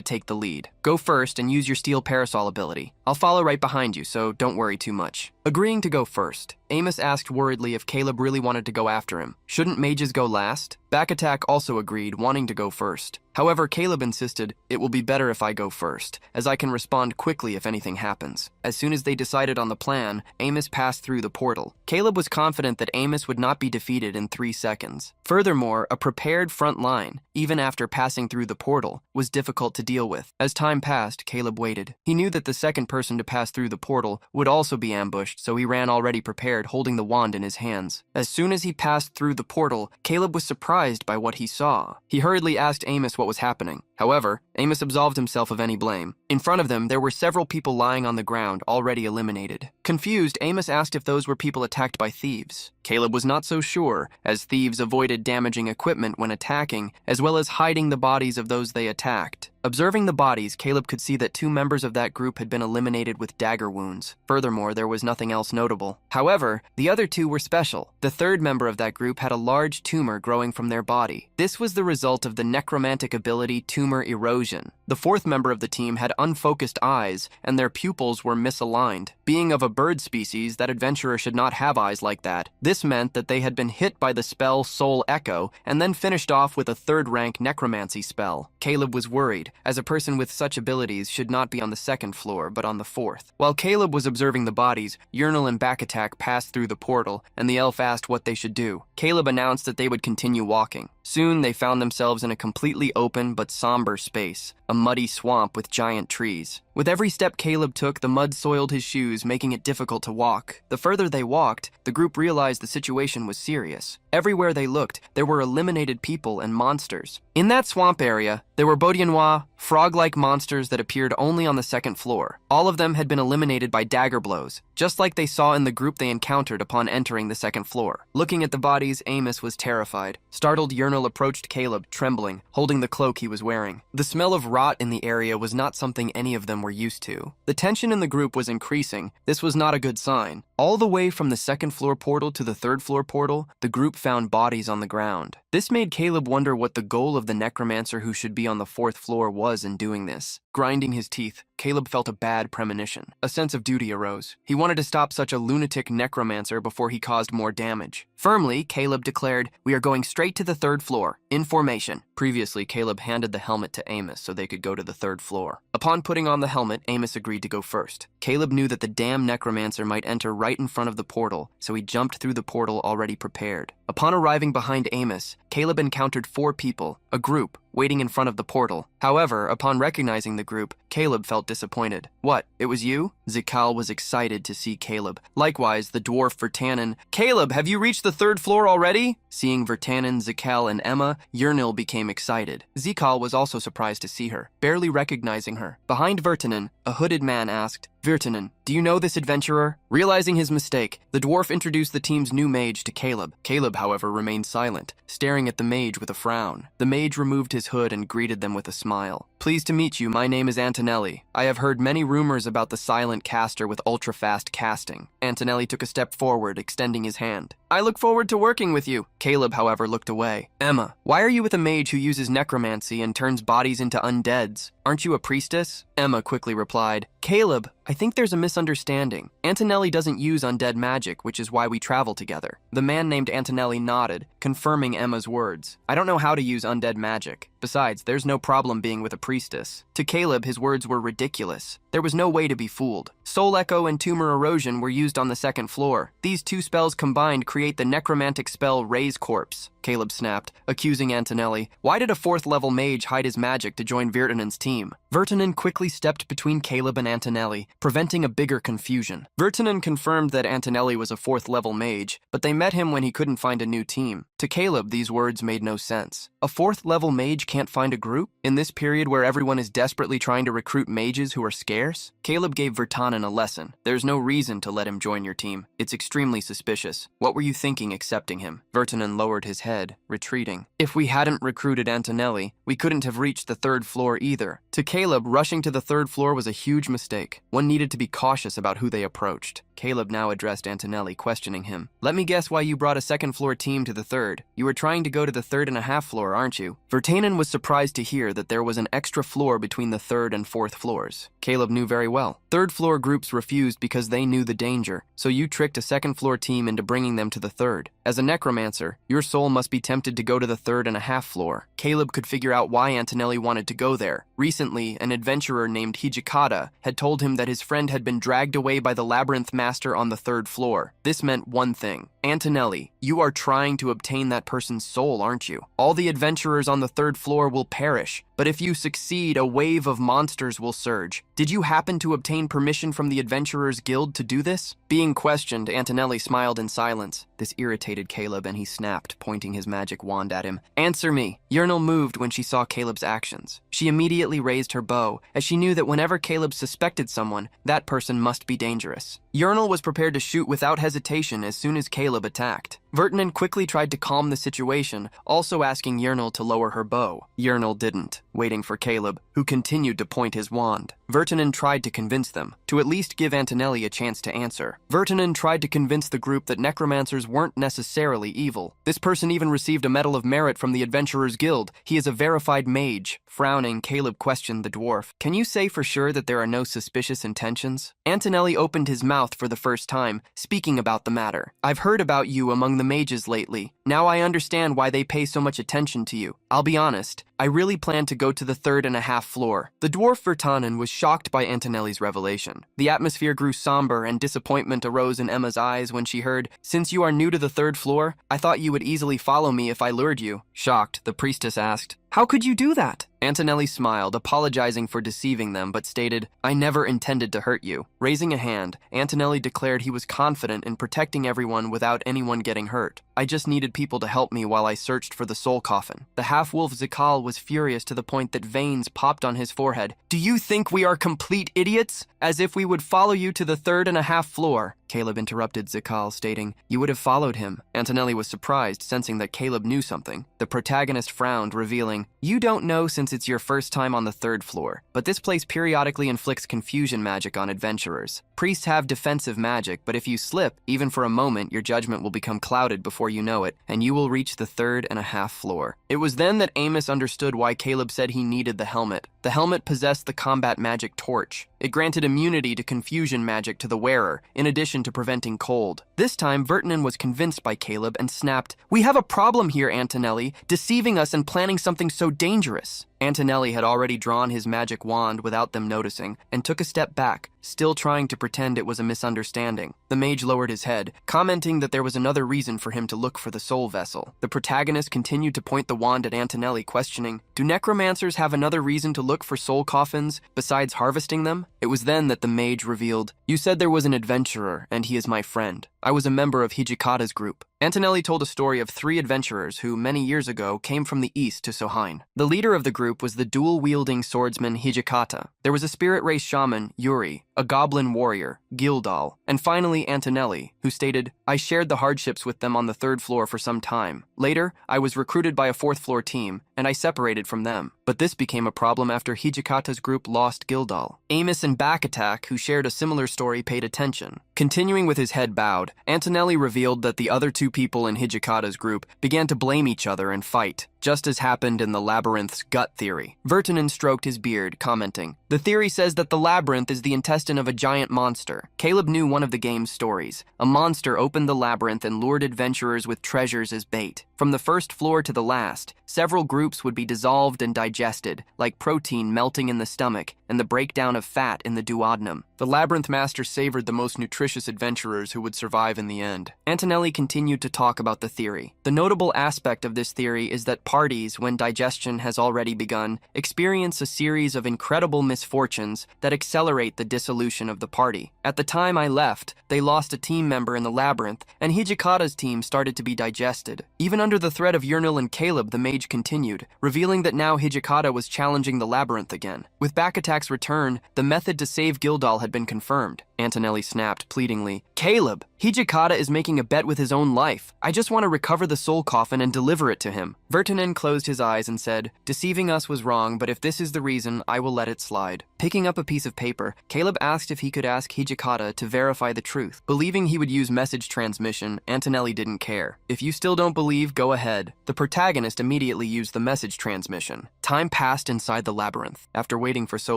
[SPEAKER 1] take the lead. Go first and use your Steel Parasol ability. I'll follow right behind you, so don't worry too much." Agreeing to go first, Amos asked worriedly if Caleb really wanted to go after him. Shouldn't mages go last? Backattack also agreed, wanting to go first. However, Caleb insisted, "It will be better if I go first, as I can respond quickly if anything happens." As soon as they decided on the plan, Amos passed through the portal. Caleb was confident that Amos would not be defeated in 3 seconds. Furthermore, a prepared front line, even after passing through the portal, was difficult to deal with. As time passed, Caleb waited. He knew that the second person to pass through the portal would also be ambushed, so he ran already prepared, holding the wand in his hands. As soon as he passed through the portal, Caleb was surprised by what he saw. He hurriedly asked Amos what was happening. However, Amos absolved himself of any blame. In front of them, there were several people lying on the ground, already eliminated. Confused, Amos asked if those were people attacked by thieves. Caleb was not so sure, as thieves avoided damaging equipment when attacking, as well as hiding the bodies of those they attacked. Observing the bodies, Caleb could see that 2 members of that group had been eliminated with dagger wounds. Furthermore, there was nothing else notable. However, the other 2 were special. The 3rd member of that group had a large tumor growing from their body. This was the result of the necromantic ability Tumor Erosion. The The fourth member of the team had unfocused eyes, and their pupils were misaligned. Being of a bird species, that adventurer should not have eyes like that. This meant that they had been hit by the spell Soul Echo, and then finished off with a third-rank necromancy spell. Caleb was worried, as a person with such abilities should not be on the second floor, but on the fourth. While Caleb was observing the bodies, Yurnal and Bakatak passed through the portal, and the elf asked what they should do. Caleb announced that they would continue walking. Soon they found themselves in a completely open but somber space, a muddy swamp with giant trees. With every step Caleb took, the mud soiled his shoes, making it difficult to walk. The further they walked, the group realized the situation was serious. Everywhere they looked, there were eliminated people and monsters. In that swamp area, there were Bodianois, frog-like monsters that appeared only on the second floor. All of them had been eliminated by dagger blows, just like they saw in the group they encountered upon entering the second floor. Looking at the bodies, Amos was terrified. Startled, Yurnal approached Caleb, trembling, holding the cloak he was wearing. The smell of rot in the area was not something any of them were used to. The tension in the group was increasing. This was not a good sign. All the way from the second floor portal to the third floor portal, the group found bodies on the ground. This made Caleb wonder what the goal of the necromancer who should be on the fourth floor was in doing this. Grinding his teeth, Caleb felt a bad premonition. A sense of duty arose. He wanted to stop such a lunatic necromancer before he caused more damage. Firmly, Caleb declared, "We are going straight to the third floor, in formation." Previously, Caleb handed the helmet to Amos so they could go to the third floor. Upon putting on the helmet, Amos agreed to go first. Caleb knew that the damn necromancer might enter right in front of the portal, so he jumped through the portal already prepared. Upon arriving behind Amos, Caleb encountered 4 people, a group, waiting in front of the portal. However, upon recognizing the group, Caleb felt disappointed. "What, it was you?" Zikal was excited to see Caleb. Likewise, the dwarf Vertanen. "Caleb, have you reached the third floor already?" Seeing Vertanen, Zikal, and Emma, Yurnal became excited. Zikal was also surprised to see her, barely recognizing her. Behind Vertanen, a hooded man asked, "Vertanen, do you know this adventurer?" Realizing his mistake, the dwarf introduced the team's new mage to Caleb. Caleb, however, remained silent, staring at the mage with a frown. The mage removed his hood and greeted them with a smile. "Pleased to meet you, my name is Antonelli. I have heard many rumors about the silent caster with ultra-fast casting." Antonelli took a step forward, extending his hand. "I look forward to working with you." Caleb, however, looked away. "Emma, why are you with a mage who uses necromancy and turns bodies into undeads? Aren't you a priestess?" Emma quickly replied, "Caleb, I think there's a misunderstanding. Antonelli doesn't use undead magic, which is why we travel together." The man named Antonelli nodded, confirming Emma's words. "I don't know how to use undead magic. Besides, there's no problem being with a priestess." To Caleb, his words were ridiculous. There was no way to be fooled. Soul Echo and Tumor Erosion were used on the second floor. These 2 spells combined create the necromantic spell Raise Corpse. Caleb snapped, accusing Antonelli. Why did a 4th-level mage hide his magic to join Vertanen's team? Vertanen quickly stepped between Caleb and Antonelli, preventing a bigger confusion. Vertanen confirmed that Antonelli was a 4th-level mage, but they met him when he couldn't find a new team. To Caleb, these words made no sense. A 4th-level mage can't find a group? In this period where everyone is desperately trying to recruit mages who are scarce? Caleb gave Vertanen a lesson. There's no reason to let him join your team. It's extremely suspicious. What were you thinking accepting him? Vertanen lowered his head, retreating. If we hadn't recruited Antonelli, we couldn't have reached the third floor either. To Caleb, rushing to the third floor was a huge mistake. One needed to be cautious about who they approached. Caleb now addressed Antonelli, questioning him. "Let me guess why you brought a second-floor team to the third. You were trying to go to the 3.5 floor, aren't you?" Vertanen was surprised to hear that there was an extra floor between the 3rd and 4th floors. Caleb knew very well. Third-floor groups refused because they knew the danger, so you tricked a second-floor team into bringing them to the third. As a necromancer, your soul must be tempted to go to the 3.5 floor. Caleb could figure out why Antonelli wanted to go there. Recently, an adventurer named Hijikata had told him that his friend had been dragged away by the labyrinth master on the 3rd floor. This meant one thing. Antonelli, you are trying to obtain that person's soul, aren't you? All the adventurers on the 3rd floor will perish, but if you succeed, a wave of monsters will surge. Did you happen to obtain permission from the Adventurers Guild to do this? Being questioned, Antonelli smiled in silence. This irritated Caleb and he snapped, pointing his magic wand at him. "Answer me." Yurnal moved when she saw Caleb's actions. She immediately raised her bow, as she knew that whenever Caleb suspected someone, that person must be dangerous. Yurnal was prepared to shoot without hesitation as soon as Caleb attacked. Vertanen quickly tried to calm the situation, also asking Yernal to lower her bow. Yernal didn't, waiting for Caleb, who continued to point his wand. Vertanen tried to convince them, to at least give Antonelli a chance to answer. Vertanen tried to convince the group that necromancers weren't necessarily evil. This person even received a Medal of Merit from the Adventurers Guild. He is a verified mage. Frowning, Caleb questioned the dwarf. Can you say for sure that there are no suspicious intentions? Antonelli opened his mouth for the first time, speaking about the matter. I've heard about you among the mages lately. Now I understand why they pay so much attention to you. I'll be honest, I really plan to go to the 3.5 floor. The dwarf Vertanen was shocked by Antonelli's revelation. The atmosphere grew somber and disappointment arose in Emma's eyes when she heard, "Since you are new to the 3rd floor, I thought you would easily follow me if I lured you." Shocked, the priestess asked, "How could you do that?" Antonelli smiled, apologizing for deceiving them, but stated, "I never intended to hurt you." Raising a hand, Antonelli declared he was confident in protecting everyone without anyone getting hurt. "I just needed people to help me while I searched for the soul coffin." The half-wolf Zakal was furious to the point that veins popped on his forehead. "Do you think we are complete idiots? As if we would follow you to the 3.5 floor." Caleb interrupted Zakal, stating, "You would have followed him." Antonelli was surprised, sensing that Caleb knew something. The protagonist frowned, revealing, "You don't know since it's your first time on the 3rd floor, but this place periodically inflicts confusion magic on adventurers. Priests have defensive magic, but if you slip, even for a moment, your judgment will become clouded before you know it, and you will reach the 3.5 floor." It was then that Amos understood why Caleb said he needed the helmet. The helmet possessed the combat magic torch. It granted immunity to confusion magic to the wearer, in addition to preventing cold. This time, Vertanen was convinced by Caleb and snapped, "We have a problem here, Antonelli, deceiving us and planning something so dangerous." Antonelli had already drawn his magic wand without them noticing, and took a step back, still trying to pretend it was a misunderstanding. The mage lowered his head, commenting that there was another reason for him to look for the soul vessel. The protagonist continued to point the wand at Antonelli, questioning, "Do necromancers have another reason to look for soul coffins, besides harvesting them?" It was then that the mage revealed, "You said there was an adventurer, and he is my friend. I was a member of Hijikata's group." Antonelli told a story of 3 adventurers who, many years ago, came from the east to Sohain. The leader of the group was the dual-wielding swordsman Hijikata. There was a spirit race shaman, Yuri, a goblin warrior, Gildal, and finally Antonelli, who stated, "I shared the hardships with them on the 3rd floor for some time. Later, I was recruited by a 4th floor team, and I separated from them. But this became a problem after Hijikata's group lost Gildal." Amos and Backattack, who shared a similar story, paid attention. Continuing with his head bowed, Antonelli revealed that the other 2 people in Hijikata's group began to blame each other and fight, just as happened in the labyrinth's gut theory. Vertanen stroked his beard, commenting, "The theory says that the labyrinth is the intestine of a giant monster." Caleb knew one of the game's stories. A monster opened the labyrinth and lured adventurers with treasures as bait. From the 1st floor to the last, several groups would be dissolved and digested, like protein melting in the stomach and the breakdown of fat in the duodenum. The labyrinth master savored the most nutritious adventurers who would survive in the end. Antonelli continued to talk about the theory. The notable aspect of this theory is that parties, when digestion has already begun, experience a series of incredible misfortunes that accelerate the dissolution of the party. At the time I left, they lost a team member in the labyrinth, and Hijikata's team started to be digested. Even under the threat of Yernal and Caleb, the mage continued, revealing that now Hijikata was challenging the labyrinth again. With Backattack's return, the method to save Gildal had been confirmed. Antonelli snapped pleadingly, "Caleb, Hijikata is making a bet with his own life. I just want to recover the soul coffin and deliver it to him." Vertanen closed his eyes and said, "Deceiving us was wrong, but if this is the reason, I will let it slide." Picking up a piece of paper, Caleb asked if he could ask Hijikata to verify the truth. Believing he would use message transmission, Antonelli didn't care. "If you still don't believe, go ahead." The protagonist immediately used the message transmission. Time passed inside the labyrinth. After waiting for so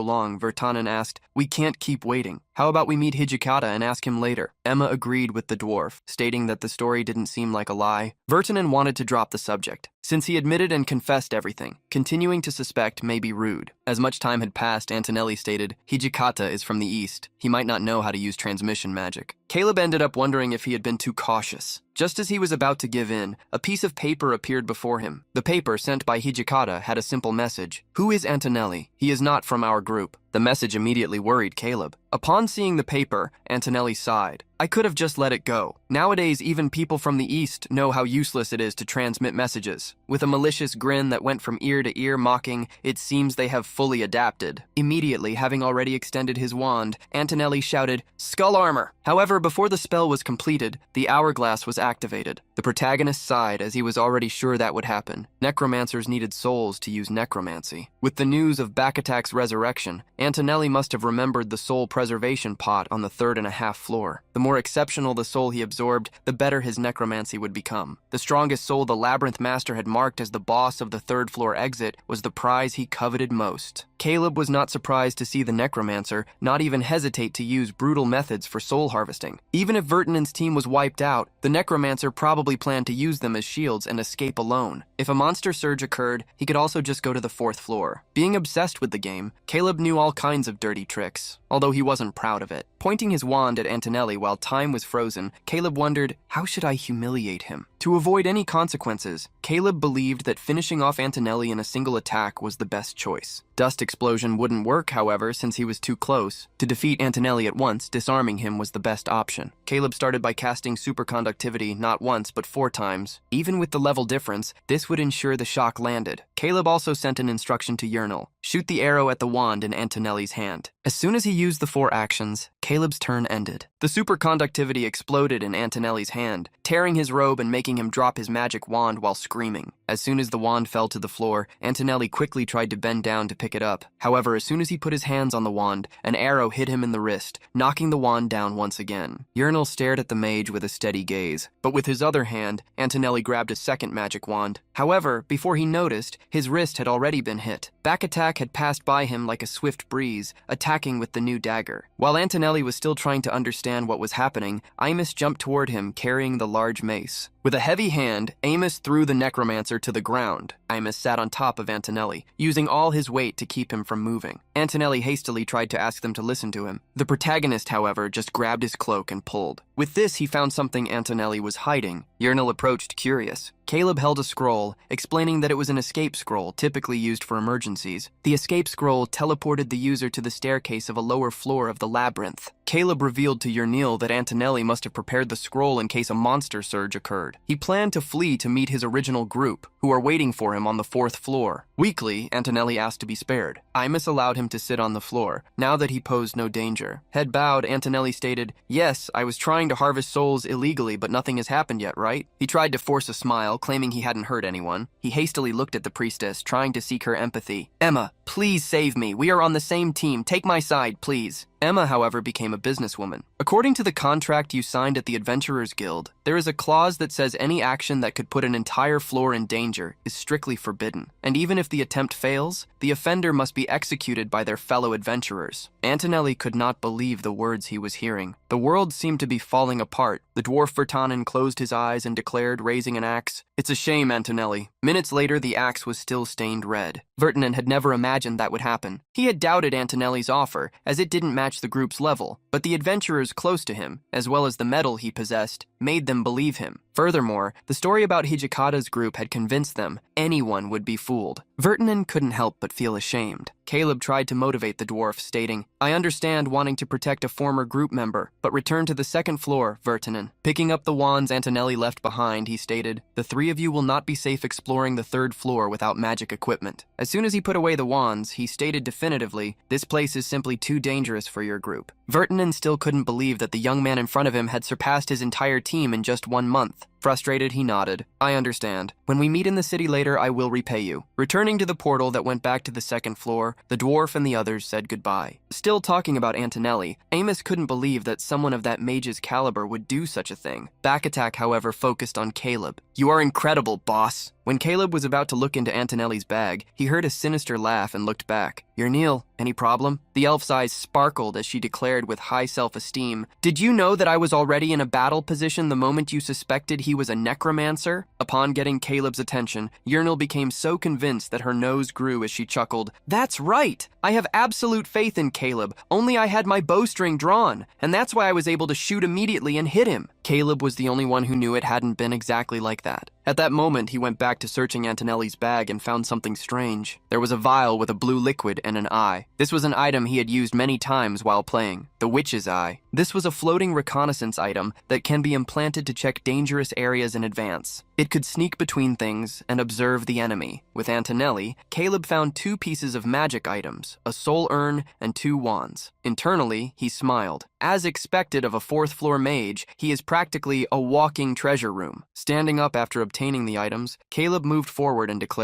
[SPEAKER 1] long, Vertanen asked, "We can't keep waiting. How about we meet Hijikata and ask him later?" Emma agreed with the dwarf, stating that the story didn't seem like a lie. Vertanen wanted to drop the subject, since he admitted and confessed everything. Continuing to suspect may be rude. As much time had passed, Antonelli stated, "Hijikata is from the east. He might not know how to use transmission magic." Caleb ended up wondering if he had been too cautious. Just as he was about to give in, a piece of paper appeared before him. The paper, sent by Hijikata, had a simple message. "Who is Antonelli? He is not from our group." The message immediately worried Caleb. Upon seeing the paper, Antonelli sighed. I could have just let it go. Nowadays, even people from the East know how useless it is to transmit messages. With a malicious grin that went from ear to ear mocking, it seems they have fully adapted. Immediately, having already extended his wand, Antonelli shouted, "Skull armor!" However, before the spell was completed, the hourglass was activated. The protagonist sighed as he was already sure that would happen. Necromancers needed souls to use necromancy. With the news of Bakatak's resurrection, Antonelli must have remembered the soul preservation pot on the 3.5 floor. The more exceptional the soul he absorbed, the better his necromancy would become. The strongest soul the Labyrinth Master had marked as the boss of the 3rd floor exit was the prize he coveted most. Caleb was not surprised to see the necromancer not even hesitate to use brutal methods for soul harvesting. Even if Vertinen's team was wiped out, the necromancer probably planned to use them as shields and escape alone. If a monster surge occurred, he could also just go to the 4th floor. Being obsessed with the game, Caleb knew all kinds of dirty tricks, although he wasn't proud of it. Pointing his wand at Antonelli while time was frozen, Caleb wondered, how should I humiliate him? To avoid any consequences, Caleb believed that finishing off Antonelli in a single attack was the best choice. Dust Explosion wouldn't work, however, since he was too close. To defeat Antonelli at once, disarming him was the best option. Caleb started by casting Superconductivity not once but 4 times. Even with the level difference, this would ensure the shock landed. Caleb also sent an instruction to Yahello: shoot the arrow at the wand in Antonelli's hand. As soon as he used the 4 actions, Caleb's turn ended. The superconductivity exploded in Antonelli's hand, tearing his robe and making him drop his magic wand while screaming. As soon as the wand fell to the floor, Antonelli quickly tried to bend down to pick it up. However, as soon as he put his hands on the wand, an arrow hit him in the wrist, knocking the wand down once again. Yahello stared at the mage with a steady gaze, but with his other hand, Antonelli grabbed a second magic wand. However, before he noticed, his wrist had already been hit. Bakatak had passed by him like a swift breeze, attacking with the new dagger. While Antonelli was still trying to understand what was happening, Amos jumped toward him carrying the large mace. With a heavy hand, Amos threw the necromancer to the ground. Amos sat on top of Antonelli, using all his weight to keep him from moving. Antonelli hastily tried to ask them to listen to him. The protagonist, however, just grabbed his cloak and pulled. With this, he found something Antonelli was hiding. Yahello approached curious. Caleb held a scroll, explaining that it was an escape scroll typically used for emergencies. The escape scroll teleported the user to the staircase of a lower floor of the labyrinth. Caleb revealed to Yahello that Antonelli must have prepared the scroll in case a monster surge occurred. He planned to flee to meet his original group, who are waiting for him on the 4th floor. Weakly, Antonelli asked to be spared. Imus allowed him to sit on the floor, now that he posed no danger. Head bowed, Antonelli stated, "Yes, I was trying to harvest souls illegally, but nothing has happened yet, right?" He tried to force a smile, claiming he hadn't hurt anyone. He hastily looked at the priestess, trying to seek her empathy. "Emma, please save me. We are on the same team. Take my side, please." Emma, however, became a businesswoman. According to the contract you signed at the Adventurers Guild, there is a clause that says any action that could put an entire floor in danger is strictly forbidden, and even if the attempt fails, the offender must be executed by their fellow adventurers. Antonelli could not believe the words he was hearing. The world seemed to be falling apart. The dwarf Vertanen closed his eyes and declared, raising an axe, "It's a shame, Antonelli." Minutes later, the axe was still stained red. Vertanen had never imagined that would happen. He had doubted Antonelli's offer, as it didn't match the group's level, but the adventurers close to him, as well as the metal he possessed, made them believe him. Furthermore, the story about Hijikata's group had convinced them anyone would be fooled. Vertanen couldn't help but feel ashamed. Caleb tried to motivate the dwarf, stating, "I understand wanting to protect a former group member, but return to the 2nd floor, Vertanen." Picking up the wands Antonelli left behind, he stated, "The 3 of you will not be safe exploring the 3rd floor without magic equipment." As soon as he put away the wands, he stated definitively, "This place is simply too dangerous for your group." Vertanen still couldn't believe that the young man in front of him had surpassed his entire team in just 1 month. Frustrated, he nodded. "I understand. When we meet in the city later, I will repay you." Returning to the portal that went back to the 2nd floor, the dwarf and the others said goodbye. Still talking about Antonelli, Amos couldn't believe that someone of that mage's caliber would do such a thing. Bakatak, however, focused on Caleb. "You are incredible, boss." When Caleb was about to look into Antonelli's bag, he heard a sinister laugh and looked back. "You're Neil. Any problem?" The elf's eyes sparkled as she declared with high self-esteem, "Did you know that I was already in a battle position the moment you suspected he was a necromancer?" Upon getting Caleb's attention, Yahello became so convinced that her nose grew as she chuckled. "That's right! I have absolute faith in Caleb, only I had my bowstring drawn, and that's why I was able to shoot immediately and hit him." Caleb was the only one who knew it hadn't been exactly like that. At that moment, he went back to searching Antonelli's bag and found something strange. There was a vial with a blue liquid and an eye. This was an item he had used many times while playing, the witch's eye. This was a floating reconnaissance item that can be implanted to check dangerous areas in advance. It could sneak between things and observe the enemy. With Antonelli, Caleb found 2 pieces of magic items, a soul urn and 2 wands. Internally, he smiled. As expected of a 4th-floor mage, he is practically a walking treasure room. Standing up after obtaining the items, Caleb moved forward and declared,